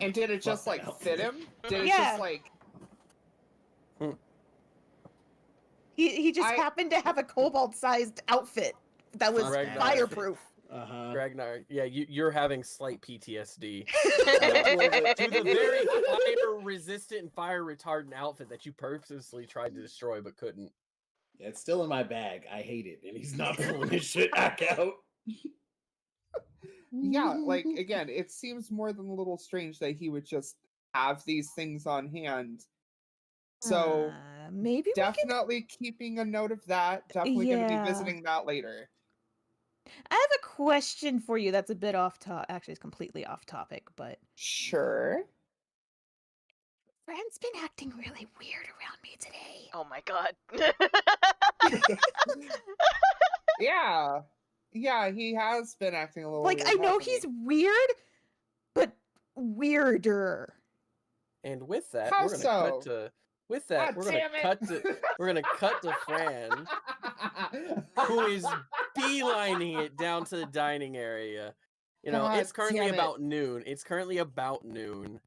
And did it Fuck just that like outfit. fit him? Did it Yeah. just like He just I- happened to have a kobold-sized outfit that was Fuck that fireproof. Uh-huh. Ragnar, yeah, you're having slight PTSD to the very fire resistant and fire retardant outfit that you purposely tried to destroy but couldn't. Yeah, it's still in my bag. I hate it, and he's not pulling his shit back out. yeah, like again, it seems more than a little strange that he would just have these things on hand. So maybe we could. definitely keeping a note of that. Definitely going to be Yeah. visiting that later. I have a question for you that's a bit off topic. Actually, it's completely off topic, but Sure. Phraaan's been acting really weird around me today. Oh my god. Yeah. Yeah, he has been acting a little Like, weird, I know hasn't he's he? weird, but weirder. And with that, How we're gonna so? cut to. With that, God we're gonna damn it. cut to. We're gonna cut to Phraan, who is beelining it down to the dining area. God It's currently damn it. about noon. It's currently about noon.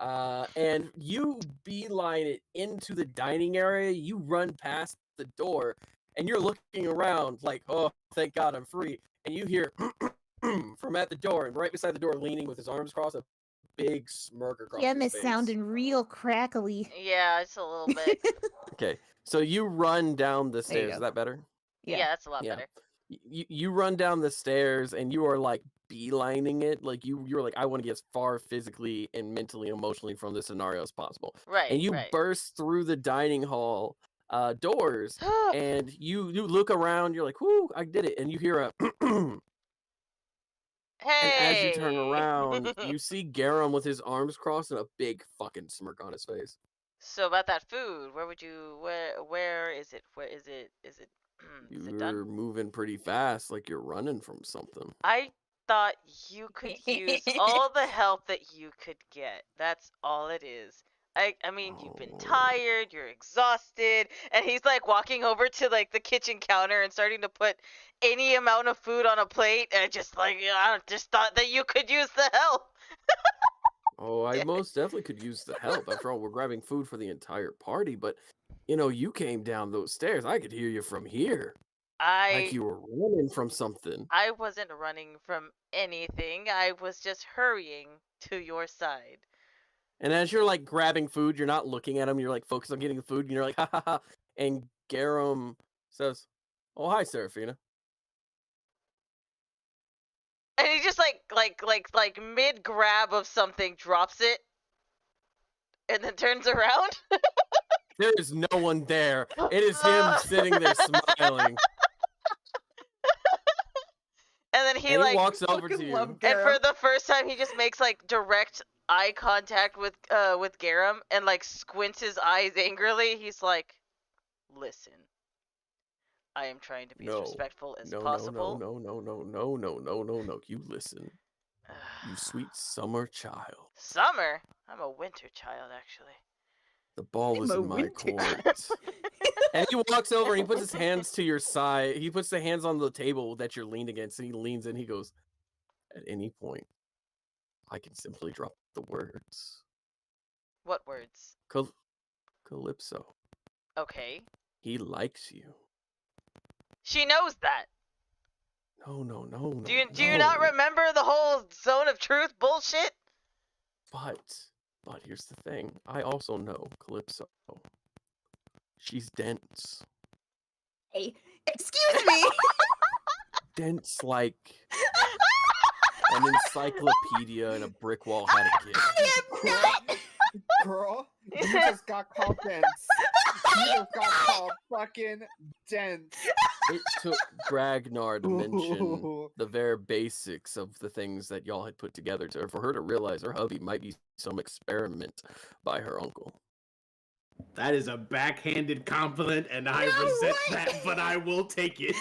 And you beeline it into the dining area. You run past the door, and you're looking around like, oh, thank God I'm free. And you hear from at the door, and right beside the door, leaning with his arms crossed, a big smirk across Yeah, his Miss face. sounding real crackly. Yeah, it's a little bit. Okay, so you run down the There you stairs. go. Is that better? Yeah, that's a lot Yeah. better. You run down the stairs, and you are like beelining it. Like you're like, I want to get as far physically and mentally and emotionally from this scenario as possible. Right. And you right. burst through the dining hall doors, and you look around. You're like, "Whoo! I did it!" And you hear a. Hey. And as you turn around, you see Garem with his arms crossed and a big fucking smirk on his face. So about that food, where would you? Where is it? Where is it? Is it? Is it done? You're moving pretty fast, like you're running from something. I thought you could use all the help that you could get. That's all it is. I mean, you've been Oh. tired, you're exhausted, and he's like walking over to like the kitchen counter and starting to put any amount of food on a plate, and I just thought that you could use the help. Oh, I most definitely could use the help. After all, we're grabbing food for the entire party, but you came down those stairs. I could hear you from here. Like you were running from something. I wasn't running from anything. I was just hurrying to your side. And as you're like grabbing food, you're not looking at him. You're like focused on getting the food, and you're like, ha ha ha. And Garem says, "Oh, hi, Seraphina." And he just like mid grab of something drops it, and then turns around. There is no one there. It is him sitting there smiling. And then he And he like walks over to fucking you. love and for Garem. the first time he just makes like direct eye contact with Garem and like squints his eyes angrily. He's like, "Listen, I am trying to be as respectful as possible." No. You listen. You sweet summer child. Summer? I'm a winter child, actually. The ball is I'm a in my winter court. And he walks over and he puts his hands to your side. He puts the hands on the table that you're leaned against, and he leans in. He goes, "At any point, I can simply drop the words. What words? Calypso. Okay. He likes you." She knows that. No. Do you not remember the whole zone of truth bullshit? But here's the thing. I also know Calypso. She's dense. Hey, excuse me. Dense like an encyclopedia and a brick wall had a kid. I am not. Girl, you just got called dense. You just got called fucking dense. It took Gragnar to mention the very basics of the things that y'all had put together for her to realize her hubby might be some experiment by her uncle. That is a backhanded compliment, and I resent that, but I will take it.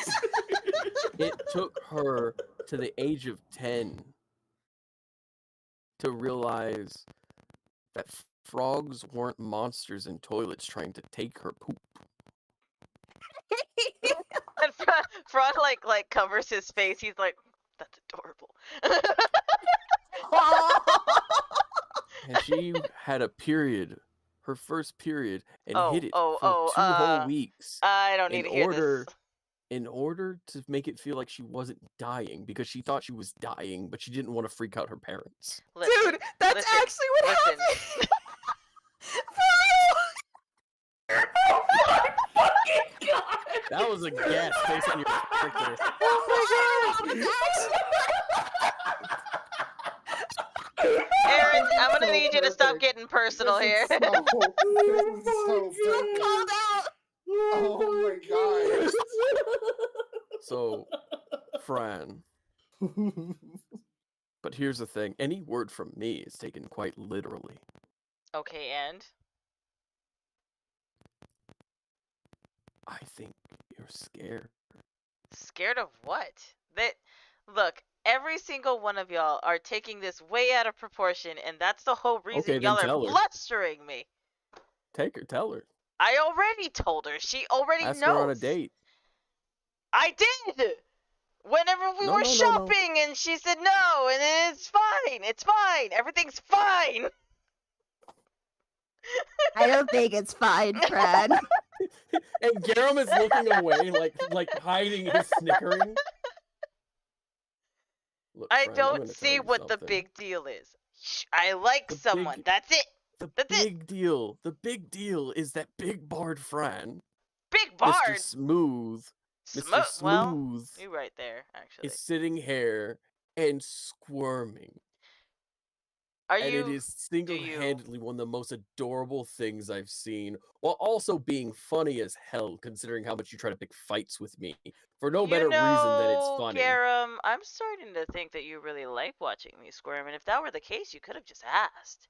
It took her to the age of 10 to realize that frogs weren't monsters in toilets trying to take her poop. And Phraan like covers his face. He's like, "That's adorable." And she had a period, her first period, and hid it for 2 oh, whole weeks. I don't need to hear this. In order to make it feel like she wasn't dying, because she thought she was dying, but she didn't want to freak out her parents. Listen, Dude, that's listen, actually what listen. happened. For real. Oh my fucking god! That was a guess based on your character. Oh my god. Aaron, I'm gonna So need you to stop perfect. getting personal here. This is so I'm perfect. called out. Oh my god. So, Phraan. But here's the thing. Any word from me is taken quite literally. Okay, and? I think you're scared. Scared of what? Look, every single one of y'all are taking this way out of proportion, and that's the whole reason Okay, then y'all are tell her. blustering me. Tell her. I already told her. She already Ask knows. her on a date. I did! Whenever we were No. shopping, and she said no, and it's fine. It's fine. Everything's fine. I don't think it's fine, Fred. And Garem is looking away, like hiding his snickering. Look, I Fran, I'm don't gonna tell see you what the something. big deal is. I like The someone. big- That's it. The That's it. big deal is that big bard Fran, Big Mr. Bard. Smooth, Mr. Well, Smooth you right there, actually. is sitting here and squirming. Are And you? it is single-handedly one of the most adorable things I've seen, while also being funny as hell, considering how much you try to pick fights with me for no better reason than it's funny. Garem, I'm starting to think that you really like watching me squirm, and if that were the case, you could have just asked.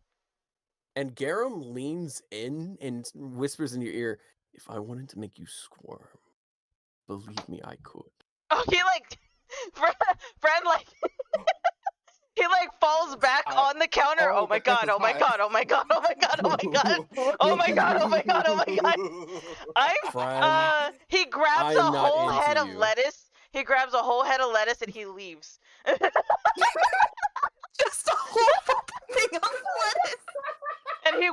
And Garem leans in and whispers in your ear, "If I wanted to make you squirm, believe me, I could." Oh, he like, Fran like, he like falls back on the counter. Oh my god! Oh my god! Oh my god! Oh my god! Oh my god! Oh my god! Oh my god! Oh my god! Fran, He grabs I'm a not whole head into of you. lettuce. He grabs a whole head of lettuce and he leaves. Just a whole fucking thing of lettuce. And he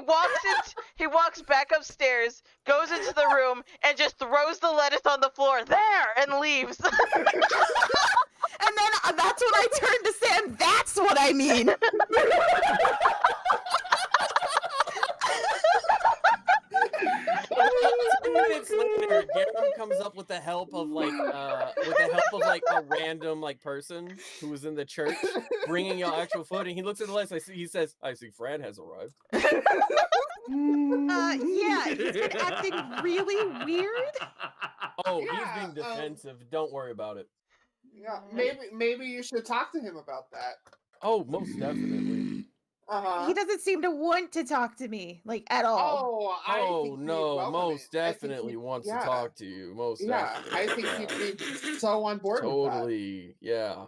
walks back upstairs, goes into the room, and just throws the lettuce on the floor there and leaves. And then that's when I turned to Sam. That's what I mean. minutes later, Garem comes up with the help of a random person who was in the church, bringing y'all actual food, and he looks at the list. He says, "I see, Phraan has arrived." Yeah, he's been acting really weird. Oh, Yeah, he's being defensive. Don't worry about it. Yeah, maybe you should talk to him about that. Oh, most definitely. He doesn't seem to want to talk to me, at all. I Oh think he'd no, welcome most it. I think definitely he'd- wants yeah. to talk to you. Most Yeah, definitely. I think he'd be so on board with Totally, yeah.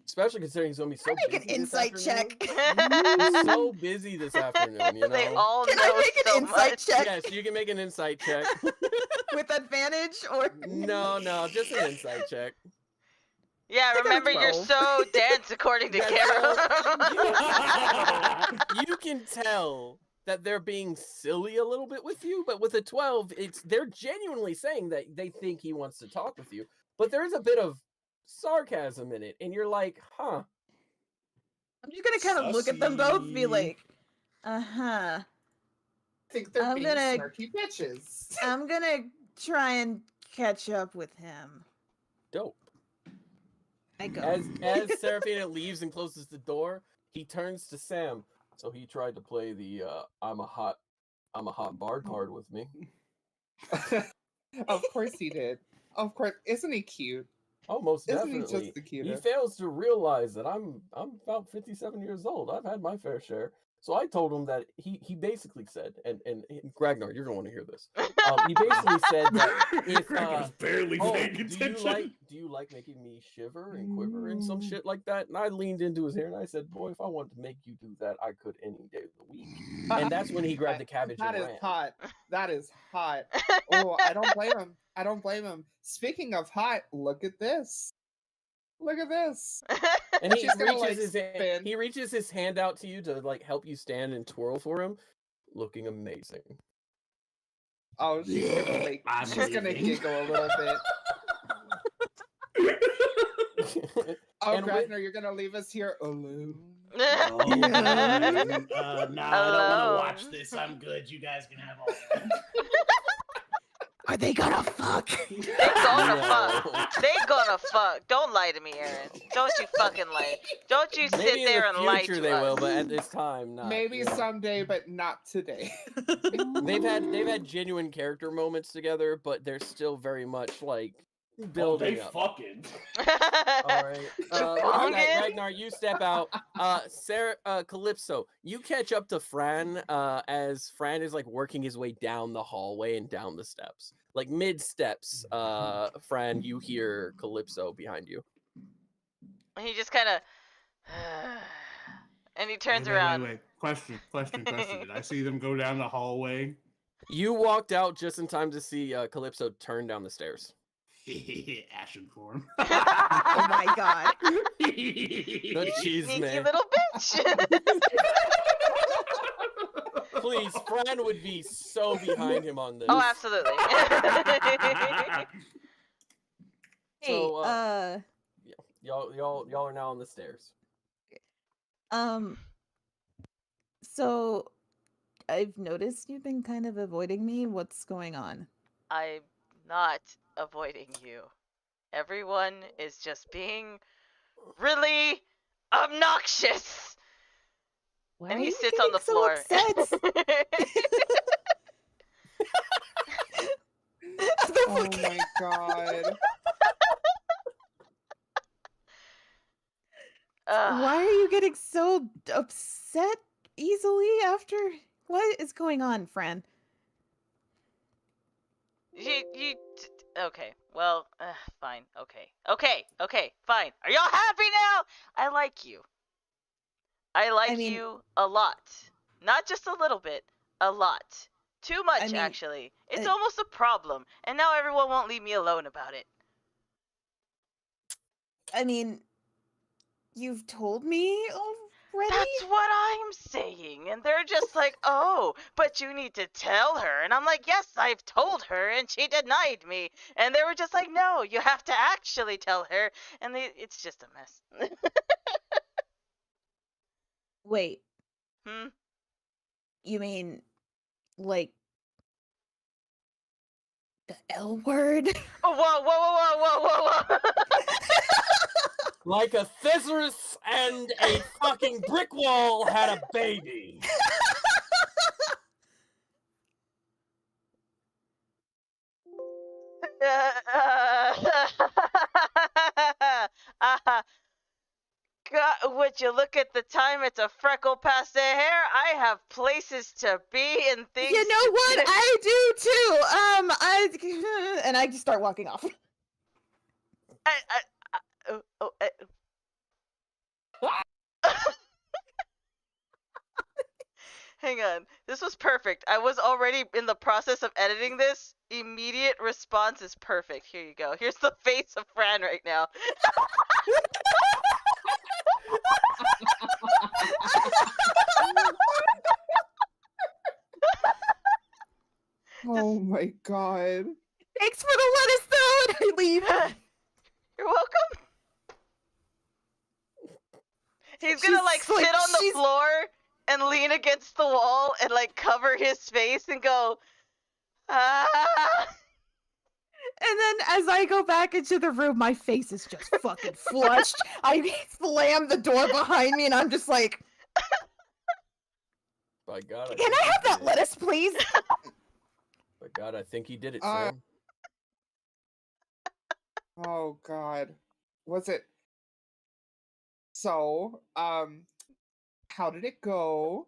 Especially considering he's gonna be so Make busy an this insight afternoon. check. He's so busy this afternoon, you know. They all Can know I make so an insight much. check Yes, you can make an insight check. with advantage or No, just an insight check. Yeah, I got a remember you're 12. so dense according to Yeah, Garem. You can tell that they're being silly a little bit with you, but with a 12, they're genuinely saying that they think he wants to talk with you. But there's a bit of sarcasm in it, and you're like, huh. I'm just gonna kind of look at them both, be Sussy. like, uh-huh. I think they're I'm being gonna- snarky bitches. I'm gonna try and catch up with him. Dope. I go. As Seraphina leaves and closes the door, he turns to Sam. So he tried to play the I'm a hot bard card with me. Of course he did. Of course, isn't he cute? Oh, most Isn't he definitely. just the He cutest? fails to realize that I'm about 57 years old. I've had my fair share. So I told him that he basically said, and Ragnar, you're gonna want to hear this. He basically said that if Ragnor's barely paying attention. do you like making me shiver and quiver and some shit like that? And I leaned into his ear and I said, boy, if I wanted to make you do that, I could any day of the week. And that's when he grabbed the cabbage That and is ran. hot. That is hot. Oh, I don't blame him. I don't blame him. Speaking of hot, look at this. Look at this. And he She's gonna, he reaches his hand out to you to help you stand and twirl for him, looking amazing. Oh, she's gonna leaving. giggle a little bit. Oh, And with- Ragnar, you're gonna leave us here alone. No, I don't want Hello. to watch this. I'm good. You guys can have all that. Are they gonna fuck? They gonna No. fuck. They gonna fuck. Don't lie to me, Aaron. Don't you fucking lie. Don't you sit Maybe there in and the lie future to they us. will, but at this time, not. Maybe you know. someday, but not today. They've had genuine character moments together, but they're still very much Oh, building they up. fucking. All right. With that, Bongin? Ragnar, you step out. Calypso, you catch up to Phraan as Phraan is working his way down the hallway and down the steps. Mid steps, Phraan, you hear Calypso behind you. He just kind of, and he turns Wait. around. Question. Did I see them go down the hallway? You walked out just in time to see Calypso turn down the stairs. Ashen form. Oh my god. Good cheese, Sneaky man. little bitch. Please, Phraan would be so behind him on this. Oh, absolutely. Hey, So, y'all are now on the stairs. So I've noticed you've been kind of avoiding me. What's going on? I'm not avoiding you. Everyone is just being really obnoxious. Why And are he you sits on the getting so floor. upset? The Oh fuck- my god. Why are you getting so upset easily after? What is going on, Phraan? Okay, well, fine, okay, fine. Are y'all happy now? I like you. I like mean, you a lot. Not just a little bit, a lot. Too much, I mean, actually. It's uh, almost a problem, and now everyone won't leave me alone about it. I mean, you've told me already? That's what I'm saying. And they're just like, oh, but you need to tell her. And I'm like, yes, I've told her, and she denied me. And they were just like, no, you have to actually tell her. And it's just a mess. Wait, Hmm? you mean, The L word. Oh, whoa. Like a thesaurus and a fucking brick wall had a baby. God, would you look at the time? It's a freckle past their hair. I have places to be and things. You know what? To I do too. And I just start walking off. Hang on. This was perfect. I was already in the process of editing this. Immediate response is perfect. Here you go. Here's the face of Phraan right now. Oh my god. Thanks for the lettuce, though, and I leave. You're welcome. He's gonna She's sit on the floor and lean against the wall and cover his face and go, ah. And then as I go back into the room, my face is just fucking flushed. I slam the door behind me and I'm just like, By God, can I have that lettuce, please? By God, I think he did it, Sam. Oh god. Was it? So, how did it go?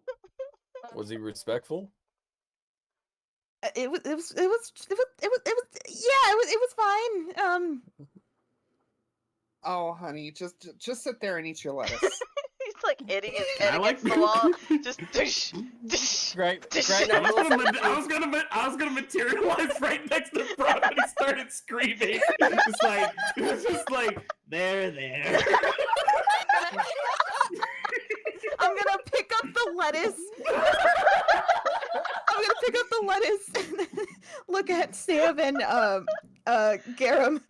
Was he respectful? It was fine. Oh, honey, just sit there and eat your lettuce. He's hitting his head against the wall. Just dish, dish. Great. I was gonna materialize right next to Phraan and he started screaming. It was just there. I'm gonna pick up the lettuce. And look at Sam and Garem.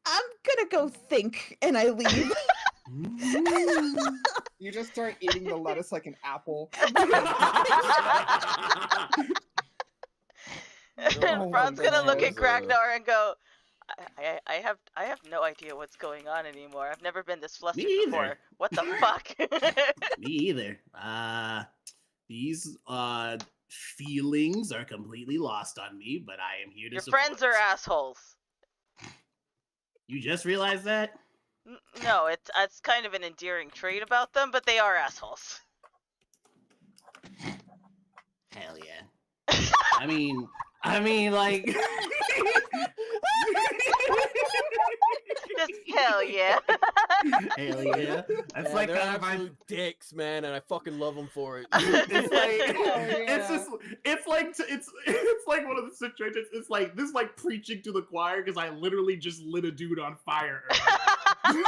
I'm gonna go think, and I leave. You just start eating the lettuce like an apple. And Phraan's gonna look at Gragnar and go, I have no idea what's going on anymore. I've never been this flustered before. What the fuck? Me either. These feelings are completely lost on me, but I am here to Your support. friends are assholes. You just realized that? No, it's kind of an endearing trait about them, but they are assholes. Hell yeah. I mean, Just hell yeah. Hell yeah. That's Yeah, like they're my absolute dicks, man, and I fucking love them for it. it's like one of the situations. It's like this, preaching to the choir because I literally just lit a dude on fire. And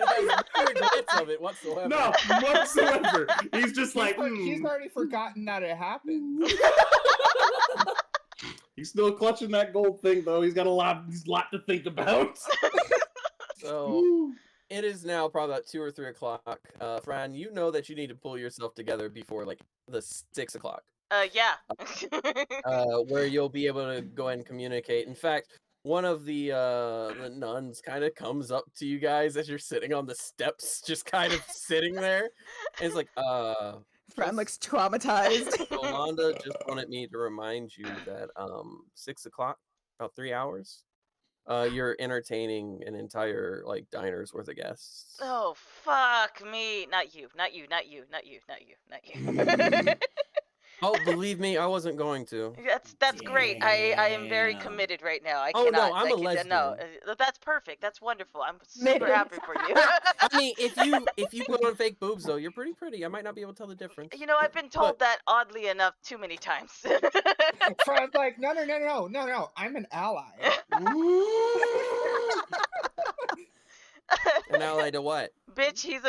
has no regrets of it whatsoever. No, whatsoever. He's just He's already forgotten that it happened. He's still clutching that gold thing though. He's got a lot to think about. So it is now probably about 2 or 3 o'clock. Phraan, you know that you need to pull yourself together before the 6 o'clock. Yeah. Where you'll be able to go ahead and communicate. In fact, one of the nuns kind of comes up to you guys as you're sitting on the steps, just kind of sitting there. And it's like, Phraan looks traumatized. Yolanda just wanted me to remind you that 6 o'clock, about 3 hours, you're entertaining an entire diner's worth of guests. Oh fuck me! Not you. Oh, believe me, I wasn't going to. That's great. I am very committed right now. I Oh, cannot. no, I'm a lesbian. No, that's perfect. That's wonderful. I'm super happy for you. I mean, if you put on fake boobs though, you're pretty pretty. I might not be able to tell the difference. You know, I've been told that oddly enough too many times. Phraa's like, no, I'm an ally. An ally to what? Bitch, he's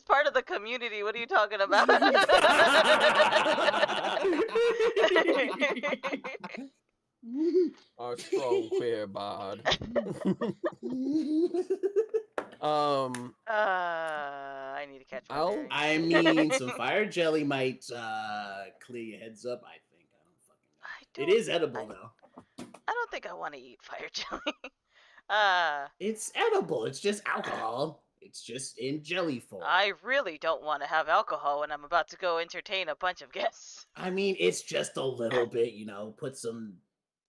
part of the community. What are you talking about? Our strong queer bard. I need to catch my bearings. I mean, some fire jelly might clear your heads up. I think. I don't fucking know. It is edible though. I don't think I want to eat fire jelly. It's edible. It's just alcohol. It's just in jelly form. I really don't want to have alcohol when I'm about to go entertain a bunch of guests. I mean, it's just a little bit, put some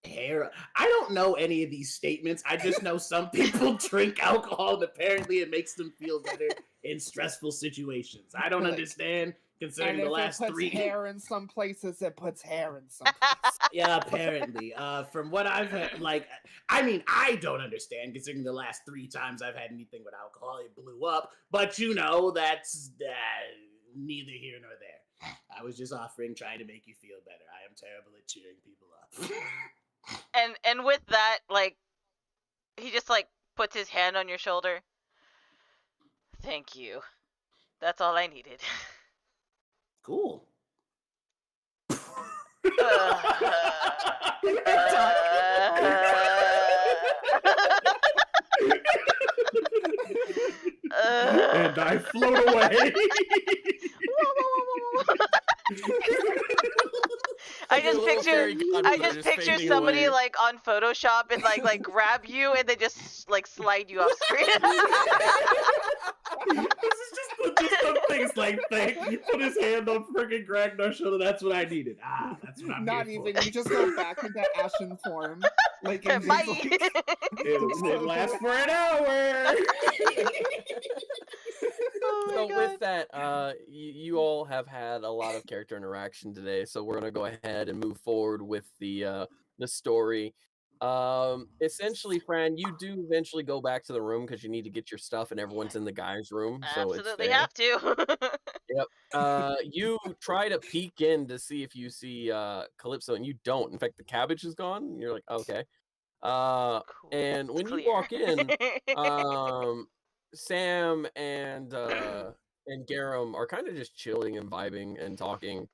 hair. I don't know any of these statements. I just know some people drink alcohol and apparently it makes them feel better in stressful situations. I don't understand, considering and the last it puts three. hair in some places, it puts hair in some places. Yeah, apparently. From what I've heard, I don't understand, considering the last 3 times I've had anything with alcohol, it blew up. But that's neither here nor there. I was just trying to make you feel better. I am terrible at cheering people up. and with that, he just puts his hand on your shoulder. Thank you. That's all I needed. Cool. And I float away. I just picture somebody on Photoshop and grab you and they just slide you off screen. This is just some things thank you. Put his hand on freaking Ragnar's shoulder. That's what I needed. That's what I'm Not here even. for. You just go back into ashen form. In Bye. It lasts for an hour. Oh my So God. with that, you all have had a lot of character interaction today, so we're gonna go ahead and move forward with the story. Essentially, Phraan, you do eventually go back to the room because you need to get your stuff, and everyone's in the guy's room, so it's Absolutely there. have to. Yep. You try to peek in to see if you see Calypso, and you don't. In fact, the cabbage is gone. And you're like, okay. Cool. And when you walk in, Sam and Garem are kind of just chilling and vibing and talking.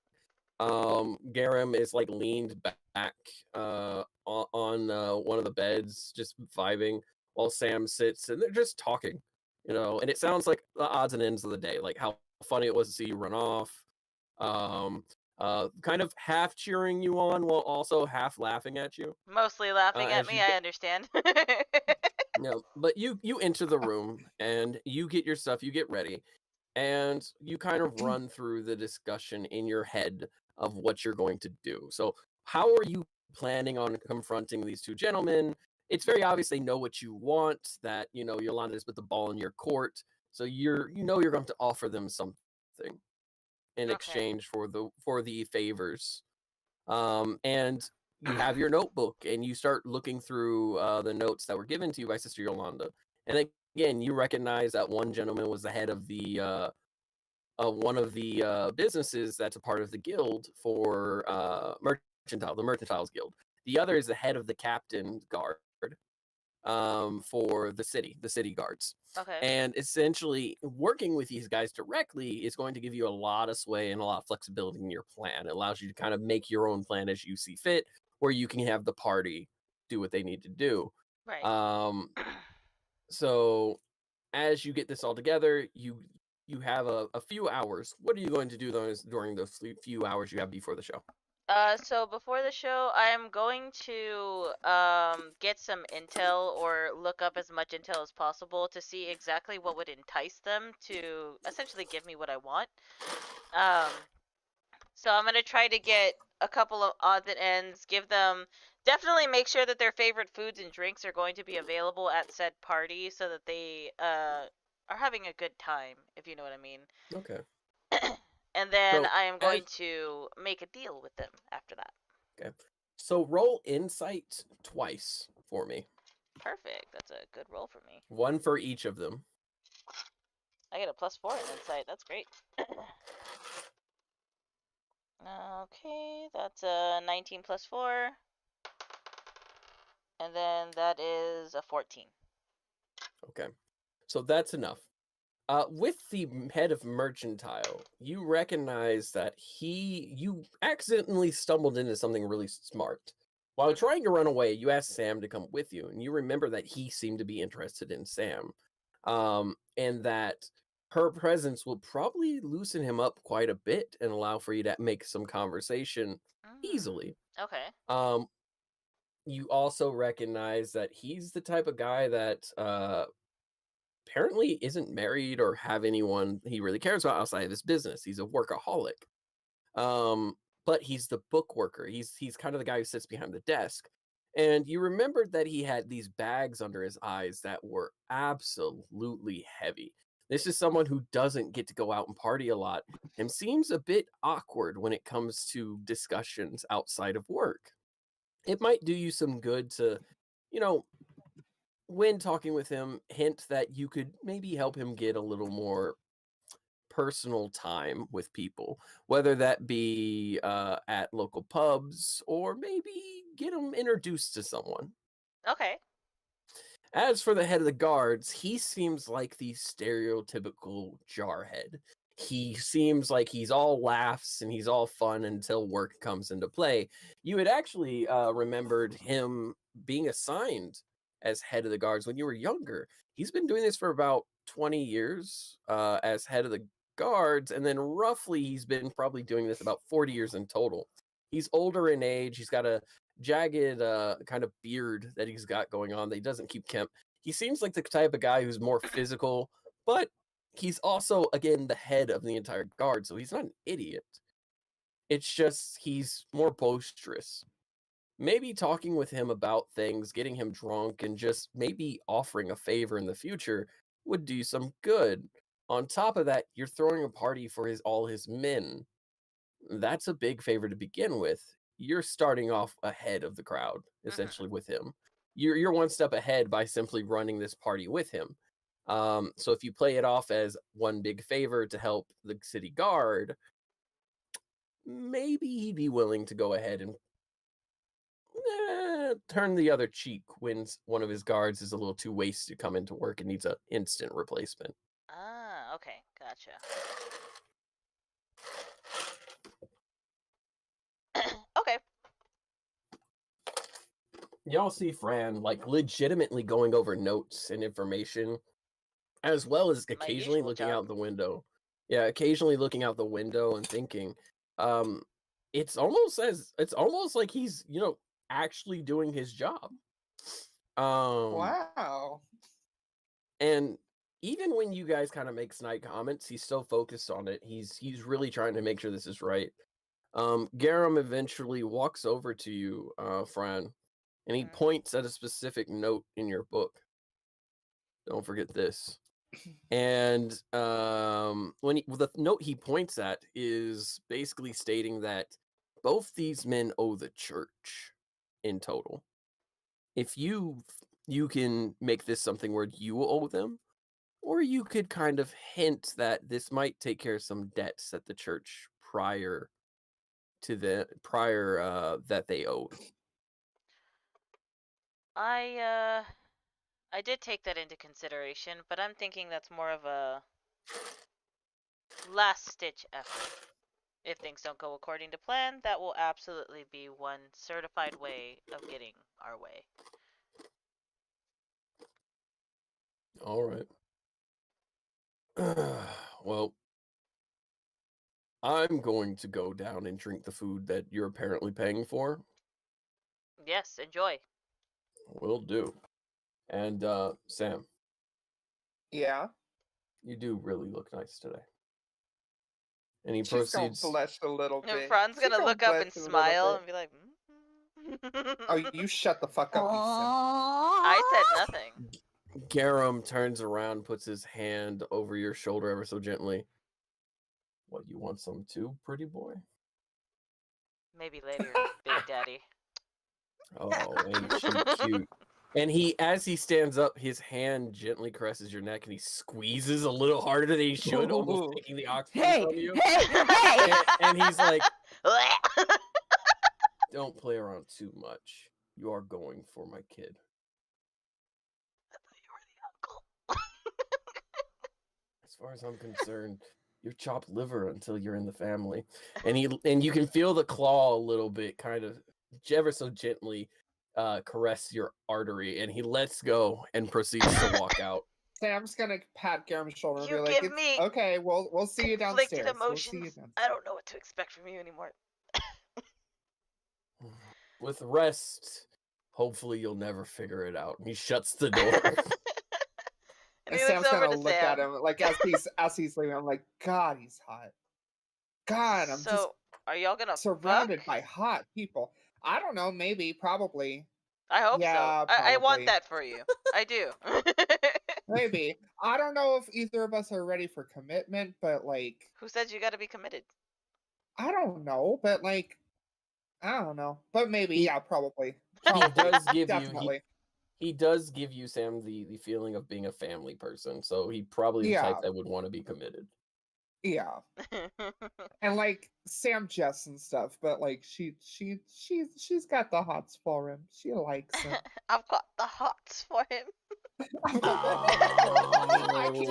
Garem is leaned back on one of the beds, just vibing, while Sam sits and they're just talking, and it sounds like the odds and ends of the day, like how funny it was to see you run off. Kind of half cheering you on while also half laughing at you. Mostly laughing at as me, you I understand. But you enter the room and you get your stuff, you get ready, and you kind of run through the discussion in your head of what you're going to do. So how are you planning on confronting these 2 gentlemen? It's very obvious they know what you want, that Yolanda's put the ball in your court, so you're going to offer them something in Okay. exchange for the favors. And you have your notebook and you start looking through the notes that were given to you by Sister Yolanda. And again, you recognize that one gentleman was the head of the one of the businesses that's a part of the guild for the Mercantiles Guild. The other is the head of the captain guard for the city guards. Okay. And essentially, working with these guys directly is going to give you a lot of sway and a lot of flexibility in your plan. It allows you to kind of make your own plan as you see fit, where you can have the party do what they need to do. Right. So as you get this all together, you have a few hours. What are you going to do during those few hours you have before the show? So before the show, I am going to get some intel or look up as much intel as possible to see exactly what would entice them to essentially give me what I want. So I'm gonna try to get a couple of odds and ends, definitely make sure that their favorite foods and drinks are going to be available at said party so that they are having a good time, if you know what I mean. Okay. And then So, I am going to make a deal with them after that. Okay. So roll insight twice for me. Perfect. That's a good roll for me. One for each of them. I get a +4 in insight. That's great. Okay, that's a 19 + 4. And then that is a 14. Okay. So that's enough. With the head of Mercantile, you recognize that you accidentally stumbled into something really smart. While trying to run away, you asked Sam to come with you, and you remember that he seemed to be interested in Sam, and that her presence will probably loosen him up quite a bit and allow for you to make some conversation easily. Okay. You also recognize that he's the type of guy that apparently isn't married or have anyone he really cares about outside of his business. He's a workaholic. But he's the book worker. He's kind of the guy who sits behind the desk. And you remembered that he had these bags under his eyes that were absolutely heavy. This is someone who doesn't get to go out and party a lot and seems a bit awkward when it comes to discussions outside of work. It might do you some good to, you know, when talking with him, hint that you could maybe help him get a little more personal time with people, whether that be at local pubs or maybe get him introduced to someone. Okay. As for the head of the guards, he seems like the stereotypical jarhead. He seems like he's all laughs and he's all fun until work comes into play. You had actually remembered him being assigned as head of the guards when you were younger. He's been doing this for about 20 years as head of the guards, and then roughly he's been probably doing this about 40 years in total. He's older in age. He's got a jagged kind of beard that he's got going on that he doesn't keep kempt. He seems like the type of guy who's more physical, but he's also, again, the head of the entire guard, so he's not an idiot. It's just he's more boisterous. Maybe talking with him about things, getting him drunk, and just maybe offering a favor in the future would do some good. On top of that, you're throwing a party for all his men. That's a big favor to begin with. You're starting off ahead of the crowd, essentially, with him. You're one step ahead by simply running this party with him. So if you play it off as one big favor to help the city guard, maybe he'd be willing to go ahead and turn the other cheek when one of his guards is a little too wasted to come into work and needs an instant replacement. Ah, okay, gotcha. Okay. Y'all see Phraan like legitimately going over notes and information, as well as occasionally usual looking job. out the window. Yeah, occasionally looking out the window and thinking. It's almost like he's, actually doing his job. Wow. And even when you guys kind of make snide comments, he's so focused on it. He's really trying to make sure this is right. Garem eventually walks over to you, Phraan, and he points at a specific note in your book. Don't forget this. And the note he points at is basically stating that both these men owe the church in total. If you can make this something where you owe them, or you could kind of hint that this might take care of some debts that the church prior that they owed. I did take that into consideration, but I'm thinking that's more of a last stitch effort. If things don't go according to plan, that will absolutely be one certified way of getting our way. All right. Well, I'm going to go down and drink the food that you're apparently paying for. Yes, enjoy. Will do. And Sam, Yeah. you do really look nice today. And he She's gonna proceeds. blush a little And bit. Phraaan's She's gonna look up blush and a little smile bit. and be like, Oh, you shut the fuck up, you simp. I said nothing. Garem turns around, puts his hand over your shoulder ever so gently. What, you want some too, pretty boy? Maybe later, Big Daddy. Oh, ain't she cute? And as he stands up, his hand gently caresses your neck, and he squeezes a little harder than he should, almost taking the oxygen from you. Hey! And he's like, "Don't play around too much. You are going for my kid." I thought you were the uncle. As far as I'm concerned, you're chopped liver until you're in the family. And you can feel the claw a little bit, kind of ever so gently caress your artery, and he lets go and proceeds to walk out. Sam's gonna pat Garem's shoulder and You be like, give me "Okay, we'll see you downstairs. conflicted We'll see you emotions. downstairs." I don't know what to expect from you anymore. With the rest, hopefully you'll never figure it out. And he shuts the door. And he Sam's looks over gonna to look Sam. at him like as he's leaving. I'm like, God, he's hot. God, I'm just So, are y'all gonna surrounded fuck? by hot people. I don't know, maybe, probably. I hope so. Yeah, I want probably. that for you. I do. Maybe. I don't know if either of us are ready for commitment, but like, Who said you gotta be committed? I don't know, but like, I don't know. But maybe, He- yeah, probably. he Probably. does give Definitely. he does give you, Sam, the feeling of being a family person. So he probably the Yeah. type that would want to be committed. Yeah. And like Sam jests and stuff, but like she's got the hots for him. She likes him. I've got the hots for him. I keep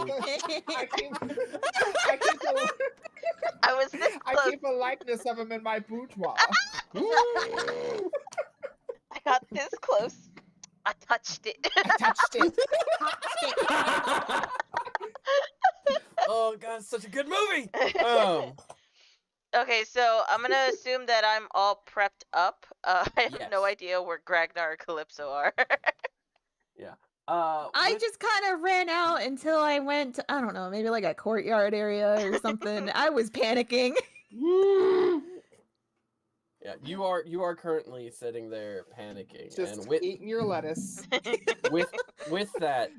I was this close. a likeness of him in my boudoir. I got this close. I touched it. I touched it. Oh god, it's such a good movie. Okay, so I'm gonna assume that I'm all prepped up. I have no Yes. idea where Gragnar or Calypso are. Yeah. I with- just kind of ran out until I went to, I don't know, maybe like a courtyard area or something. I was panicking. Yeah, you are currently sitting there panicking, Just and with eating your lettuce. with that,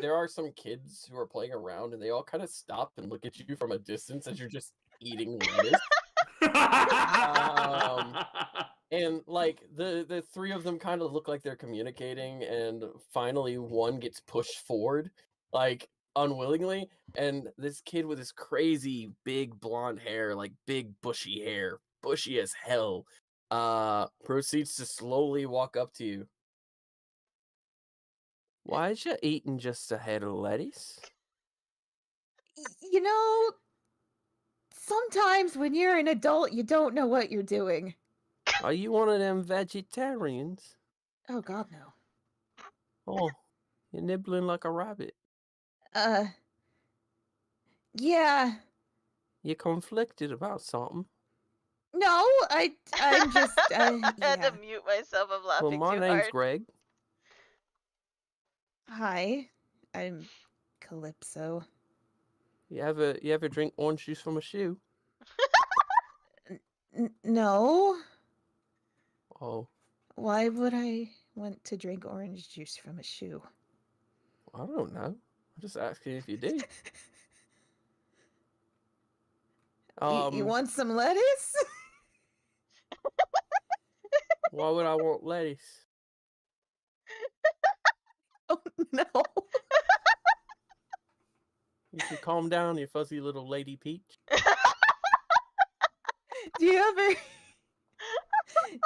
there are some kids who are playing around, and they all kind of stop and look at you from a distance as you're just eating lettuce. And like the three of them kind of look like they're communicating, and finally one gets pushed forward, like unwillingly, and this kid with his crazy big blonde hair, like big bushy hair, bushy as hell, proceeds to slowly walk up to you. Why is you eating just a head of lettuce? You know, sometimes when you're an adult, you don't know what you're doing. Are you one of them vegetarians? Oh, God, no. Oh, you're nibbling like a rabbit. Yeah. You're conflicted about something. No, I'm just, I had yeah. to mute myself. I'm laughing Well, my too name's hard. Greg. Hi, I'm Calypso. You ever drink orange juice from a shoe? No. Oh, Why would I want to drink orange juice from a shoe? I don't know. I'm just asking if you did. You want some lettuce? Why would I want lettuce? Oh, no. You should calm down, you fuzzy little lady peach. Do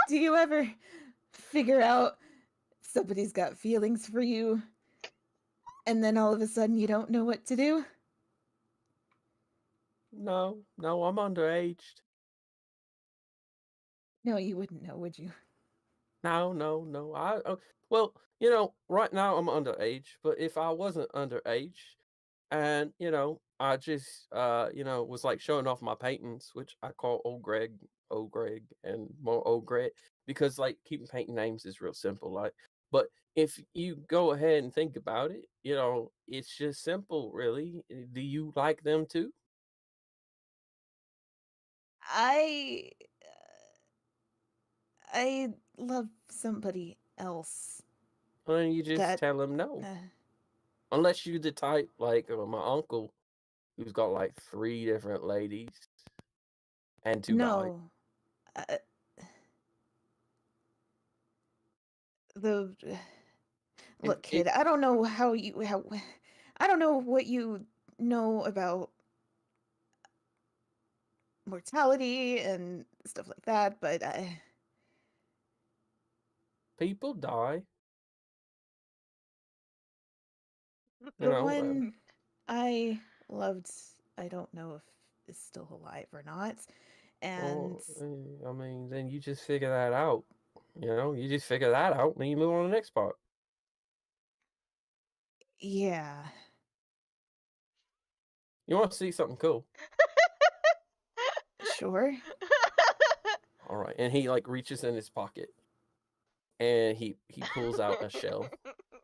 you ever figure out somebody's got feelings for you and then all of a sudden you don't know what to do? No, I'm underaged. No, you wouldn't know, would you? No. Well, right now I'm underage, but if I wasn't underage, and I just was like showing off my paintings, which I call old Greg, and more old Greg, because like keeping painting names is real simple. Like, but if you go ahead and think about it, it's just simple, really. Do you like them too? I love somebody else. Well, then you just That- tell them no. Uh, Unless you the type like my uncle, who's got like 3 different ladies and 2 guys. no. The Look, kid, I don't know I don't know what you know about mortality and stuff like that, but People die. the one I loved, I don't know if is still alive or not. And I mean, then you just figure that out. You just figure that out, and then you move on to the next part. yeah. You want to see something cool? Sure. All right, and he like reaches in his pocket And he pulls out a shell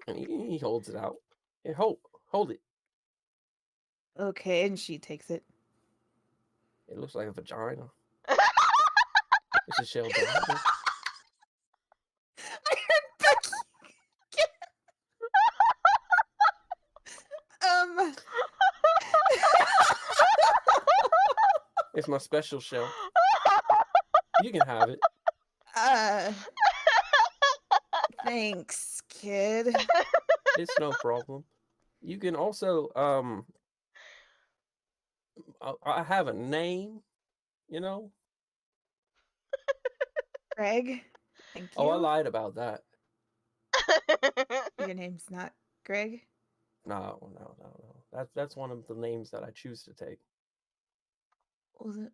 and he holds it out. Here, hold it. Okay, and she takes it. It looks like a vagina. It's a shell vagina. I heard Becky. It's my special shell. You can have it. Thanks, kid. It's no problem. You can also I have a name, you know. Greg, thank you. Oh, I lied about that. Your name's not Greg? No. That's one of the names that I choose to take. Well,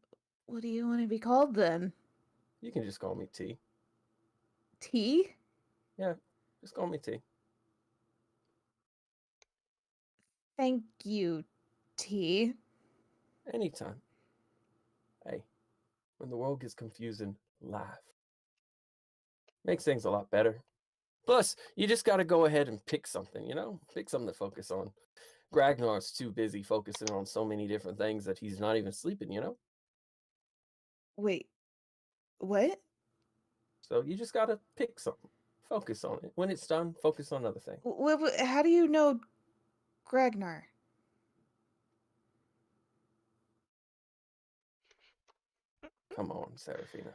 what do you want to be called then? You can just call me T. T? Yeah, just call me T. Thank you, T. Anytime. Hey, when the world gets confusing, laugh. Makes things a lot better. Plus, you just got to go ahead and pick something, you know? Pick something to focus on. Ragnar's too busy focusing on so many different things that he's not even sleeping, you know? Wait, what? So you just got to pick something. Focus on it. When it's done, focus on other things. How do you know Gragnar? Come on, Serafina.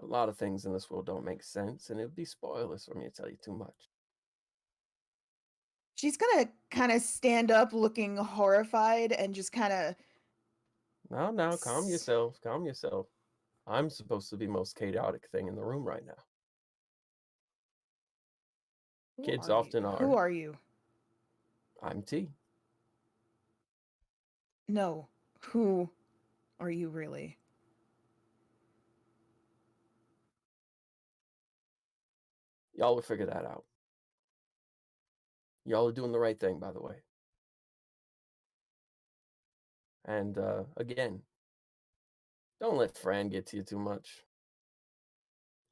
A lot of things in this world don't make sense, and it would be spoilers for me to tell you too much. She's gonna kind of stand up looking horrified and just kind of... Now, calm yourself. Calm yourself. I'm supposed to be the most chaotic thing in the room right now. Kids often are. Who are you? I'm T. No. Who are you really? Y'all will figure that out. Y'all are doing the right thing, by the way. And again, don't let Phraan get to you too much.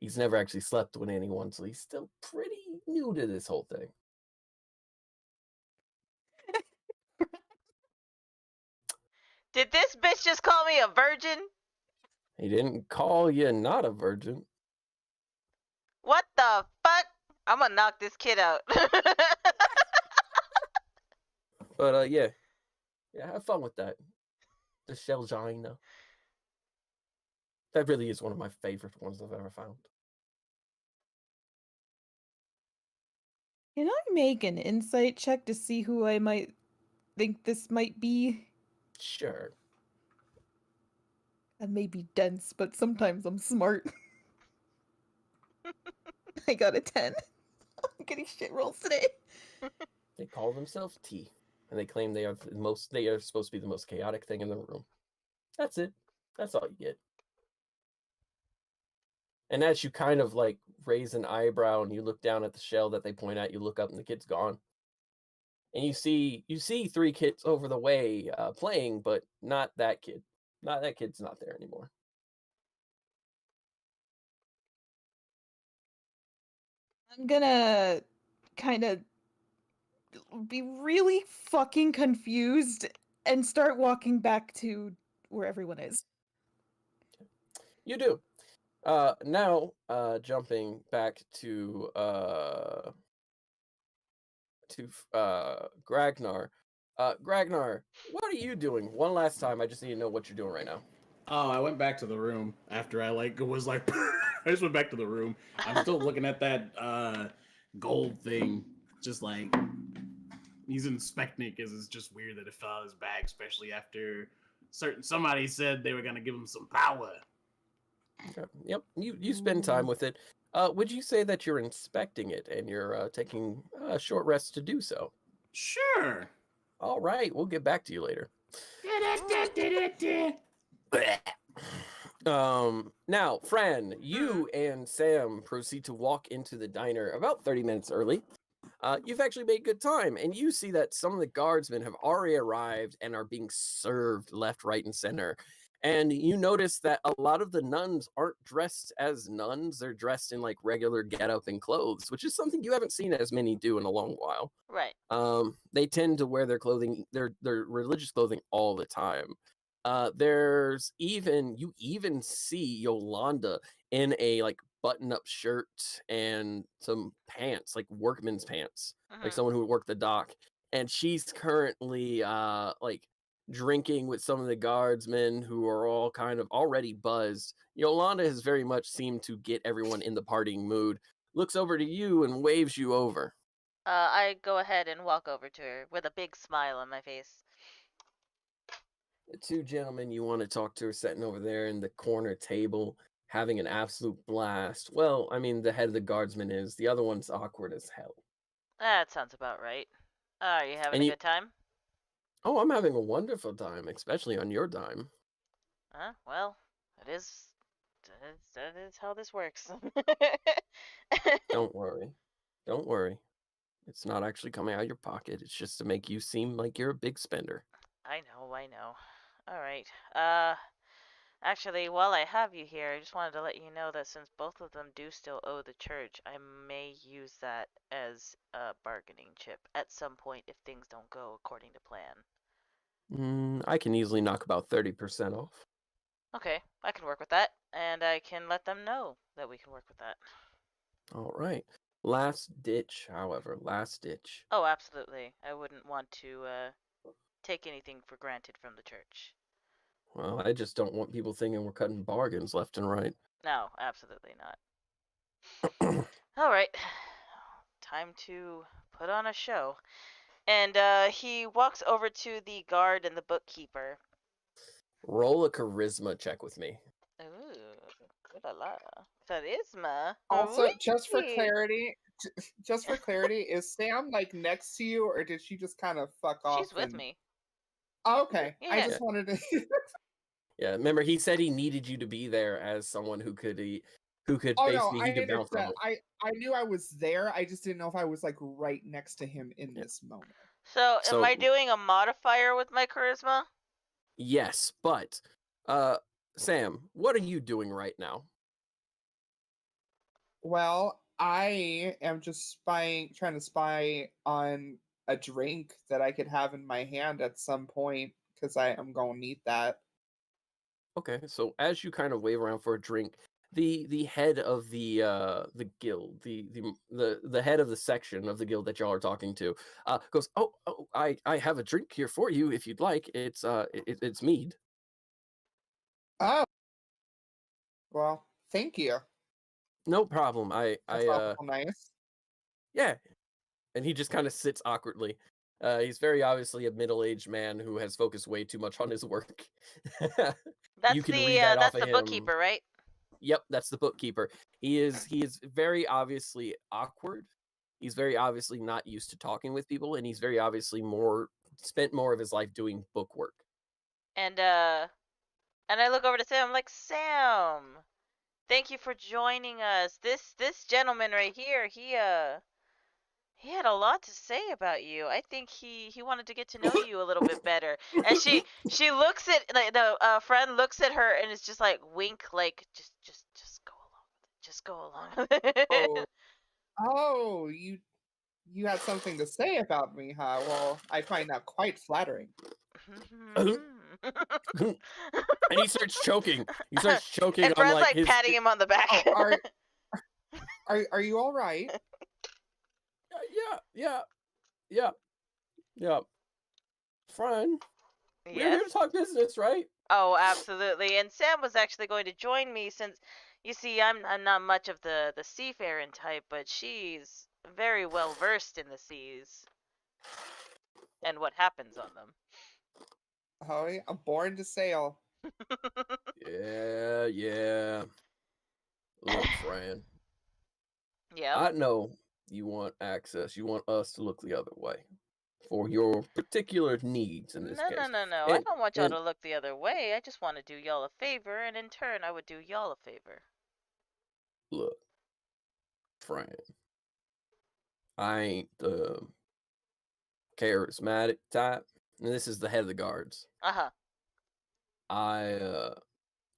He's never actually slept with anyone, so he's still pretty new to this whole thing. Did this bitch just call me a virgin? He didn't call you not a virgin. What the fuck? I'm gonna knock this kid out. But yeah, have fun with that. The Shelgina. That really is one of my favorite ones I've ever found. Can I make an insight check to see who I might think this might be? Sure. I may be dense, but sometimes I'm smart. I got a 10. I'm getting shit rolls today. They call themselves T, and they claim they are they are supposed to be the most chaotic thing in the room. That's it. That's all you get. And as you kind of like raise an eyebrow and you look down at the shell that they point at, you look up and the kid's gone. And you see 3 kids over the way playing, but not that kid. Not that kid's not there anymore. I'm gonna kind of be really fucking confused and start walking back to where everyone is. You do. Now, jumping back to Gragnar. Gragnar, what are you doing? One last time, I just need to know what you're doing right now. Oh, I went back to the room after I was like I just went back to the room. I'm still looking at that gold thing. Just like he's inspecting it because it's just weird that it fell out of his bag, especially after somebody said they were gonna give him some power. Okay. Yep, you spend time with it. Would you say that you're inspecting it and you're taking a short rest to do so? Sure. All right, we'll get back to you later. Now, Phraan, you and Sam proceed to walk into the diner about 30 minutes early. You've actually made good time, and you see that some of the guardsmen have already arrived and are being served left, right, and center. And you notice that a lot of the nuns aren't dressed as nuns. They're dressed in like regular getup and clothes, which is something you haven't seen as many do in a long while. Right. They tend to wear their clothing, their religious clothing all the time. There's even you even see Yolanda in a like button-up shirt and some pants, like workman's pants, like Mhm. someone who would work the dock. And she's currently like drinking with some of the guardsmen who are all kind of already buzzed. Yolanda has very much seemed to get everyone in the partying mood. Looks over to you and waves you over. I go ahead and walk over to her with a big smile on my face. The two gentlemen you want to talk to are sitting over there in the corner table, having an absolute blast. Well, I mean, the head of the guardsman is. The other one's awkward as hell. That sounds about right. Are you having And a you, good time? oh, I'm having a wonderful time, especially on your dime. Well, it is. That is how this works. Don't worry. Don't worry. It's not actually coming out of your pocket. It's just to make you seem like you're a big spender. I know, I know. All right. Actually, while I have you here, I just wanted to let you know that since both of them do still owe the church, I may use that as a bargaining chip at some point if things don't go according to plan. I can easily knock about 30% off. Okay, I can work with that, and I can let them know that we can work with that. All right. Last ditch, however, last ditch. Oh, absolutely. I wouldn't want to take anything for granted from the church. Well, I just don't want people thinking we're cutting bargains left and right. No, absolutely not. All right, time to put on a show. And he walks over to the guard and the bookkeeper. Roll a charisma check with me. Ooh, la la. Charisma. Also, just for Whee! clarity, is Sam like next to you, or did she just kind of fuck off? She's with me. Oh, okay, I Yeah. just wanted to. Yeah, remember he said he needed you to be there as someone who could Oh no, basically I he could bounce understand. on. I knew I was there. I just didn't know if I was like right next to him in Yeah. this moment. So, am So- I doing a modifier with my charisma? Yes, but Sam, what are you doing right now? Well, I am just trying to spy on a drink that I could have in my hand at some point because I am gonna need that. Okay, so as you kind of wave around for a drink, the head of the guild, the head of the section of the guild that y'all are talking to, goes, oh, I have a drink here for you if you'd like. It's mead. Oh, well, thank you. No problem. That's awful nice. Yeah. And he just kind of sits awkwardly. He's very obviously a middle-aged man who has focused way too much on his work. That's You can the read that off that's of the him. bookkeeper, right? Yep, that's the bookkeeper. He is very obviously awkward. He's very obviously not used to talking with people, and he's very obviously spent more of his life doing book work. And I look over to Sam. I'm like, Sam, thank you for joining us. This gentleman right here, he had a lot to say about you. I think he wanted to get to know you a little bit better. And she looks at like the friend looks at her and is just like wink, like just go along with it. Just go along with it. Oh, you had something to say about me, huh? Well, I find that quite flattering. And he starts choking. He starts choking And on Fred's like like his. patting him on the back. Oh, are you all right? Yeah. Phraan, we're here Yes. to talk business, right? Oh, absolutely. And Sam was actually going to join me since, you see, I'm not much of the seafaring type, but she's very well versed in the seas and what happens on them. Oh, yeah, I'm born to sail. Yeah. Look, Phraan, Yep. I know you want access. You want us to look the other way for your particular needs in this No, case. no, no, no. I And- don't want y'all and- to look the other way. I just want to do y'all a favor, and in turn, I would do y'all a favor. Look, Phraan, I ain't the charismatic type, and this is the head of the guards. Uh-huh. I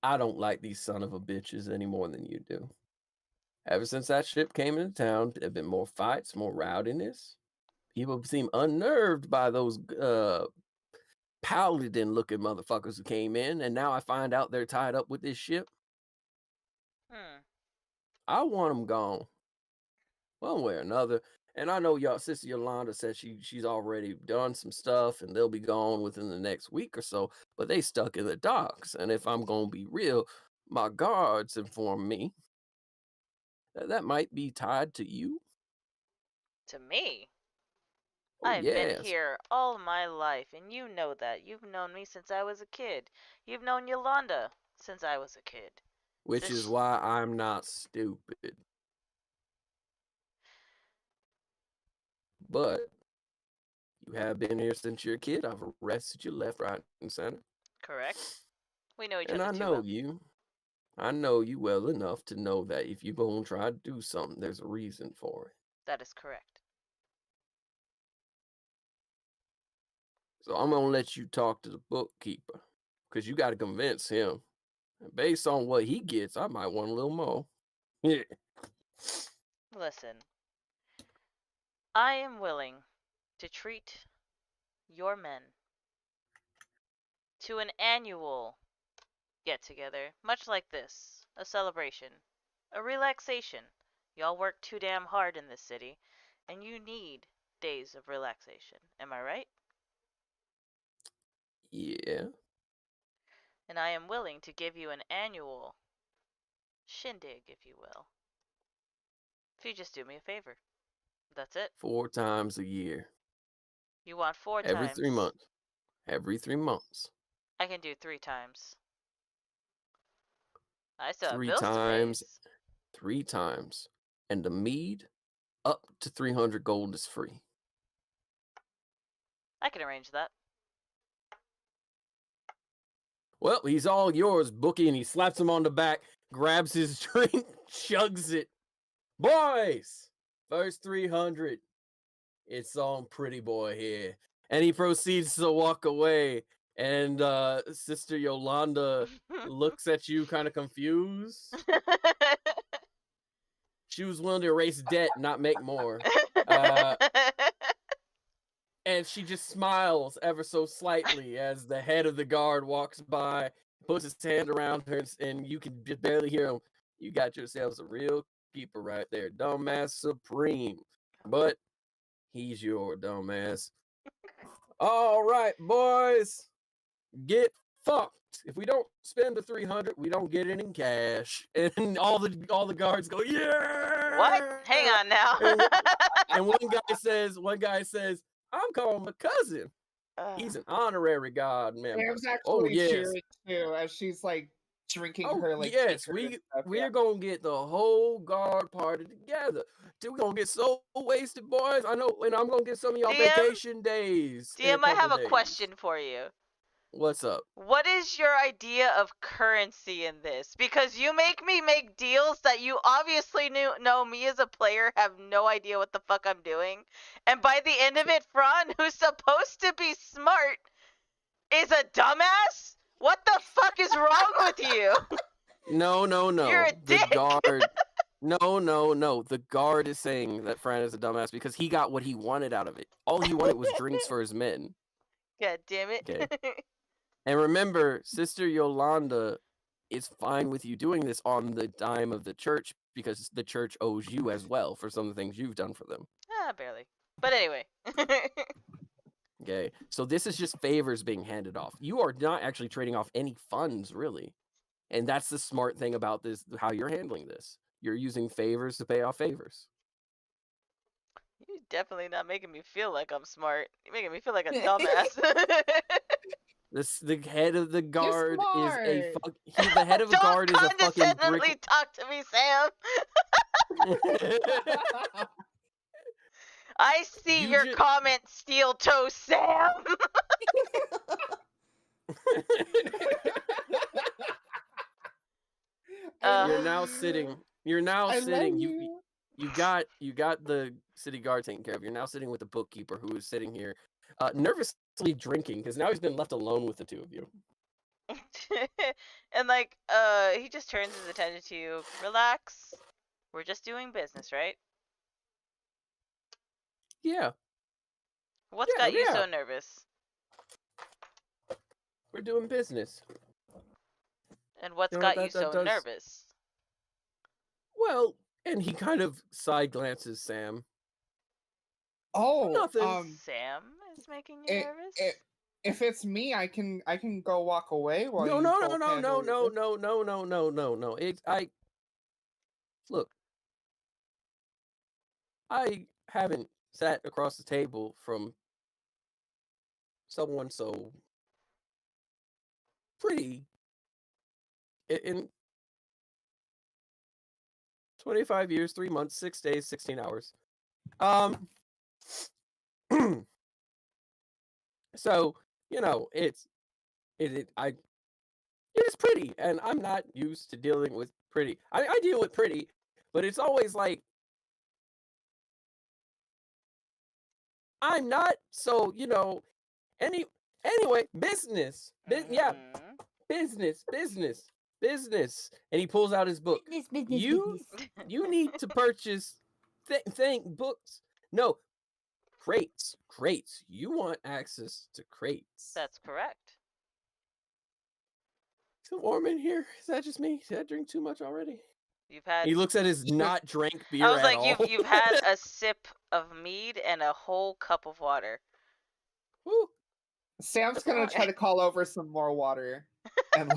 don't like these son of a bitches any more than you do. Ever since that ship came into town, there have been more fights, more rowdiness. People seem unnerved by those paladin-looking motherfuckers who came in, and now I find out they're tied up with this ship. I want them gone, one way or another. And I know y'all sister Yolanda said she's already done some stuff, and they'll be gone within the next week or so. But they stuck in the docks, and if I'm gonna be real, my guards informed me that might be tied to you. To me? Oh, I've been yes. here all my life, and you know that. You've known me since I was a kid. You've known Yolanda since I was a kid. Which is why I'm not stupid. But you have been here since you're a kid. I've arrested you left, right, and center. Correct. We know each And other I too know well. you. I know you well enough to know that if you're going to try to do something, there's a reason for it. That is correct. So I'm going to let you talk to the bookkeeper, because you got to convince him. And based on what he gets, I might want a little more. Yeah. Listen, I am willing to treat your men to an annual get-together, much like this, a celebration, a relaxation. Y'all work too damn hard in this city, and you need days of relaxation. Am I right? Yeah. And I am willing to give you an annual shindig, if you will. If you just do me a favor. That's it. 4 times a year. You want 4 Every times. 3 months. Every 3 months. I can do 3 times. I still have 3 bills times. to pay. 3 times. And the mead, up to 300 gold is free. I can arrange that. Well, he's all yours, Bookie, and he slaps him on the back, grabs his drink, chugs it. Boys, first 300. It's on Pretty Boy here. And he proceeds to walk away, and Sister Yolanda looks at you kind of confused. She was willing to erase debt, not make more. And she just smiles ever so slightly as the head of the guard walks by, puts his hand around her, and you can just barely hear him. You got yourselves a real keeper right there, dumbass supreme. But he's your dumbass. All right, boys, get fucked. If we don't spend the 300, we don't get it in cash. And all the guards go, yeah. What? Hang on now. And one guy says, I'm calling my cousin. He's an honorary guard member. Sam's actually cheering too as she's like drinking her like. Yes, we're gonna get the whole guard party together. We're gonna get so wasted, boys. I know, and I'm gonna get some of y'all vacation days. DM, I have a question for you. What's up? What is your idea of currency in this? Because you make me make deals that you obviously know me as a player have no idea what the fuck I'm doing. And by the end of it, Phraan, who's supposed to be smart, is a dumbass? What the fuck is wrong with you? No. You're a dick. The guard. No. The guard is saying that Phraan is a dumbass because he got what he wanted out of it. All he wanted was drinks for his men. God damn it. Okay. And remember, Sister Yolanda is fine with you doing this on the dime of the church because the church owes you as well for some of the things you've done for them. Barely. But anyway. Okay, so this is just favors being handed off. You are not actually trading off any funds, really. And that's the smart thing about this, how you're handling this. You're using favors to pay off favors. You're definitely not making me feel like I'm smart. You're making me feel like a dumbass. The head of the guard is the head of the guard is a fucking brick. Talk to me, Sam. I see your comment, steel toe Sam. You're now sitting. You got the city guard taken care of. You're now sitting with the bookkeeper who is sitting here, nervously drinking because now he's been left alone with the two of you. And like, he just turns his attention to you. Relax. We're just doing business, right? Yeah, What's Yeah, got you yeah. so nervous? we're doing business. And what's You know, got you that so does- nervous? Well, and he kind of side glances Sam. Oh, Nothing. Sam is making you it- nervous? if it's me, I can go walk away while No, you no, both no, no, handle no, your no, no, no, no, no, no, no. Look. I haven't sat across the table from someone so pretty in 25 years, 3 months, 6 days, 16 hours. So, you know, it is pretty, and I'm not used to dealing with pretty. I deal with pretty, but it's always like I'm not so, anyway, business. Yeah, Mhm. business. And he pulls out his book. You need to purchase books. No, crates. You want access to crates. That's correct. Is it warm in here? Is that just me? Did I drink too much already? You've had. He looks at his not drank beer I was at like, all. you've had a sip of mead and a whole cup of water. Woo. Sam's gonna try to call over some more water, and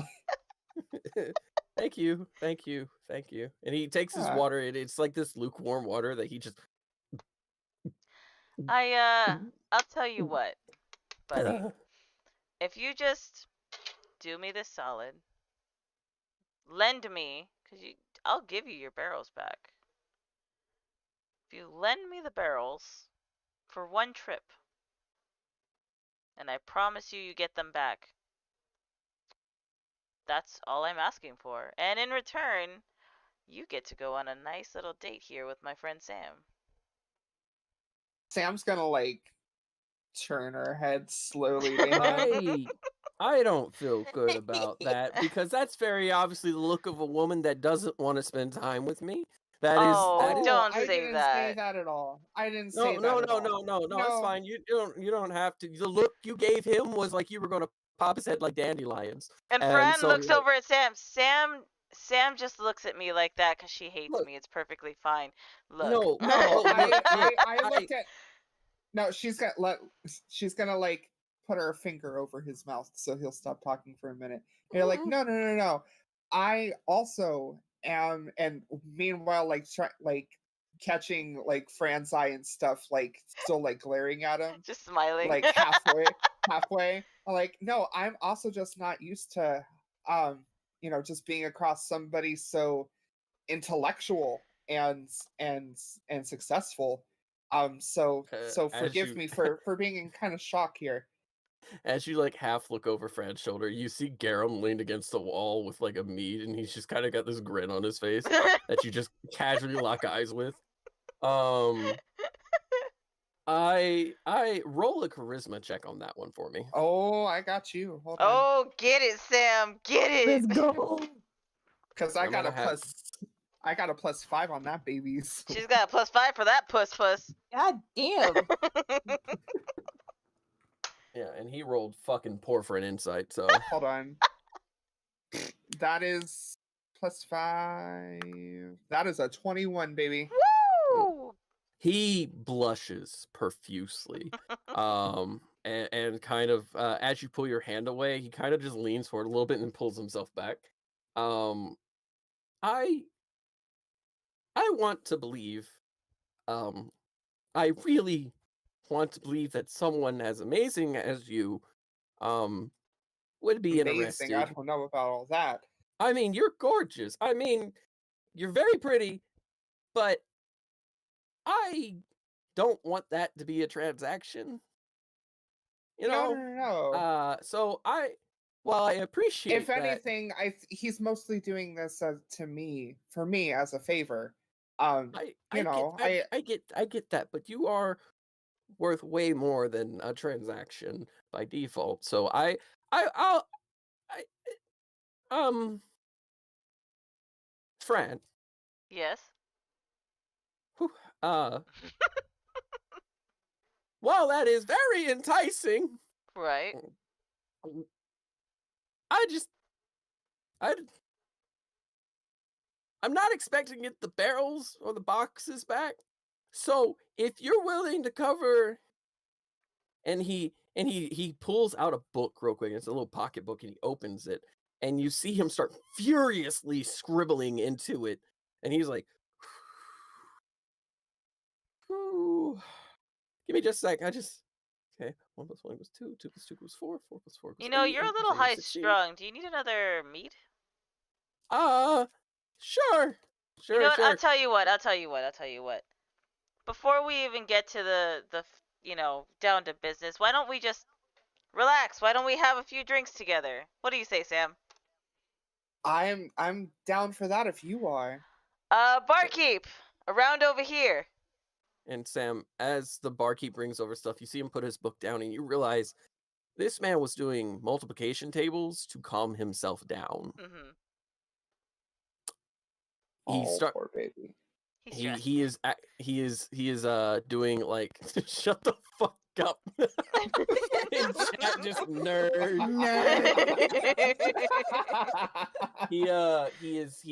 Thank you. And he takes his Yeah. water, and it's like this lukewarm water that he just. I'll tell you what, buddy. Uh, If you just do me this solid, lend me, I'll give you your barrels back. If you lend me the barrels for one trip, and I promise you get them back, that's all I'm asking for. And in return, you get to go on a nice little date here with my friend Sam. Sam's gonna like turn her head slowly to him. I don't feel good about that because that's very obviously the look of a woman that doesn't want to spend time with me. That is Don't I say didn't that. say that at all. I didn't no, say no, that no, at all. no, no, no. It's fine. You don't have to. The look you gave him was like you were going to pop his head like dandelions. And And Phraan so, looks like, over at Sam. Sam just looks at me like that because she hates Look. me. It's perfectly fine. Look. No, No, look, I looked at. No, she's gonna like put her finger over his mouth so he'll stop talking for a minute. And you're like, no. I also am, and meanwhile, like catching like Fran's eye and stuff, like still like glaring at him, Just smiling. like halfway. I'm like, no, I'm also just not used to, just being across somebody so intellectual and successful. So as forgive you- me for being in kind of shock here. As you like half look over Fran's shoulder, you see Garem leaned against the wall with like a mead, and he's just kind of got this grin on his face that you just casually lock eyes with. I roll a charisma check on that one for me. Oh, I got you. Hold on, Oh, get it, Sam. Get it. Let's go. because I I'm got a gonna have- +5 on that, babies. She's got a +5 for that puss. God damn. Yeah, and he rolled fucking poor for an insight, so Hold on. That is +5. That is a 21, baby. Woo! he blushes profusely. And kind of as you pull your hand away, he kind of just leans forward a little bit and pulls himself back. I want to believe, I really want to believe that someone as amazing as you would be Amazing. interested. I don't know about all that. I mean, you're gorgeous. I mean, you're very pretty, but I don't want that to be a transaction. You know? No. So while I appreciate If that, anything, he's mostly doing this for me as a favor. I get that, but you are worth way more than a transaction by default. So I'll Phraan, Yes. whew, while that is very enticing, Right. I just, I, I'm not expecting to get the barrels or the boxes back. So if you're willing to cover, and he pulls out a book real quick. It's a little pocket book, and he opens it, and you see him start furiously scribbling into it, and he's like, "Ooh, give me just a sec. Okay. 1 + 1 = 2. 2 + 2 = 4. 4 + 4 = You know, 8. you're a 8 + little 8 = high 16. strung. Do you need another meat? Sure, You know what? sure. I'll tell you what. Before we even get to the down to business, why don't we just relax? Why don't we have a few drinks together? What do you say, Sam? I'm down for that if you are. Barkeep, around over here. And Sam, as the barkeep brings over stuff, you see him put his book down, and you realize this man was doing multiplication tables to calm himself down. Mm-hmm. Poor baby. He's He stressed. he is doing like shut the fuck up. In chat, just nerd. He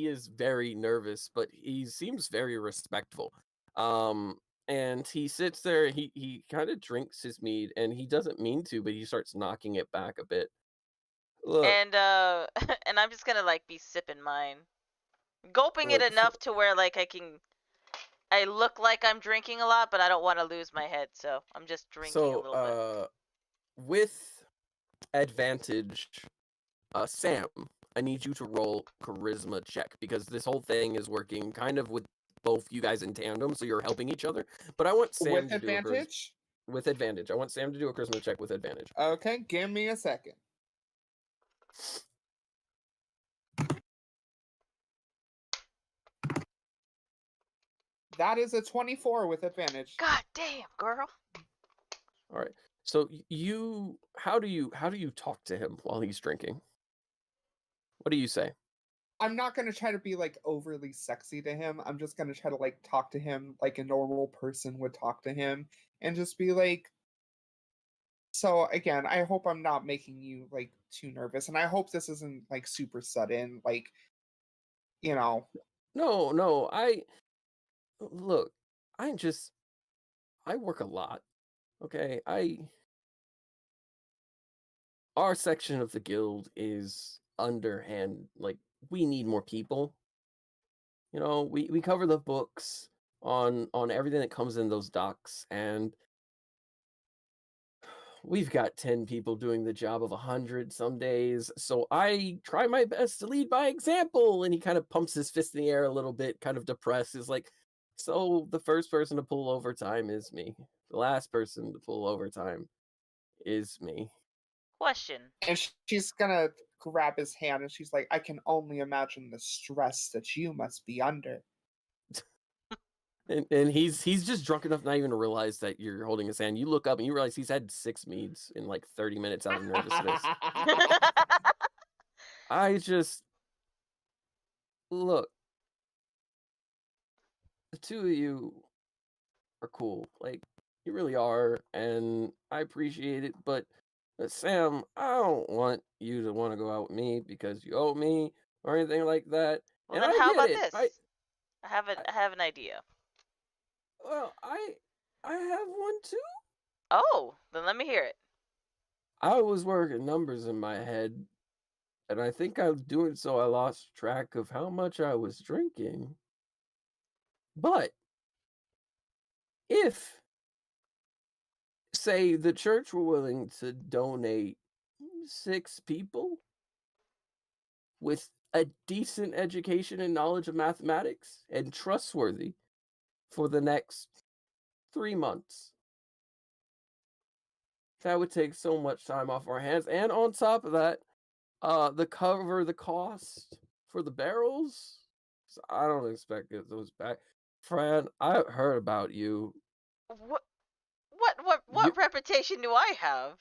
is very nervous, but he seems very respectful. And he sits there, he kind of drinks his mead, and he doesn't mean to, but he starts knocking it back a bit. Look, And and I'm just gonna like be sipping mine, gulping it look, enough to where like I look like I'm drinking a lot, but I don't want to lose my head, so I'm just drinking a little bit. With advantage, Sam, I need you to roll charisma check, because this whole thing is working kind of with both you guys in tandem, so you're helping each other. But I want Sam With to advantage? with advantage. I want Sam to do a charisma check with advantage. Okay, give me a second. That is a 24 with advantage. God damn, girl. All right. So how do you talk to him while he's drinking? What do you say? I'm not gonna try to be like overly sexy to him. I'm just gonna try to like talk to him like a normal person would talk to him, and just be like, so again, I hope I'm not making you like too nervous, and I hope this isn't like super sudden, like, you know. No, look, I work a lot. Okay? Our section of the guild is underhand, like we need more people. You know, we cover the books on everything that comes in those docks, and we've got 10 people doing the job of 100 some days. So I try my best to lead by example. And he kind of pumps his fist in the air a little bit, kind of depressed. Is like, so the first person to pull overtime is me. The last person to pull overtime is me. Question. And she's gonna grab his hand, and she's like, I can only imagine the stress that you must be under. And he's just drunk enough not even to realize that you're holding his hand. You look up and you realize he's had 6 meads in like 30 minutes out of nervousness. I just look, the two of you are cool. Like, you really are, and I appreciate it. But Sam, I don't want you to want to go out with me because you owe me or anything like that. Well, And then I how get about it. this? I have an idea. Well, I have one too. Oh, then let me hear it. I was working numbers in my head, and I think I was doing so I lost track of how much I was drinking. But if, say, the church were willing to donate 6 people with a decent education and knowledge of mathematics and trustworthy for the next 3 months, that would take so much time off our hands. And on top of that, the cost for the barrels. So I don't expect to get those back. Phraan, I heard about you. What You- reputation do I have?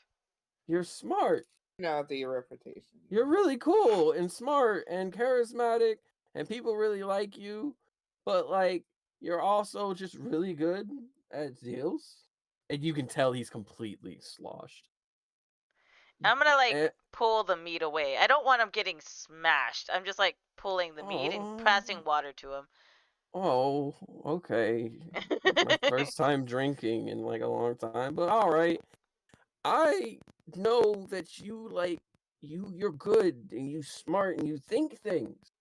You're smart. No, the reputation. You're really cool and smart and charismatic, and people really like you. But like, you're also just really good at deals, and you can tell he's completely sloshed. I'm gonna like Eh, pull the meat away. I don't want him getting smashed. I'm just like pulling the meat and Oh. passing water to him. Oh, okay. It's my first time drinking in like a long time, but all right. I know that you're good and you smart and you think things.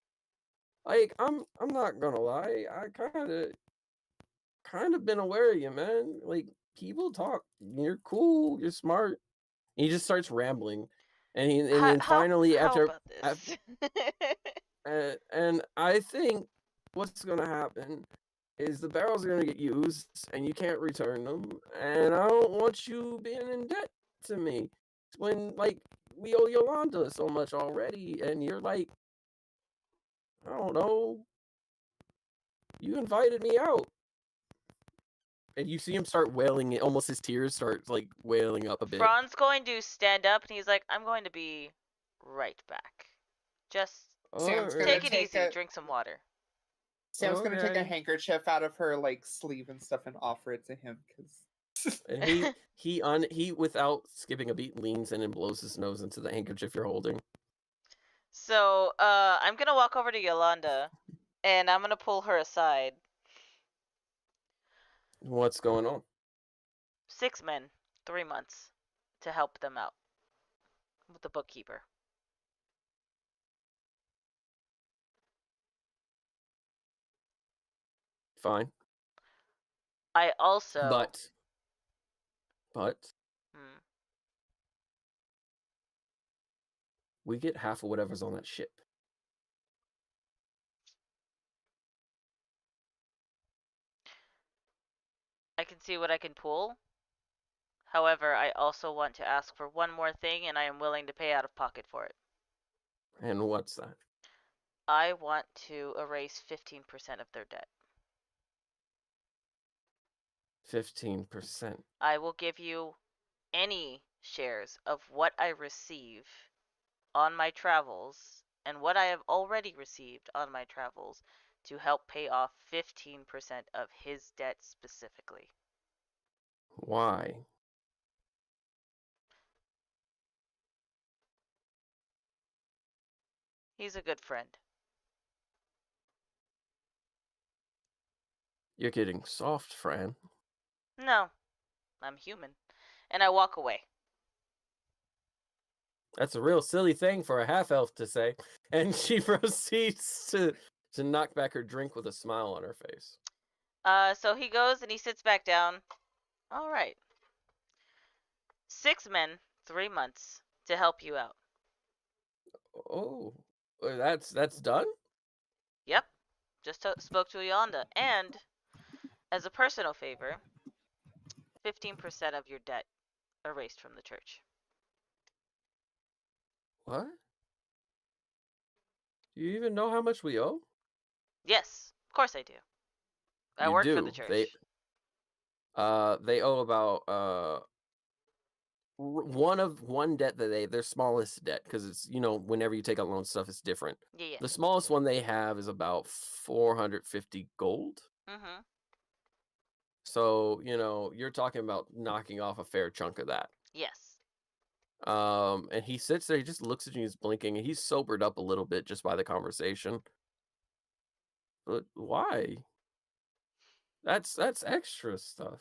Like I'm not gonna lie. I kind of been aware of you, man. Like people talk. You're cool. You're smart. And he just starts rambling, and then finally how after, about this? and I think what's gonna happen is the barrels are gonna get used, and you can't return them. And I don't want you being in debt to me when like we owe Yolanda so much already, and you're like, I don't know, you invited me out. And you see him start wailing it, almost his tears start like wailing up a bit. Phraaan's going to stand up and he's like, I'm going to be right back. Just Sam's gonna take it take easy, a- drink some water. Sam's gonna take a Okay. handkerchief out of her like sleeve and stuff and offer it to him because And he without skipping a beat leans in and blows his nose into the handkerchief you're holding. So, I'm gonna walk over to Yolanda and I'm gonna pull her aside. What's going on? 6 men, 3 months to help them out with the bookkeeper. Fine. I also. But Hmm, we get half of whatever's on that ship. I can see what I can pull. However, I also want to ask for one more thing, and I am willing to pay out of pocket for it. And what's that? I want to erase 15% of their debt. 15%. I will give you any shares of what I receive on my travels and what I have already received on my travels to help pay off 15% of his debt specifically. Why? He's a good friend. You're getting soft, Phraan. No, I'm human. And I walk away. That's a real silly thing for a half elf to say. And she proceeds to knock back her drink with a smile on her face. So he goes and he sits back down. All right. 6 men, 3 months to help you out. Oh, that's done? Yep. Just spoke to Yolanda. And as a personal favor, 15% of your debt erased from the church. What? Do you even know how much we owe? Yes, of course I do. I You work for do. the church. They owe about one debt that their smallest debt, because it's, whenever you take out loan stuff, it's different. Yeah. The smallest one they have is about 450 gold. Mm-hmm. So, you're talking about knocking off a fair chunk of that. Yes. And he sits there, he just looks at you, he's blinking, and he's sobered up a little bit just by the conversation. But why? That's extra stuff.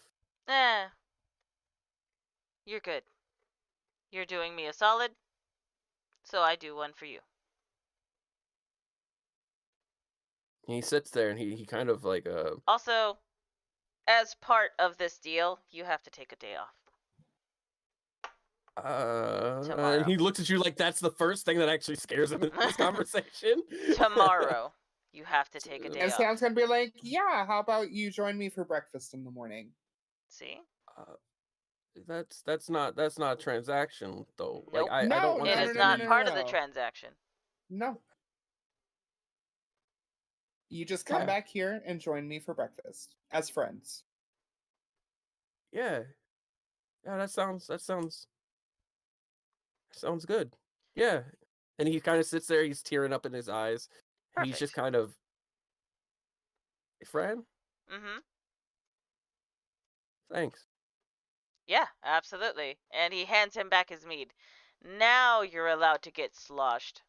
You're good. You're doing me a solid, so I do one for you. He sits there and he kind of like Also, as part of this deal, you have to take a day off. Tomorrow. And he looks at you like that's the first thing that actually scares him in this conversation. Tomorrow, you have to take a day and off. Sam's gonna be like, "Yeah, how about you join me for breakfast in the morning?" See? That's not a transaction though. Nope. Like I No, don't want It that is to not be- part of the transaction. No. You just come Yeah. back here and join me for breakfast as friends. Yeah. Yeah, that sounds Sounds good. Yeah. And he kind of sits there. He's tearing up in his eyes. And he's just Perfect. kind of, Fran, Mm-hmm. thanks. Yeah, absolutely. And he hands him back his mead. Now you're allowed to get sloshed.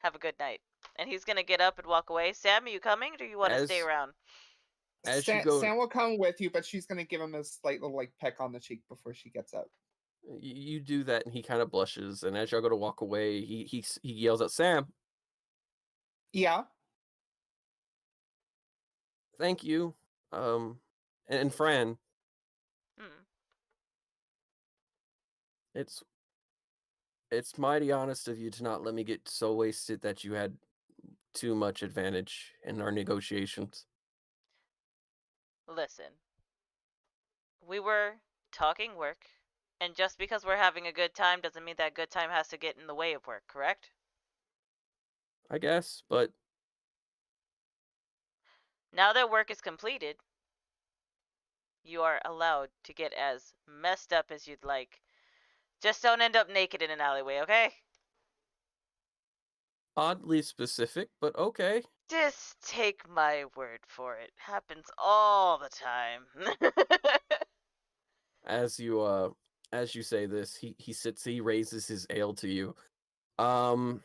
Have a good night. And he's gonna get up and walk away. Sam, are you coming, or do you want to stay around? As you go, Sam will come with you, but she's gonna give him a slight little like peck on the cheek before she gets up. you do that, and he kind of blushes. And as y'all go to walk away, he yells out, "Sam, Yeah. thank you." And Fran, Hmm. it's mighty honest of you to not let me get so wasted that you had too much advantage in our negotiations. Listen, we were talking work, and just because we're having a good time doesn't mean that good time has to get in the way of work, correct? I guess, but Now that work is completed, you are allowed to get as messed up as you'd like. Just don't end up naked in an alleyway, okay? oddly specific, but okay. Just take my word for it. Happens all the time. As you say this, he raises his ale to you. Notate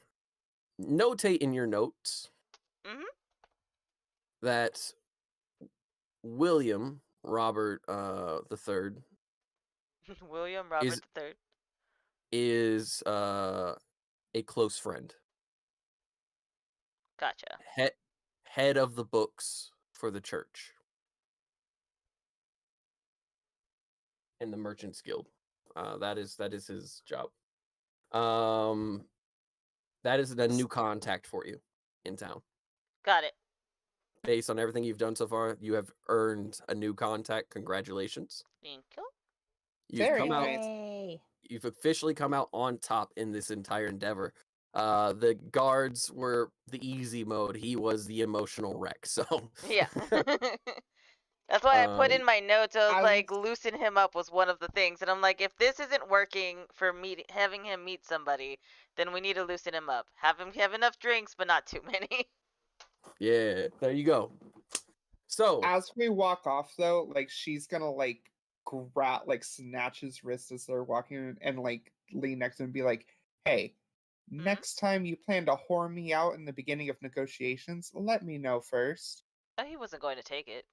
in your notes Mhm. that William Robert the Third William Robert III. is a close friend. Gotcha. Head of the books for the church in the Merchants Guild. That is his job. That is a new contact for you in town. Got it. Based on everything you've done so far, you have earned a new contact. Congratulations. Thank you. You've Very come out. nice. Yay. You've officially come out on top in this entire endeavor. The guards were the easy mode. He was the emotional wreck. So Yeah. That's why I put in my notes. I was I like, was- loosen him up was one of the things, and I'm like, if this isn't working for having him meet somebody, then we need to loosen him up. Have him have enough drinks, but not too many. yeah, there you go. So As we walk off, though, like she's gonna like snatch his wrist as they're walking and like lean next to him and be like, "Hey, next time you plan to whore me out in the beginning of negotiations, let me know first. He wasn't going to take it.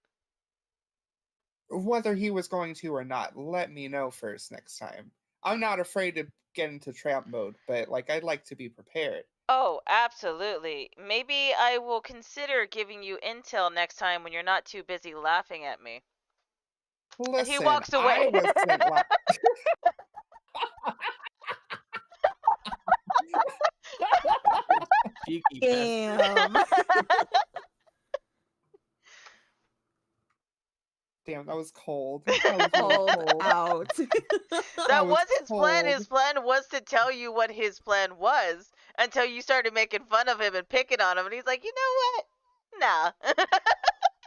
Whether he was going to or not, let me know first next time. I'm not afraid to get into trap mode, but like I'd like to be prepared." Oh, absolutely. Maybe I will consider giving you intel next time when you're not too busy laughing at me. Listen, He walks away. I wasn't cheeky bastard. Damn. Damn, that was cold. That was really Cold cold. out. That was was his plan. cold. His plan was to tell you what his plan was until you started making fun of him and picking on him. And he's like, you know what? Nah.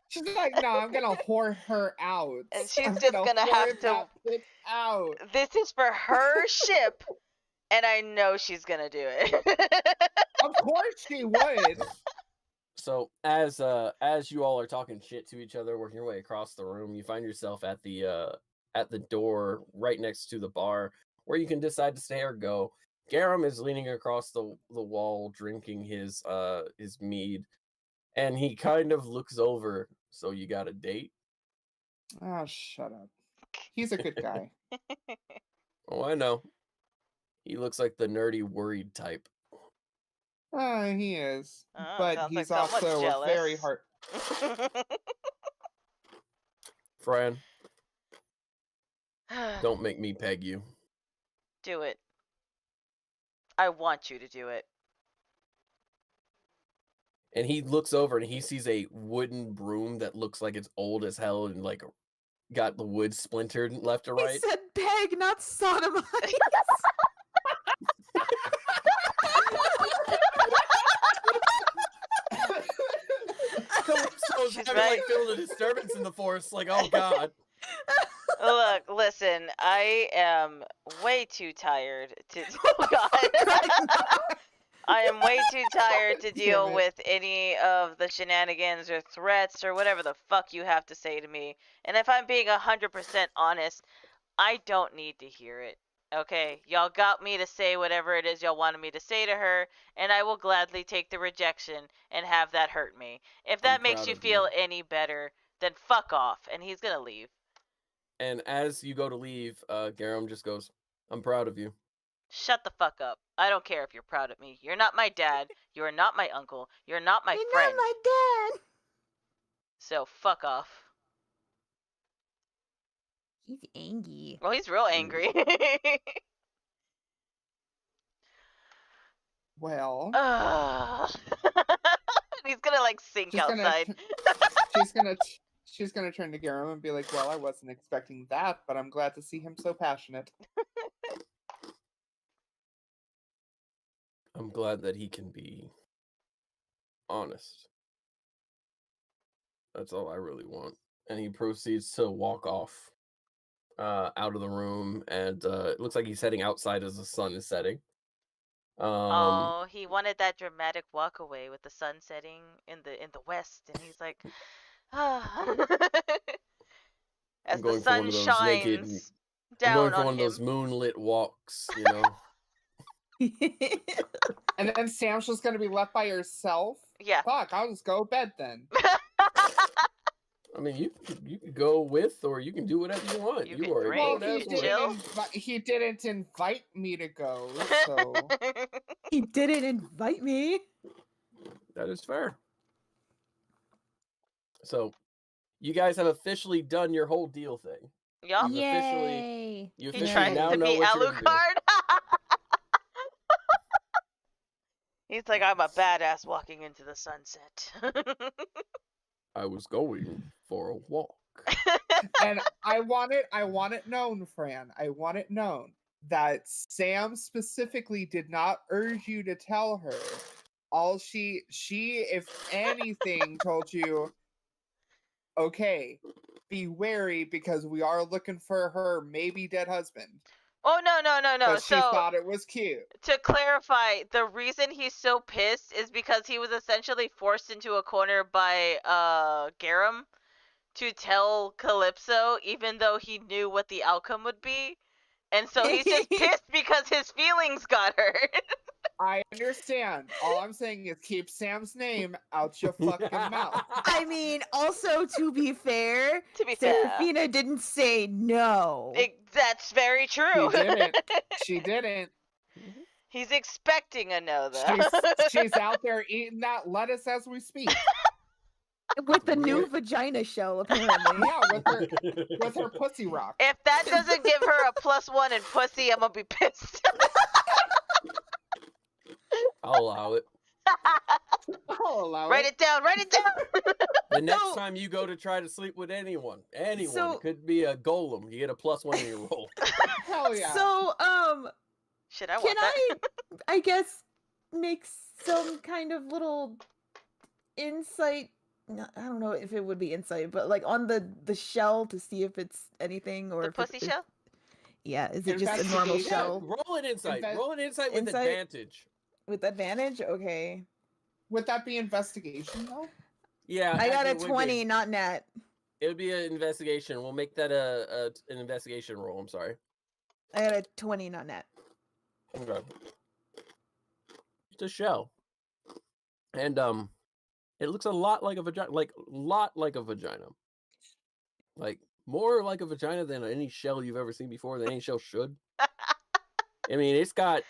She's like, "No, I'm gonna whore her out. And she's I'm just gonna have whore to- that bitch out." This is for her ship, and I know she's gonna do it. Of course she would. So as you all are talking shit to each other, working your way across the room, you find yourself at the door right next to the bar where you can decide to stay or go. Garem is leaning across the wall drinking his mead, and he kind of looks over. So you got a date? Oh, shut up. He's a good guy. Oh, I know. He looks like the nerdy, worried type. He is. Oh, But sounds like he's someone's also a very jealous. hard. Fran, don't make me peg you. Do it. I want you to do it. And he looks over and he sees a wooden broom that looks like it's old as hell and like got the wood splintered left to He right. said peg, not sodomize. Calypso's She's having right. like feeling a disturbance in the forest, like, oh god. Look, listen, I am way too tired to. Oh God. I am way too tired to Damn deal it. with any of the shenanigans or threats or whatever the fuck you have to say to me. And if I'm being 100% honest, I don't need to hear it. Okay, y'all got me to say whatever it is y'all wanted me to say to her, and I will gladly take the rejection and have that hurt me. If that makes proud you of feel you. any better, then fuck off. And he's gonna leave. And as you go to leave, Garem just goes, "I'm proud of you." Shut the fuck up. I don't care if you're proud of me. You're not my dad. You are not my uncle. You're not my You're friend. not my dad. So fuck off. He's angry. Well, he's real angry. Well, Ugh. He's gonna like sink She's gonna outside. she's gonna turn to Garem and be like, "Well, I wasn't expecting that, but I'm glad to see him so passionate." I'm glad that he can be honest. That's all I really want. And he proceeds to walk off out of the room, and it looks like he's heading outside as the sun is setting. Oh, he wanted that dramatic walk away with the sun setting in the west, and he's like, ah. As the going for one sun of those shines I'm down going for on one of him. those moonlit walks, you know. And then Sam's just gonna be left by herself. Yeah. Fuck, I'll just go to bed then. I mean, you could go with, or you can do whatever you want. You You can are a drink, Well, grown you ass can woman. chill. he didn't invite me to go, so He didn't invite me. That is fair. So, you guys have officially done your whole deal thing. Yup. You've Yay. You He officially tries now to know be what you're gonna do. Alucard. He's like, I'm a badass walking into the sunset. I was going for a walk. and I want it known, Phraan. I want it known that Sam specifically did not urge you to tell her. All she if anything told you, okay, be wary because we are looking for her maybe dead husband. Oh no. But she So thought it was cute. to clarify, the reason he's so pissed is because he was essentially forced into a corner by Garem to tell Calypso, even though he knew what the outcome would be. And so he's just pissed because his feelings got hurt. I understand. All I'm saying is keep Sam's name out your fucking mouth. I mean, also to be fair, To be fair. Serafina didn't say no. That's very true. She didn't. He's expecting a no, though. She's out there eating that lettuce as we speak. With the new vagina shell, apparently. Yeah, with her pussy rock. If that doesn't give her a +1 in pussy, I'm gonna be pissed. I'll allow it. I'll allow Write it down. The next So- time you go to try to sleep with anyone, So- it could be a golem. You get a +1 in your roll. Hell yeah. So, Shit, I can want that. I guess, make some kind of little insight? No, I don't know if it would be insight, but like on the shell to see if it's anything or The if pussy if- shell? Yeah, is it just a normal Investigation. shell Roll an insight. Inve- Roll an insight with Insight? advantage. with advantage? Okay, Would that be investigation though? Yeah, I got actually, a it would be. 20, not net. It would be an investigation. We'll make that an investigation roll. I'm sorry. I got a 20, not net. Okay. It's a shell, and it looks a lot like a vagina, like more like a vagina than any shell you've ever seen before. Than any shell should. I mean, it's got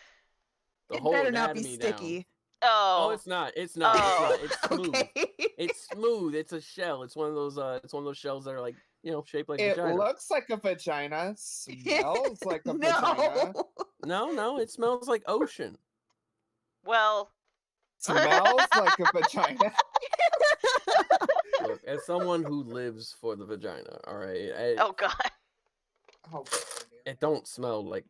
the It whole better not be anatomy down. sticky. Oh. Oh, it's not. It's not. Oh. It's not. It's smooth. Okay. It's smooth. It's a shell. It's one of those. It's one of those shells that are like shaped like a It vagina. looks like a vagina, smells like a vagina, No. No, it smells like ocean. Well, smells like a vagina. Look, as someone who lives for the vagina, all right, oh god. Oh, it don't smell like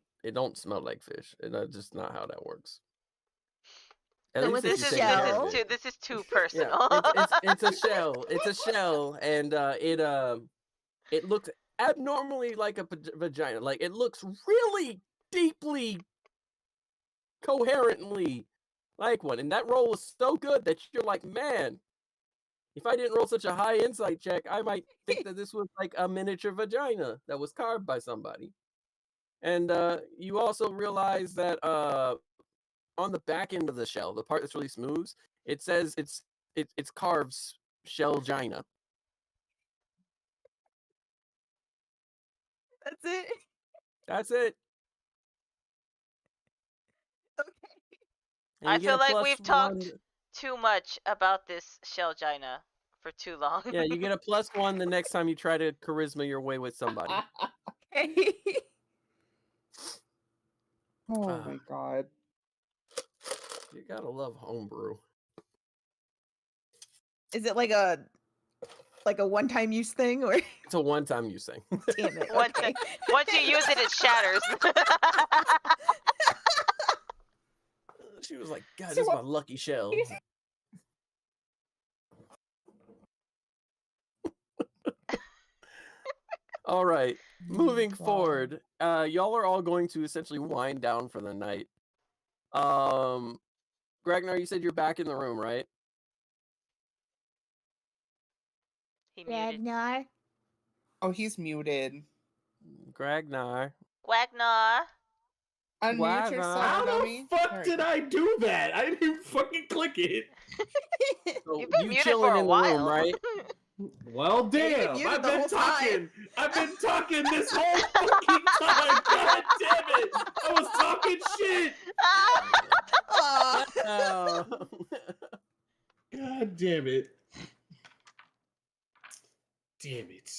fish. That's just not how that works. At So least with if this you is take care shell- of it. This is too Yeah, personal. it's a shell. It's a shell, and it looked abnormally like a vagina. Like it looks really deeply, coherently like one. And that roll was so good that you're like, man, if I didn't roll such a high insight check, I might think that this was like a miniature vagina that was carved by somebody. And you also realize that on the back end of the shell, the part that's really smooth, it says it's carved shell-gina. That's it. That's it. Okay. And I you get feel a like plus we've one. talked too much about this Shellgina for too long. Yeah, you get a +1 the next time you try to charisma your way with somebody. Okay. Oh my god. You gotta love homebrew. Is it like a one-time use thing, or It's a one-time use thing. damn it? Once, Okay. once you use it, it shatters. She was like, God, So this is my what- lucky shell. All right, moving God. forward, y'all are all going to essentially wind down for the night. Gragnar, you said you're back in the room, right? He muted. Ragnar. Oh, he's muted. Gragnar. Wagnar. Unmute Wow. yourself, How the dummy. fuck There did you I do that? I didn't even fucking click it. So You've been you muted chilling for a in the while. room, right? Well, Yeah, you've been damn! muted I've the been whole time. talking. I've been talking this whole fucking time. God damn it! I was talking shit. Aw. Oh. God damn it! Damn it!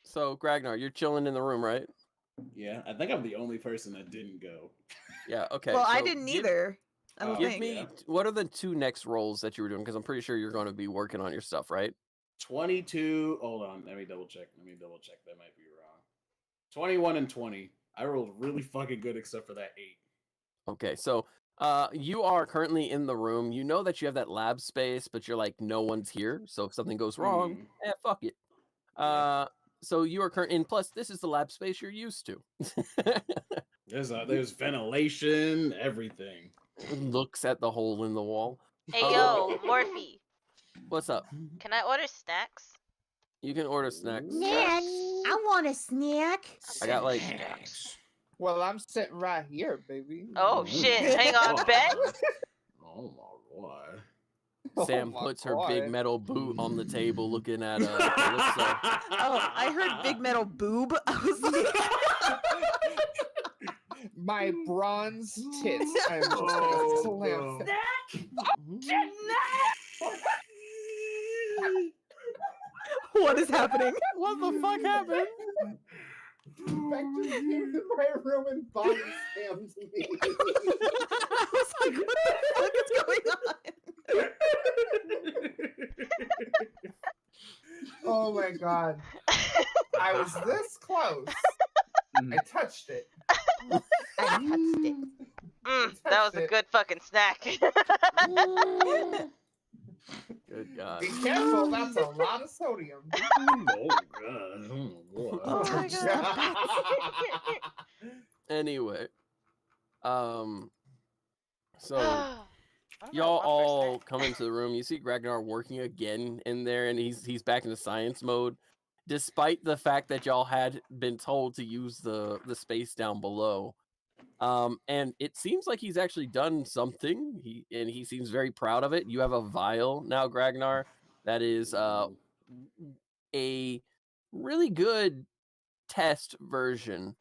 So Gragnar, you're chilling in the room, right? Yeah, I think I'm the only person that didn't go. Yeah. Okay. Well, I so didn't give- either. I don't Oh, Give think. me Yeah. what are the 2 next rolls that you were doing? Because I'm pretty sure you're going to be working on your stuff, right? 22. Hold on. Let me double check. That might be wrong. 21 and 20. I rolled really fucking good except for that 8. Okay, so you are currently in the room. You know that you have that lab space, but you're like, no one's here. So if something goes wrong, fuck it. Yeah. So you are current, and plus this is the lab space you're used to. There's ventilation, everything. Looks at the hole in the wall. Hey yo, Morphe. What's up? Can I order snacks? You can order snacks. Snack. I want a snack. I got like Well, I'm sitting right here, baby. Oh shit! Hang on, Oh, bet. Oh my god. Sam Oh my puts her big God. metal boot on the table, looking at Calypso. Oh, I heard big metal boob. I was like, My bronze tits. I'm just Oh, gonna slam. what is happening? What the fuck happened? Vector came to my room and body slammed me. I was like, what the fuck is going on? Oh my god. I was this close. I touched it. I touched it. That was a it. good fucking snack. Good God. Be careful, that's a lot of sodium. Oh god. Oh boy. Oh my god. Anyway, so I don't know y'all what for all snack. come into the room. You see Ragnar working again in there, and he's back into science mode, despite the fact that y'all had been told to use the space down below. And it seems like he's actually done something. He seems very proud of it. You have a vial now, Gragnar, that is a really good test version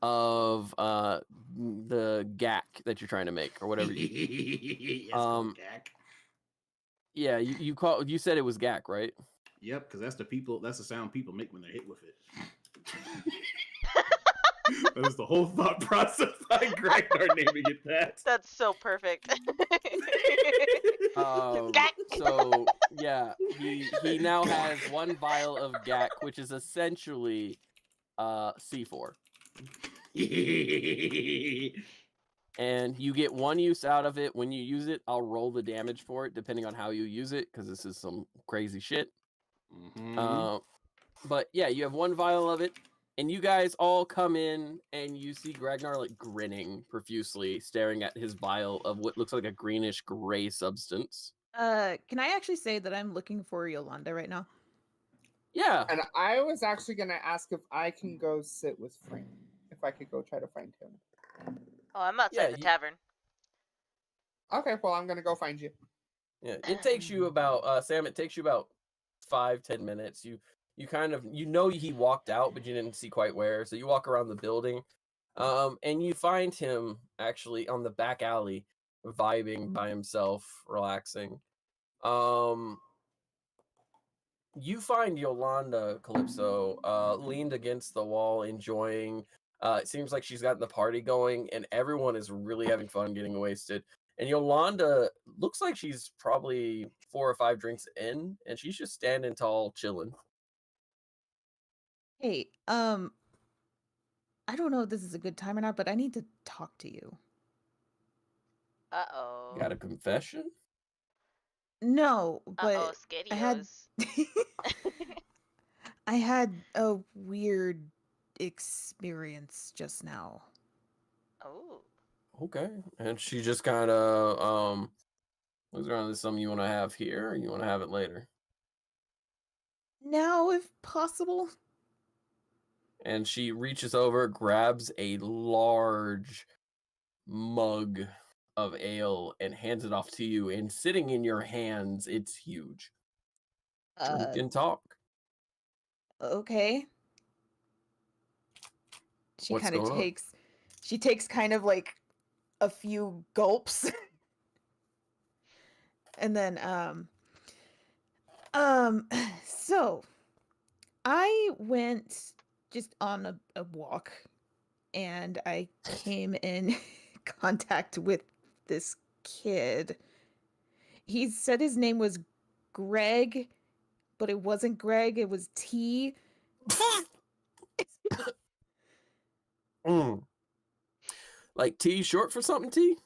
of the GAC that you're trying to make, or whatever. Yes, Um, Gak. Yeah, you said it was GAC, right? Yep, because that's the sound people make when they're hit with it. That was the whole thought process behind Ragnar naming it that. That's so perfect. Gak. So yeah, he now has 1 vial of GAC, which is essentially C4. And you get 1 use out of it. When you use it, I'll roll the damage for it, depending on how you use it, because this is some crazy shit. Mhm. But yeah, you have 1 vial of it. And you guys all come in, and you see Ragnar like grinning profusely, staring at his vial of what looks like a greenish gray substance. Can I actually say that I'm looking for Yolanda right now? Yeah. And I was actually gonna ask if I can go sit with Frank. If I could go try to find him. Oh, I'm outside Yeah, the you- tavern. Okay, well I'm gonna go find you. Yeah. It takes you about Sam, it takes you about 5-10 minutes. You kind of he walked out, but you didn't see quite where. So you walk around the building. And you find him actually on the back alley, vibing by himself, relaxing. You find Yolanda, Calypso, leaned against the wall, enjoying. It seems like she's gotten the party going, and everyone is really having fun getting wasted. And Yolanda looks like she's probably 4 or 5 drinks in, and she's just standing tall, chilling. Hey, I don't know if this is a good time or not, but I need to talk to you. Uh-oh. Got a confession? No, Uh-oh, but I had SkettyOs. I had a weird experience just now. Oh. Okay. And she just kind of looks around. Is something you want to have here, or you want to have it later? Now, if possible. And she reaches over, grabs a large mug of ale, and hands it off to you. And sitting in your hands, it's huge. Drink and talk. Okay. She What's kind of going on? takes kind of like a few gulps. And then so I went just on a walk, and I came in contact with this kid. He said his name was Greg, but it wasn't Greg, it was T. Like T short for something, T?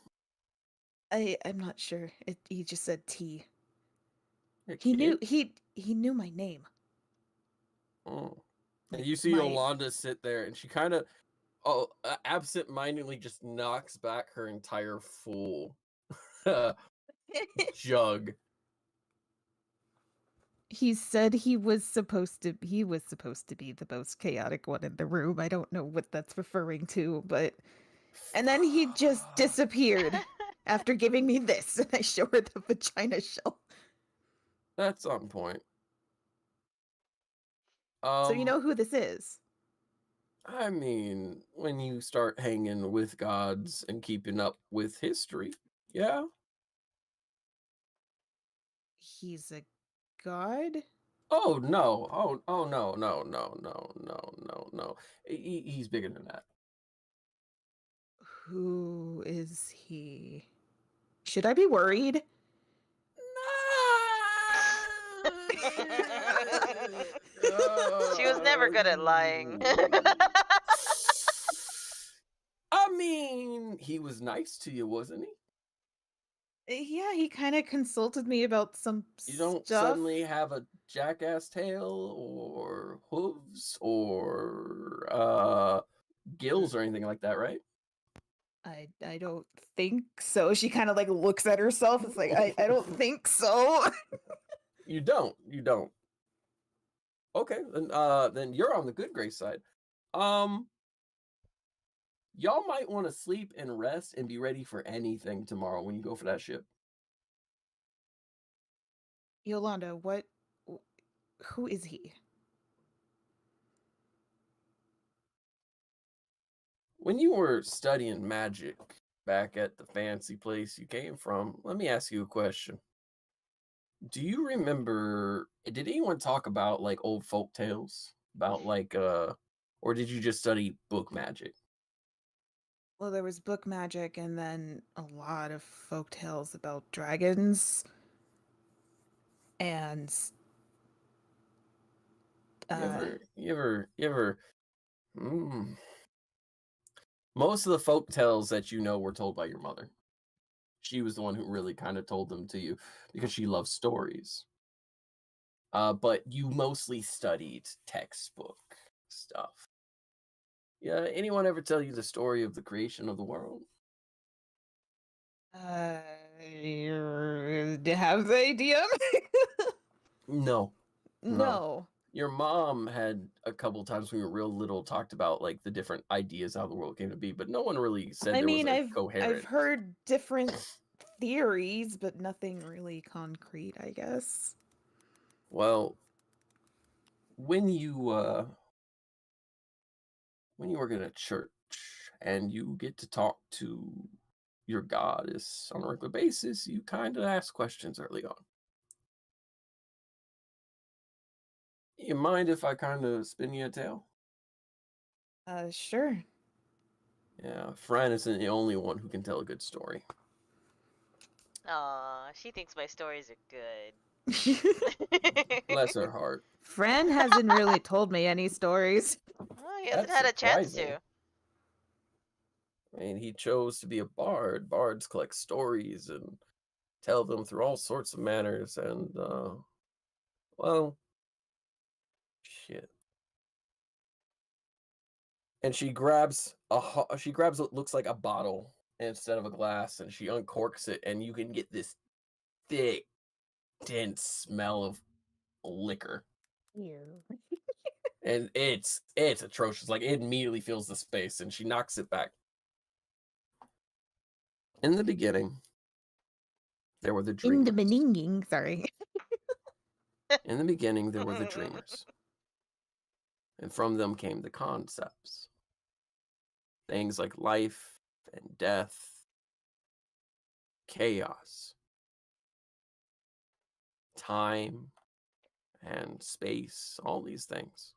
I'm not sure. He just said T. A He knew kid? he knew my name. And Like you see my Yolanda sit there, and she kind of absent-mindedly just knocks back her entire full jug. He said he was supposed to be the most chaotic one in the room. I don't know what that's referring to, but and then he just disappeared after giving me this, and I show her the vagina shell. That's on point. So you know who this is? I mean, when you start hanging with gods and keeping up with history, yeah. He's a god? Oh no! Oh no! No! No! No! No! No! No! He's bigger than that. Who is he? Should I be worried? She was never good at lying. I mean, he was nice to you, wasn't he? Yeah, he kind of consulted me about some You don't stuff. suddenly have a jackass tail or hooves or gills or anything like that, right? I don't think so. She kind of like looks at herself. It's like I don't think so. You don't. Okay, then you're on the good grace side. Y'all might want to sleep and rest and be ready for anything tomorrow when you go for that ship. Yolanda, who is he? When you were studying magic back at the fancy place you came from, let me ask you a question. Do you remember, did anyone talk about like old folk tales about like or did you just study book magic? Well, there was book magic and then a lot of folk tales about dragons and You ever most of the folk tales that you know were told by your mother. She was the one who really kind of told them to you because she loves stories. But you mostly studied textbook stuff. Yeah, anyone ever tell you the story of the creation of the world? Have they, DM? No. No. Your mom had a couple times when we were real little talked about like the different ideas how the world came to be, but no one really said I there mean, was a I've coherent. heard different theories, but nothing really concrete, I guess. Well, when you work in a church and you get to talk to your goddess on a regular basis, you kind of ask questions early on. You mind if I kind of spin you a tale? Sure. Yeah, Phraan isn't the only one who can tell a good story. Aw, she thinks my stories are good. Bless her heart. Phraan hasn't really told me any stories. Oh, he hasn't That's had a chance surprising. to. I mean, he chose to be a bard. Bards collect stories and tell them through all sorts of manners, and well, shit. And she grabs what looks like a bottle instead of a glass, and she uncorks it, and you can get this thick, dense smell of liquor, and it's atrocious. Like it immediately fills the space, and she knocks it back. In the beginning, there were the In dreamers. the beginning, sorry. In the beginning, there were the dreamers. And from them came the concepts. Things like life and death, chaos, time and space, all these things.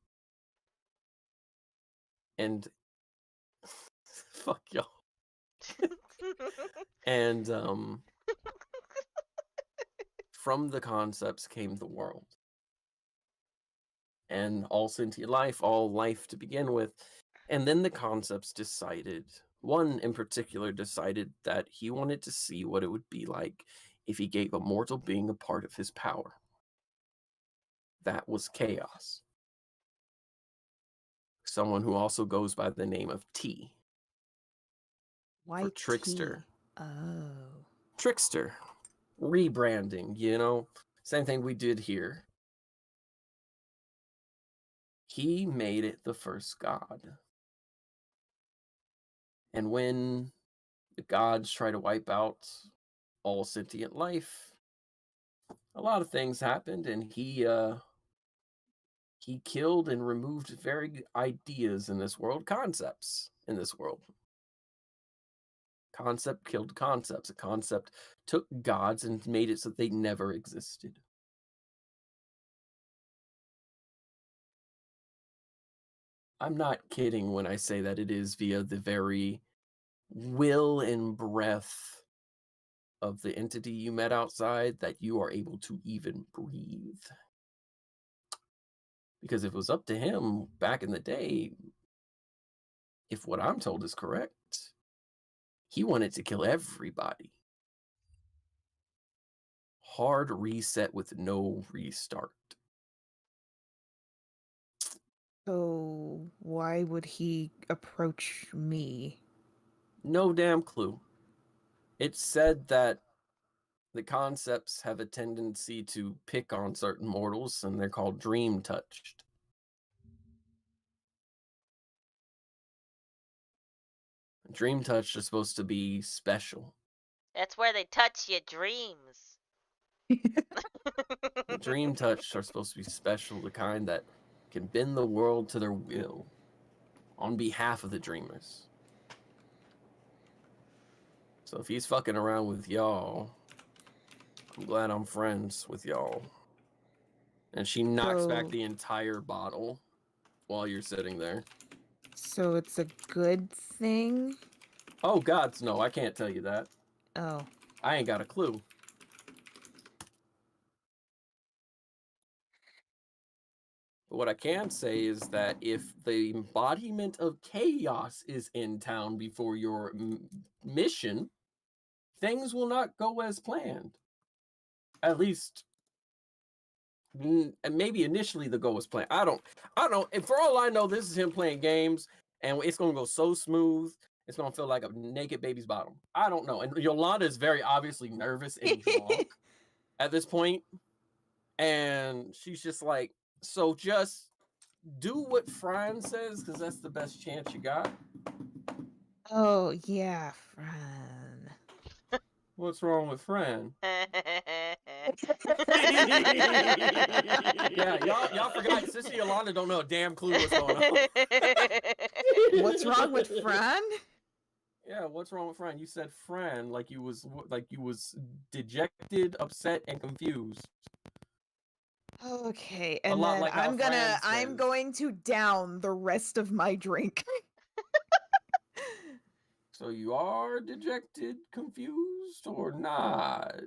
And fuck y'all. And from the concepts came the world. And all sentient life, all life to begin with. And then the concepts decided, one in particular decided that he wanted to see what it would be like if he gave a mortal being a part of his power. That was Chaos. Someone who also goes by the name of T. Why For Trickster. T? Oh. Trickster. Rebranding, you know? Same thing we did here. He made it the first god. And when the gods try to wipe out all sentient life, a lot of things happened, and he killed and removed very ideas in this world, concepts in this world. Concept killed concepts. A concept took gods and made it so they never existed. I'm not kidding when I say that it is via the very will and breath of the entity you met outside that you are able to even breathe. Because if it was up to him back in the day, if what I'm told is correct, he wanted to kill everybody. Hard reset with no restart. So why would he approach me? No damn clue. It's said that the concepts have a tendency to pick on certain mortals, and they're called dream touched. Dream touched is supposed to be special. That's where they touch your dreams. The dream touched are supposed to be special, the kind that can bend the world to their will on behalf of the dreamers. So if he's fucking around with y'all, I'm glad I'm friends with y'all. And she knocks back So- the entire bottle while you're sitting there. So it's a good thing? Oh, gods, no, I can't tell you that. Oh. I ain't got a clue. But what I can say is that if the embodiment of chaos is in town before your mission, things will not go as planned. At least, maybe initially the goal was planned. I don't. And for all I know, this is him playing games, and it's gonna go so smooth. It's gonna feel like a naked baby's bottom. I don't know. And Yolanda is very obviously nervous and drunk at this point, and she's just like, "So just do what Phraan says, because that's the best chance you got." Oh yeah, Fran. What's wrong with Phraan? Yeah, y'all forgot. Sister Yolanda don't know a damn clue what's going on. What's wrong with Fran? Yeah, what's wrong with Phraan? You said Phraan like you was dejected, upset, and confused. Okay, A and lot then like how Fran I'm says. going to down the rest of my drink. So you are dejected, confused, or not?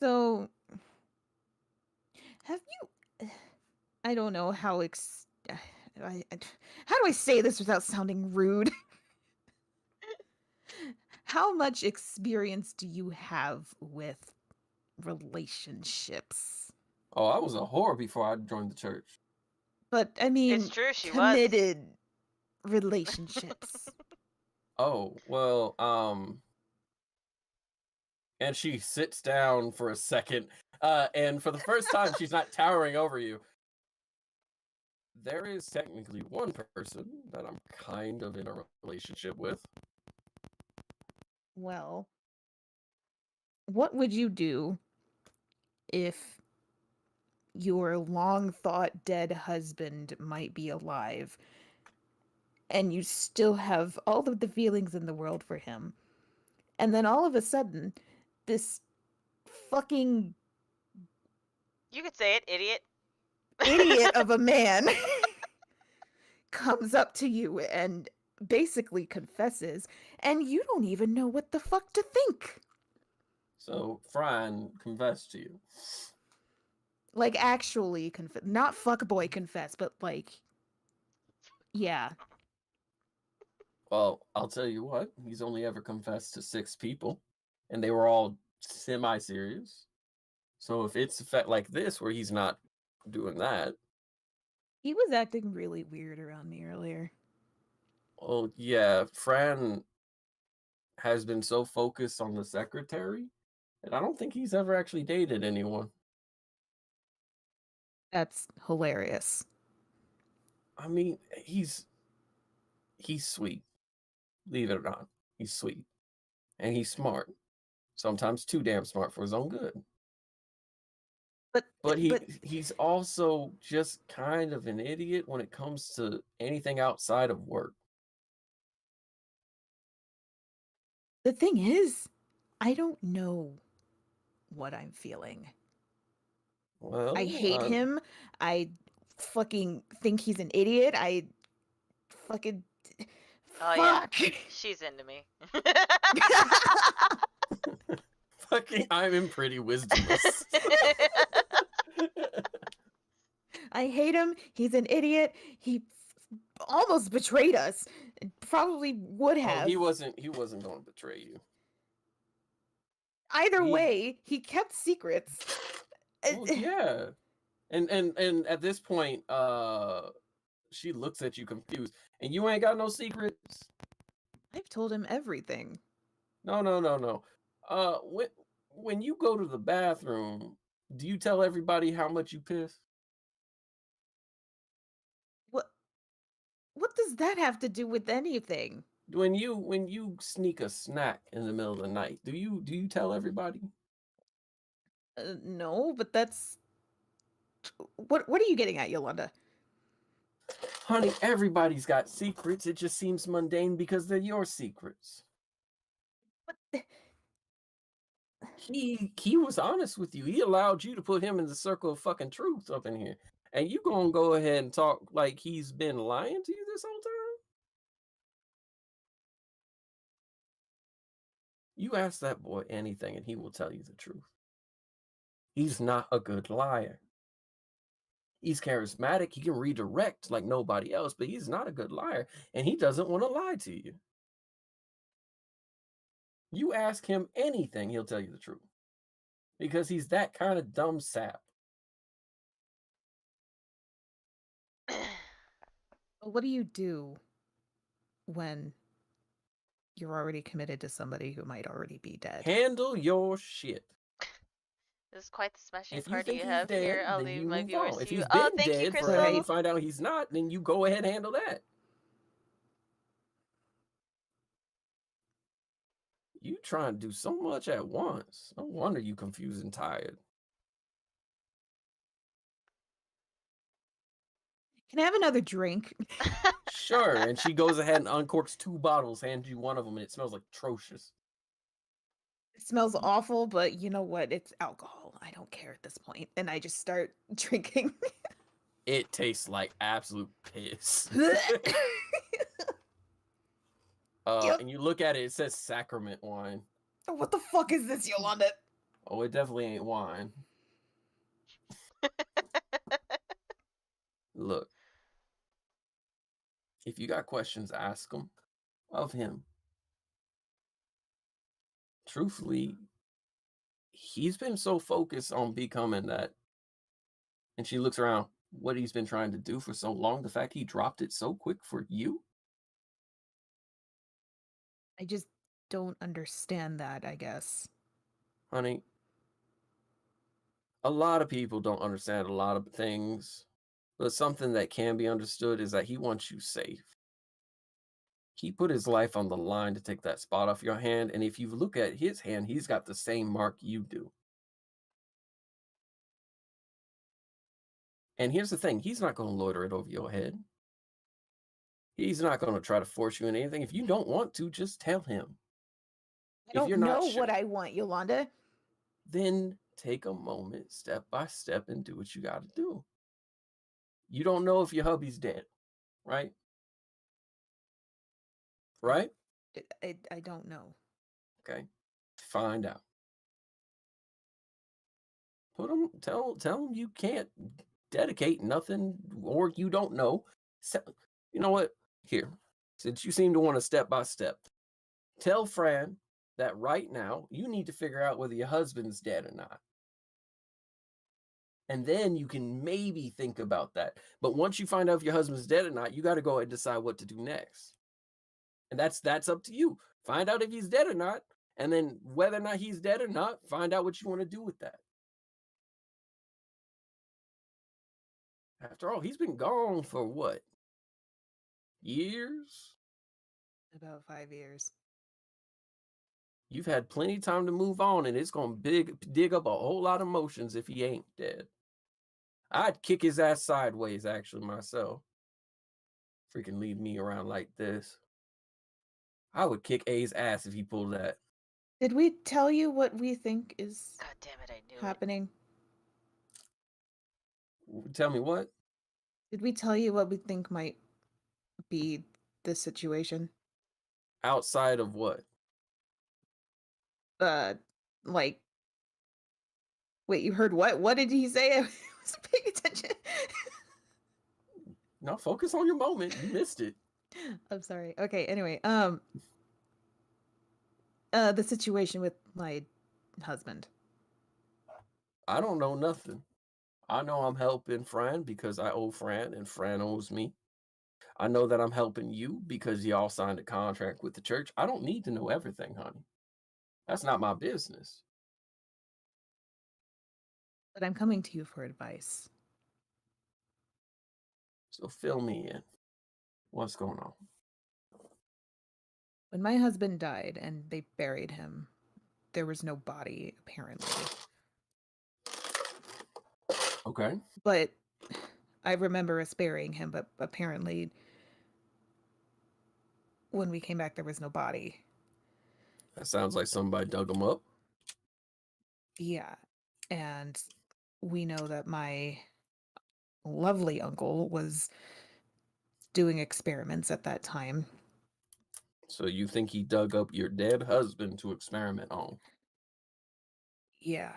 So have you? I don't know how how do I say this without sounding rude? How much experience do you have with relationships? Oh, I was a whore before I joined the church. But I mean, It's true, she was. committed relationships. Oh, well, and she sits down for a second, and for the first time, she's not towering over you. There is technically one person that I'm kind of in a relationship with. Well, what would you do if your long thought dead husband might be alive and you still have all of the feelings in the world for him? And then all of a sudden, this fucking You could say it, idiot. idiot of a man comes up to you and basically confesses, and you don't even know what the fuck to think. So Phraan confessed to you. Like, actually not fuckboy confess, but like, yeah. Well, I'll tell you what, he's only ever confessed to 6 people, and they were all semi-serious. So if it's like this, where he's not doing that, He was acting really weird around me earlier. well, yeah, Phraan has been so focused on the secretary that I don't think he's ever actually dated anyone. That's hilarious. I mean, he's sweet. Believe it or not, he's sweet. And he's smart. Sometimes too damn smart for his own good. But he's also just kind of an idiot when it comes to anything outside of work. The thing is, I don't know what I'm feeling. Well, I hate him. I fucking think he's an idiot. I fucking Oh fuck. yeah, she's into me. Fucking, I'm pretty wisdomless. I hate him. He's an idiot. He almost betrayed us. Probably would have. Oh, he wasn't going to betray you. Either way, he kept secrets. Well, yeah. And at this point, she looks at you confused. And you ain't got no secrets? I've told him everything. No. When you go to the bathroom, do you tell everybody how much you piss? What does that have to do with anything? When you sneak a snack in the middle of the night, do you tell everybody? No, but that's what are you getting at, Yolanda? Honey, everybody's got secrets. It just seems mundane because they're your secrets. What? He was honest with you. He allowed you to put him in the circle of fucking truth up in here. And you gonna go ahead and talk like he's been lying to you this whole time? You ask that boy anything and he will tell you the truth. He's not a good liar. He's charismatic. He can redirect like nobody else, but he's not a good liar. And he doesn't want to lie to you. You ask him anything, he'll tell you the truth. Because he's that kind of dumb sap. What do you do when you're already committed to somebody who might already be dead? Handle your shit. This is quite the smashing If you party think you he's have dead, here. I'll then leave you my move viewers on. to If you. he's Oh, been thank you, dead Crystal. forever, you find out he's not, then you go ahead and handle that. You trying to do so much at once. No wonder you confused and tired. Can I have another drink? Sure. And she goes ahead and uncorks 2 bottles, hands you one of them, and it smells like atrocious. It smells awful, but you know what? It's alcohol. I don't care at this point. And I just start drinking. It tastes like absolute piss. Yep. And you look at it, it says sacrament wine. What the fuck is this, Yolanda? Oh, it definitely ain't wine. Look. If you got questions, ask them of him. Truthfully, he's been so focused on becoming that. And she looks around, what he's been trying to do for so long, the fact he dropped it so quick for you. I just don't understand that, I guess. Honey, a lot of people don't understand a lot of things, but something that can be understood is that he wants you safe. He put his life on the line to take that spot off your hand, and if you look at his hand, he's got the same mark you do. And here's the thing, he's not going to loiter it over your head. He's not going to try to force you into anything. If you don't want to, just tell him. I don't you're not know sure- what I want, Yolanda. Then take a moment, step by step, and do what you got to do. You don't know if your hubby's dead, right? Right? I don't know. Okay. Find out. Tell him you can't dedicate nothing, or you don't know. You know what? Here, since you seem to want to step by step, tell Phraan that right now you need to figure out whether your husband's dead or not. And then you can maybe think about that. But once you find out if your husband's dead or not, you got to go ahead and decide what to do next. And that's up to you. Find out if he's dead or not. And then whether or not he's dead or not, find out what you want to do with that. After all, he's been gone for what? Years? About 5 years. You've had plenty of time to move on, and it's going to dig up a whole lot of emotions if he ain't dead. I'd kick his ass sideways, actually, myself. Freaking leave me around like this. I would kick A's ass if he pulled that. Did we tell you what we think is God damn it, I knew it. happening? Tell me what? Did we tell you what we think might be the situation? Outside of what? Like, wait, you heard what? What did he say? I was paying attention. No, focus on your moment. You missed it. I'm sorry. Okay, anyway, the situation with my husband. I don't know nothing. I know I'm helping Phraan because I owe Phraan and Phraan owes me. I know that I'm helping you because y'all signed a contract with the church. I don't need to know everything, honey. That's not my business. But I'm coming to you for advice. So fill me in. What's going on? When my husband died and they buried him, there was no body, apparently. Okay. But I remember us burying him, but apparently when we came back, there was no body. That sounds like somebody dug him up. Yeah. And we know that my lovely uncle was doing experiments at that time. So you think he dug up your dead husband to experiment on? Yeah.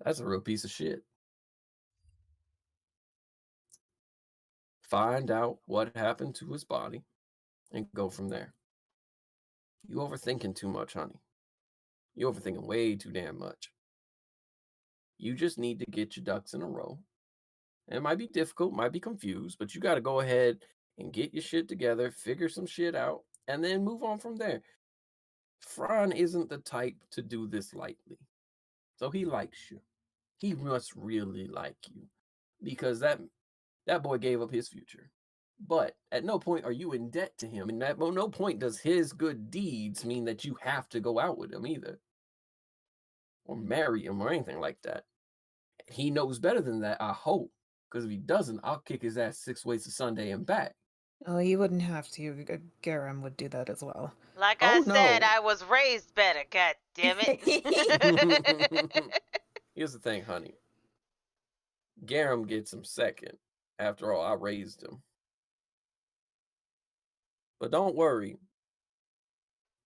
That's a real piece of shit. Find out what happened to his body and go from there. You overthinking too much, honey. You overthinking way too damn much. You just need to get your ducks in a row It might be difficult, might be confused, but you got to go ahead and get your shit together, figure some shit out, and then move on from there. Phraan isn't the type to do this lightly. So he likes you. He must really like you because that boy gave up his future. But at no point are you in debt to him, and at no point does his good deeds mean that you have to go out with him either, or marry him or anything like that. He knows better than that, I hope, because if he doesn't, I'll kick his ass 6 ways to Sunday and back. Oh, you wouldn't have to. Garem would do that as well. Like Oh, I said, no. I was raised better, god damn it. Here's the thing, honey. Garem gets him second. After all, I raised him. But don't worry.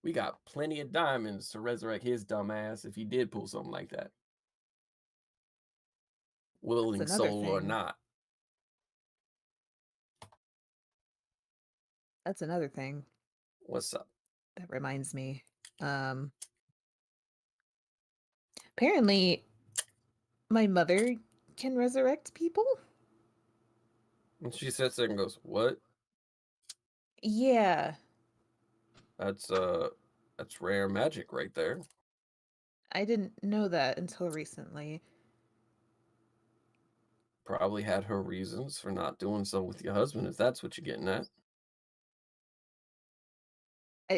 We got plenty of diamonds to resurrect his dumb ass if he did pull something like that. Willing That's another soul or thing. not. That's another thing What's up? that reminds me. Apparently, my mother can resurrect people. And she sits there and goes, "What? Yeah, That's rare magic right there." I didn't know that until recently. Probably had her reasons for not doing so with your husband, if that's what you're getting at.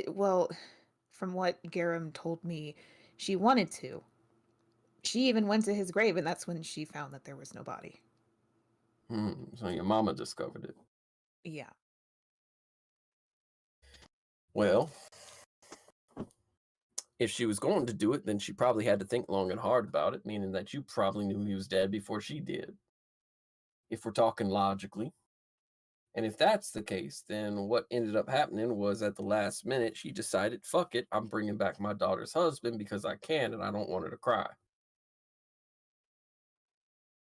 Well, from what Garem told me, she wanted to. She even went to his grave, and that's when she found that there was no body. So your mama discovered it. Yeah. Well, if she was going to do it, then she probably had to think long and hard about it, meaning that you probably knew he was dead before she did. If we're talking logically. And if that's the case, then what ended up happening was at the last minute, she decided, fuck it, I'm bringing back my daughter's husband because I can and I don't want her to cry.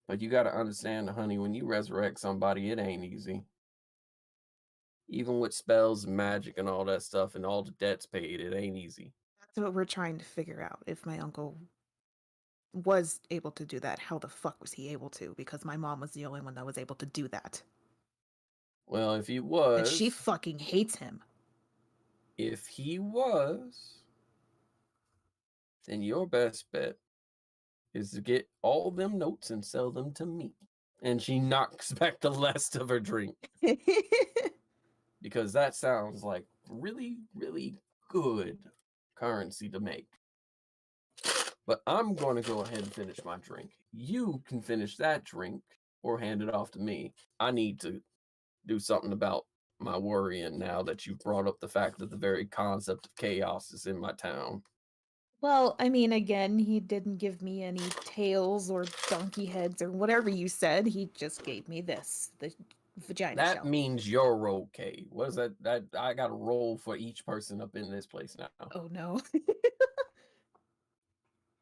But you got to understand, honey, when you resurrect somebody, it ain't easy. Even with spells and magic and all that stuff and all the debts paid, it ain't easy. That's what we're trying to figure out. If my uncle was able to do that, how the fuck was he able to? Because my mom was the only one that was able to do that. Well, if he was... And she fucking hates him. If he was, then your best bet is to get all them notes and sell them to me. And she knocks back the last of her drink. Because that sounds like really, really good currency to make. But I'm going to go ahead and finish my drink. You can finish that drink or hand it off to me. I need to do something about my worrying now that you've brought up the fact that the very concept of chaos is in my town. Well, I mean, again, he didn't give me any tails or donkey heads or whatever you said. He just gave me this, the vagina That shell. means you're okay. What is that? That I got to roll for each person up in this place now. Oh, no.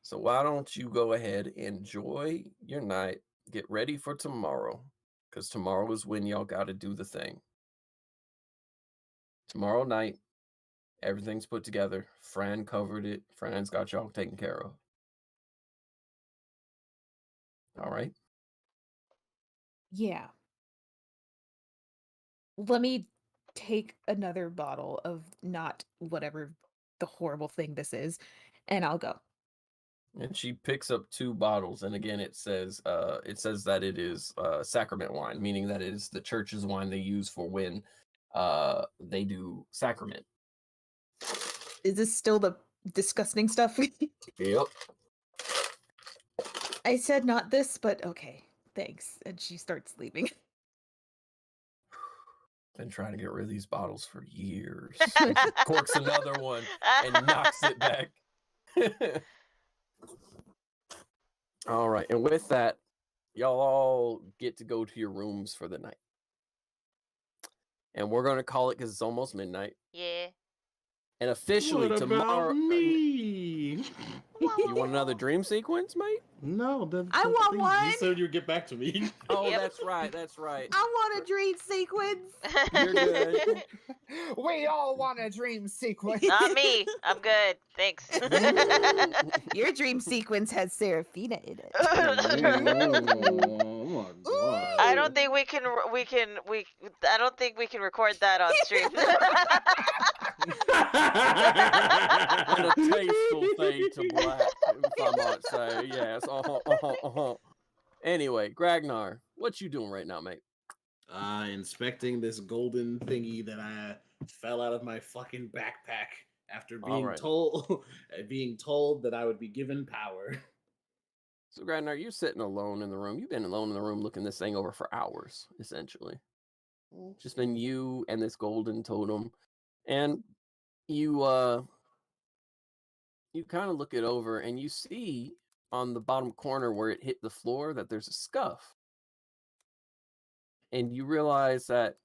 So why don't you go ahead, enjoy your night, get ready for tomorrow, because tomorrow is when y'all got to do the thing. Tomorrow night, everything's put together. Phraan covered it. Phrán's got y'all taken care of. All right? Yeah. Let me take another bottle of not whatever the horrible thing this is, and I'll go. And she picks up 2 bottles, and again, it says that it is sacrament wine, meaning that it is the church's wine they use for when they do sacrament. Is this still the disgusting stuff? Yep. I said not this, but okay, thanks. And she starts leaving. Been trying to get rid of these bottles for years. And she corks another one and knocks it back. All right, and with that, y'all all get to go to your rooms for the night. And we're going to call it because it's almost midnight. Yeah. And officially What tomorrow. about me? You want another dream sequence, mate? No, I want one. You said you'd get back to me. Oh, Yep. that's right. That's right. I want a dream sequence. You're good. We all want a dream sequence. Not me. I'm good. Thanks. Your dream sequence has Seraphina in it. Oh god. I don't think we can. I don't think we can record that on stream. And a tasteful fade to black, if I might say. Yes. Anyway, Gragnar, what you doing right now, mate? Inspecting this golden thingy that I fell out of my fucking backpack after being Alright. told that I would be given power. So, Gragnar, you're sitting alone in the room. You've been alone in the room looking this thing over for hours, essentially. Just been you and this golden totem. And you kind of look it over and you see on the bottom corner where it hit the floor that there's a scuff. And you realize that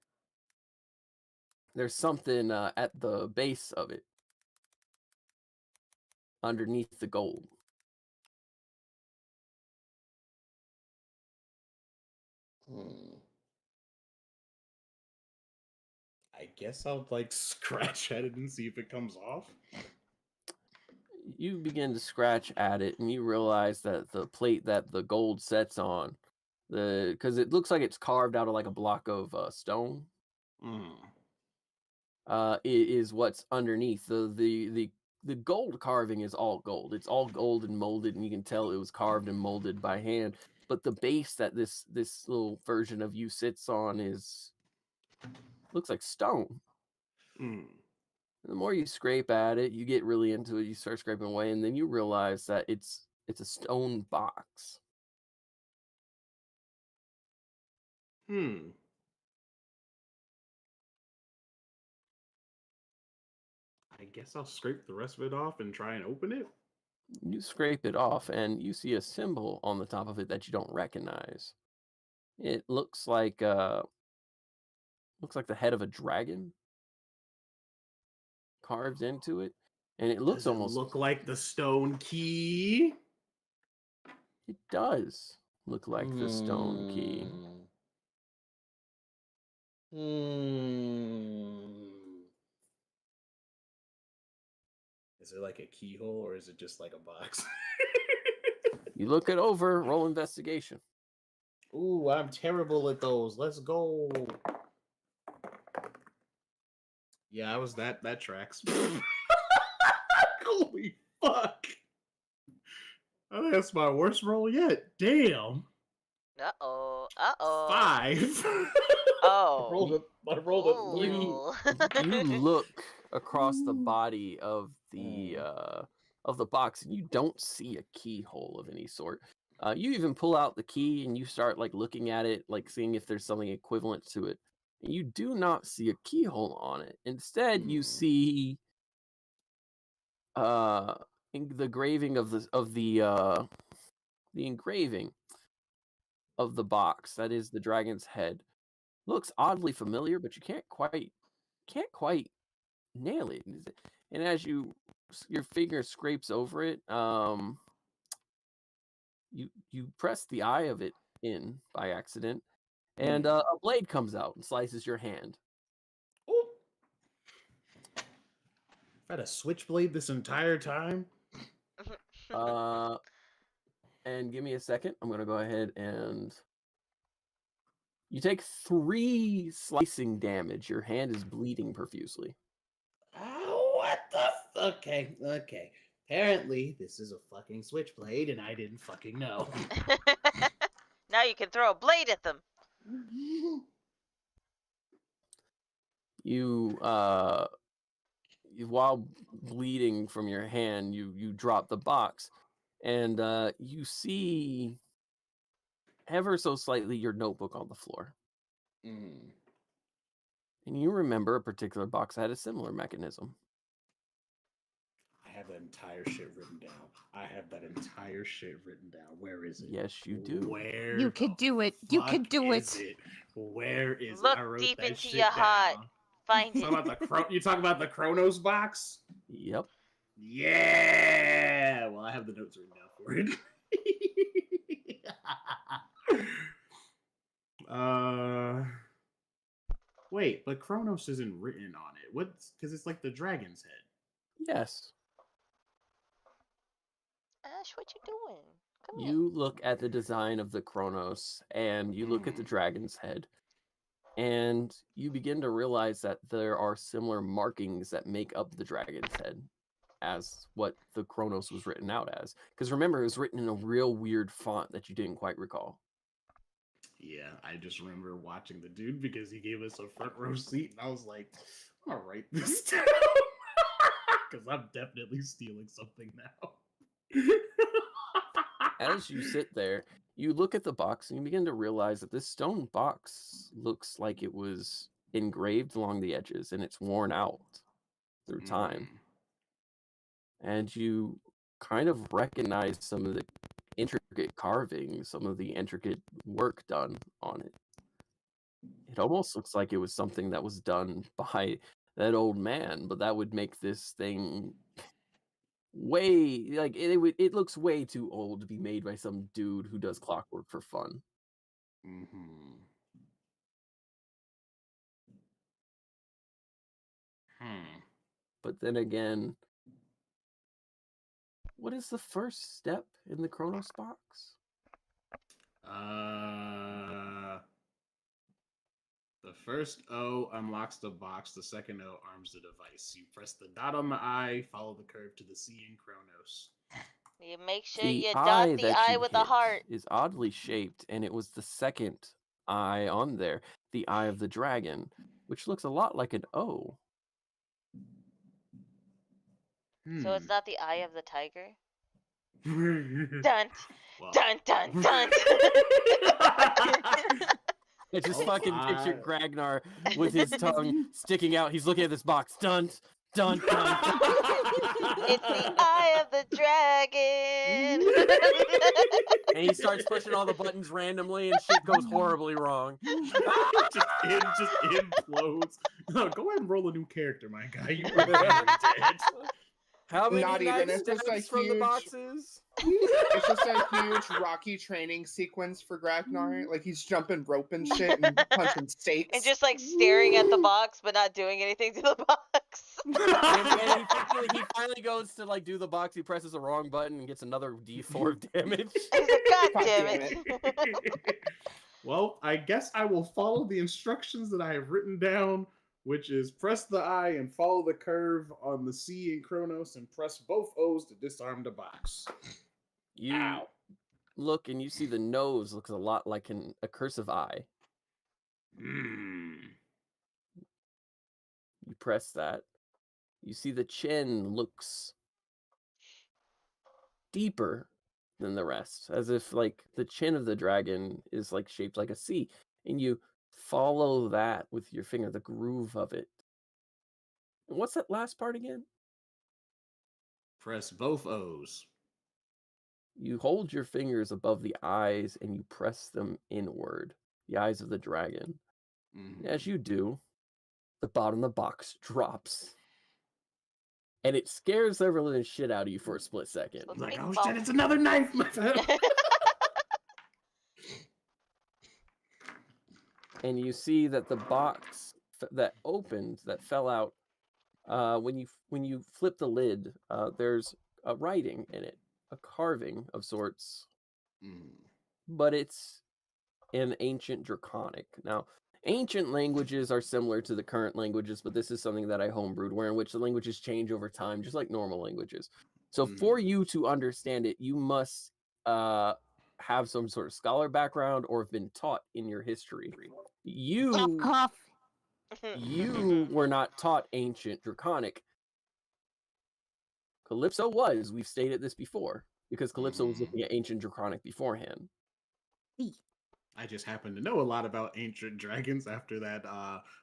there's something at the base of it underneath the gold. I guess I'll like scratch at it and see if it comes off. You begin to scratch at it and you realize that the plate that the gold sets on, because it looks like it's carved out of like a block of stone, is what's underneath. The gold carving is all gold. It's all gold and molded, and you can tell it was carved and molded by hand. But the base that this little version of you sits on looks like stone. The more you scrape at it, you get really into it. You start scraping away, and then you realize that it's a stone box. I guess I'll scrape the rest of it off and try and open it. You scrape it off, and you see a symbol on the top of it that you don't recognize. It looks like the head of a dragon carved into it, and it looks Does it almost look like the stone key. It does look like the stone key. Is it like a keyhole or is it just like a box? You look it over. Roll investigation. Ooh, I'm terrible at those. Let's go. Yeah, I was that tracks. Holy fuck. I think that's my worst roll yet. Damn. Uh-oh. 5. Oh. I rolled a 3. You look across the body of the box, and you don't see a keyhole of any sort. You even pull out the key and you start like looking at it, like seeing if there's something equivalent to it. And you do not see a keyhole on it. Instead, you see the engraving of the engraving of the box. That is the dragon's head. Looks oddly familiar, but you can't quite nail it. And as your finger scrapes over it, you press the eye of it in by accident, and a blade comes out and slices your hand. Ooh. I've had a switchblade this entire time. And give me a second. I'm gonna go ahead and you take 3 slicing damage. Your hand is bleeding profusely. Oh, what the? Okay. Apparently, this is a fucking switchblade, and I didn't fucking know. Now you can throw a blade at them. You while bleeding from your hand, you drop the box, and you see ever so slightly your notebook on the floor. And you remember a particular box that had a similar mechanism. I have that entire shit written down. Where is it? Yes, you do. Where? You could do it. You could do it. Where is Look it? I wrote deep that into shit your heart. down. Find You it. talking about the Chronos box? Yep. Yeah. Well, I have the notes written down for it. Wait, but Chronos isn't written on it. What's because it's like the dragon's head. Yes. Ash, what you doing? at me. You look at the design of the Kronos, and you look at the dragon's head, and you begin to realize that there are similar markings that make up the dragon's head as what the Kronos was written out as. Because remember, it was written in a real weird font that you didn't quite recall. Yeah, I just remember watching the dude because he gave us a front row seat, and I was like, I'm gonna write this down because I'm definitely stealing something now. As you sit there, you look at the box and you begin to realize that this stone box looks like it was engraved along the edges and it's worn out through time. And you kind of recognize some of the intricate carving, some of the intricate work done on it. It almost looks like it was something that was done by that old man, but that would make this thing way like it looks way too old to be made by some dude who does clockwork for fun. But then again, what is the first step in the Kronos box? The first O unlocks the box. The second O arms the device. You press the dot on the I, follow the curve to the C in Kronos. You make sure The you eye dot the that I you with a hit heart. is oddly shaped, and it was the second eye on there, the eye of the dragon, which looks a lot like an O. So it's not the eye of the tiger? Hmm. Dun, Well, dun, dun, dun. I just Oh, fucking picture Gragnar with his tongue sticking out. He's looking at this box. Dun, dun, dun, dun. It's the eye of the dragon. And he starts pushing all the buttons randomly, and shit goes horribly wrong. it just implodes. No, go ahead and roll a new character, my guy. You were very dead. How many Not even, knife it's just stabs a from the huge- boxes? It's just a huge Rocky training sequence for Ragnar. Like he's jumping rope and shit and punching stakes. And just like staring at the box but not doing anything to the box. And he finally goes to like do the box. He presses the wrong button and gets another D4 of damage. He's like, God God damn damn it. Well, I guess I will follow the instructions that I have written down, which is press the I and follow the curve on the C in Kronos and press both O's to disarm the box. You look and you see the nose looks a lot like a cursive I. You press that. You see the chin looks deeper than the rest, as if like the chin of the dragon is like shaped like a C, and you follow that with your finger, the groove of it. And what's that last part again? Press both O's. You hold your fingers above the eyes and you press them inward, the eyes of the dragon. As you do, the bottom of the box drops. And it scares the living shit out of you for a split second. So Like, big oh bump. shit, it's another knife! And you see that the box that opened, that fell out, when you flip the lid, there's a writing in it, a carving of sorts, but it's in ancient Draconic. Now, ancient languages are similar to the current languages, but this is something that I homebrewed, where in which the languages change over time, just like normal languages. So for you to understand it, you must have some sort of scholar background or have been taught in your history. Cough. You were not taught ancient Draconic. Calypso was. We've stated this before, because Calypso was looking at ancient Draconic beforehand. I just happen to know a lot about ancient dragons after that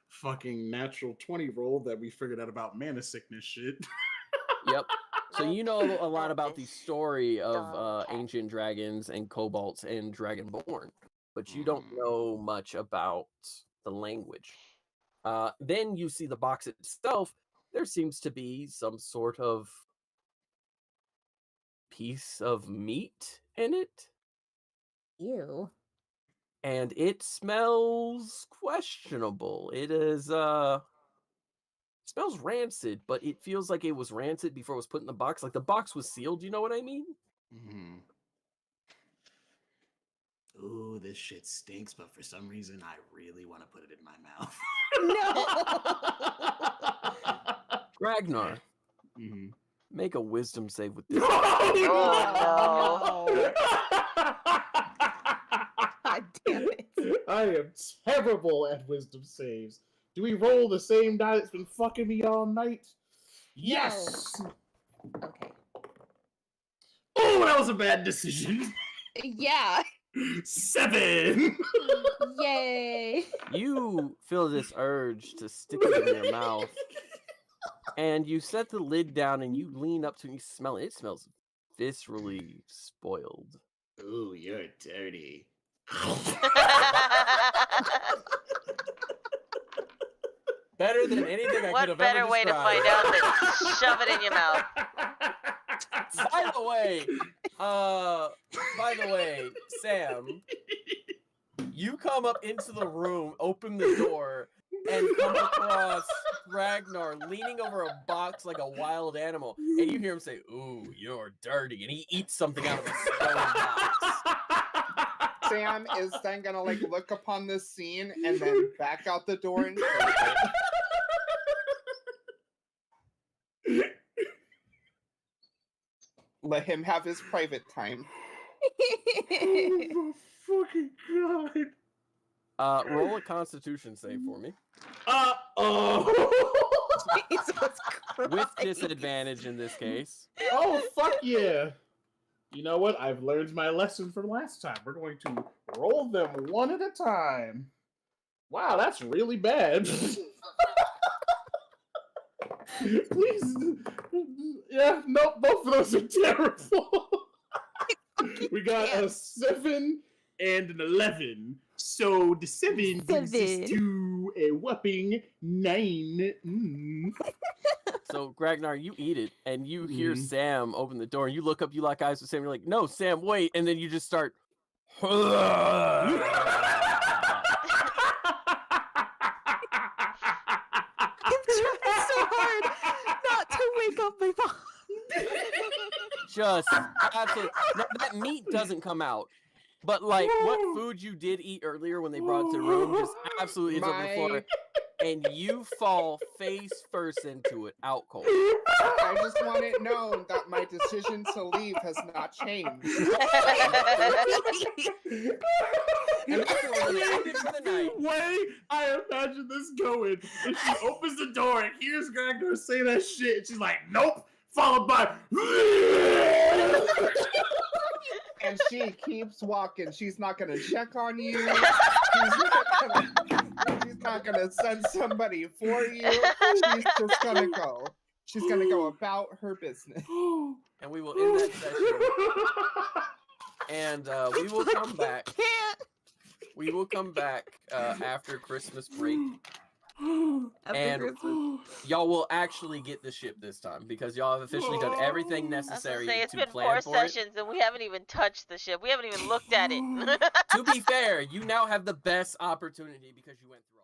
fucking natural 20 roll that we figured out about mana sickness shit. Yep. So you know a lot about the This story of dumb cat. ancient dragons and kobolds and dragonborn, but you don't know much about the language. Then you see the box itself. There seems to be some sort of piece of meat in it, Ew. and it smells questionable. It is smells rancid, but it feels like it was rancid before it was put in the box. Like the box was sealed, you know what I mean? ooh, this shit stinks, but for some reason I really want to put it in my mouth. No. Ragnar, Mhm. make a wisdom save with this. Oh, no. God damn it. I am terrible at wisdom saves. Do we roll the same die that's been fucking me all night? Yes! Okay. Oh, that was a bad decision. Yeah. 7! Yay. You feel this urge to stick it in your mouth, and you set the lid down and you lean up to it and you smell it. It smells viscerally spoiled. Ooh, you're dirty. Better than anything I could what have better ever way to described. find out than shove it in your mouth? By the way, Sam, you come up into the room, open the door, and come across Ragnar leaning over a box like a wild animal, and you hear him say, "Ooh, you're dirty," and he eats something out of a stone box. Sam is then gonna like look upon this scene and then back out the door and close it. Let him have his private time. Oh my fucking god. Roll a Constitution save for me. Uh-oh. Jesus Christ. With disadvantage in this case. Oh, fuck yeah. You know what? I've learned my lesson from last time. We're going to roll them one at a time. Wow, that's really bad. Please. Yeah, no, both of those are terrible. We got a 7 and an 11. So the 7 brings us 7. to a whopping 9. So, Ragnar, you eat it, and you hear Sam open the door, and you look up, you lock eyes with Sam, you're like, "No, Sam, wait," and then you just start... I'm trying so hard not to wake up my mom. Just absolutely... That meat doesn't come out, but, like, what food you did eat earlier when they brought it to the room just absolutely is over the floor, and you fall face first into it, out cold. I just want it known that my decision to leave has not changed. And that's where we're gonna end it for the night. Way I imagine this going. And she opens the door and hears Ragnar say that shit. And she's like, "Nope." Followed by. And she keeps walking. She's not gonna check on you. She's not gonna send somebody for you. She's just gonna go. She's gonna go about her business. And we will end that session. And we will come back. Can't. We will come back after Christmas break. After And Christmas. y'all will actually get the ship this time because y'all have officially done everything I was gonna necessary say, it's to been plan 4 for it. sessions and we haven't even touched the ship. We haven't even looked at it. To be fair, you now have the best opportunity because you went through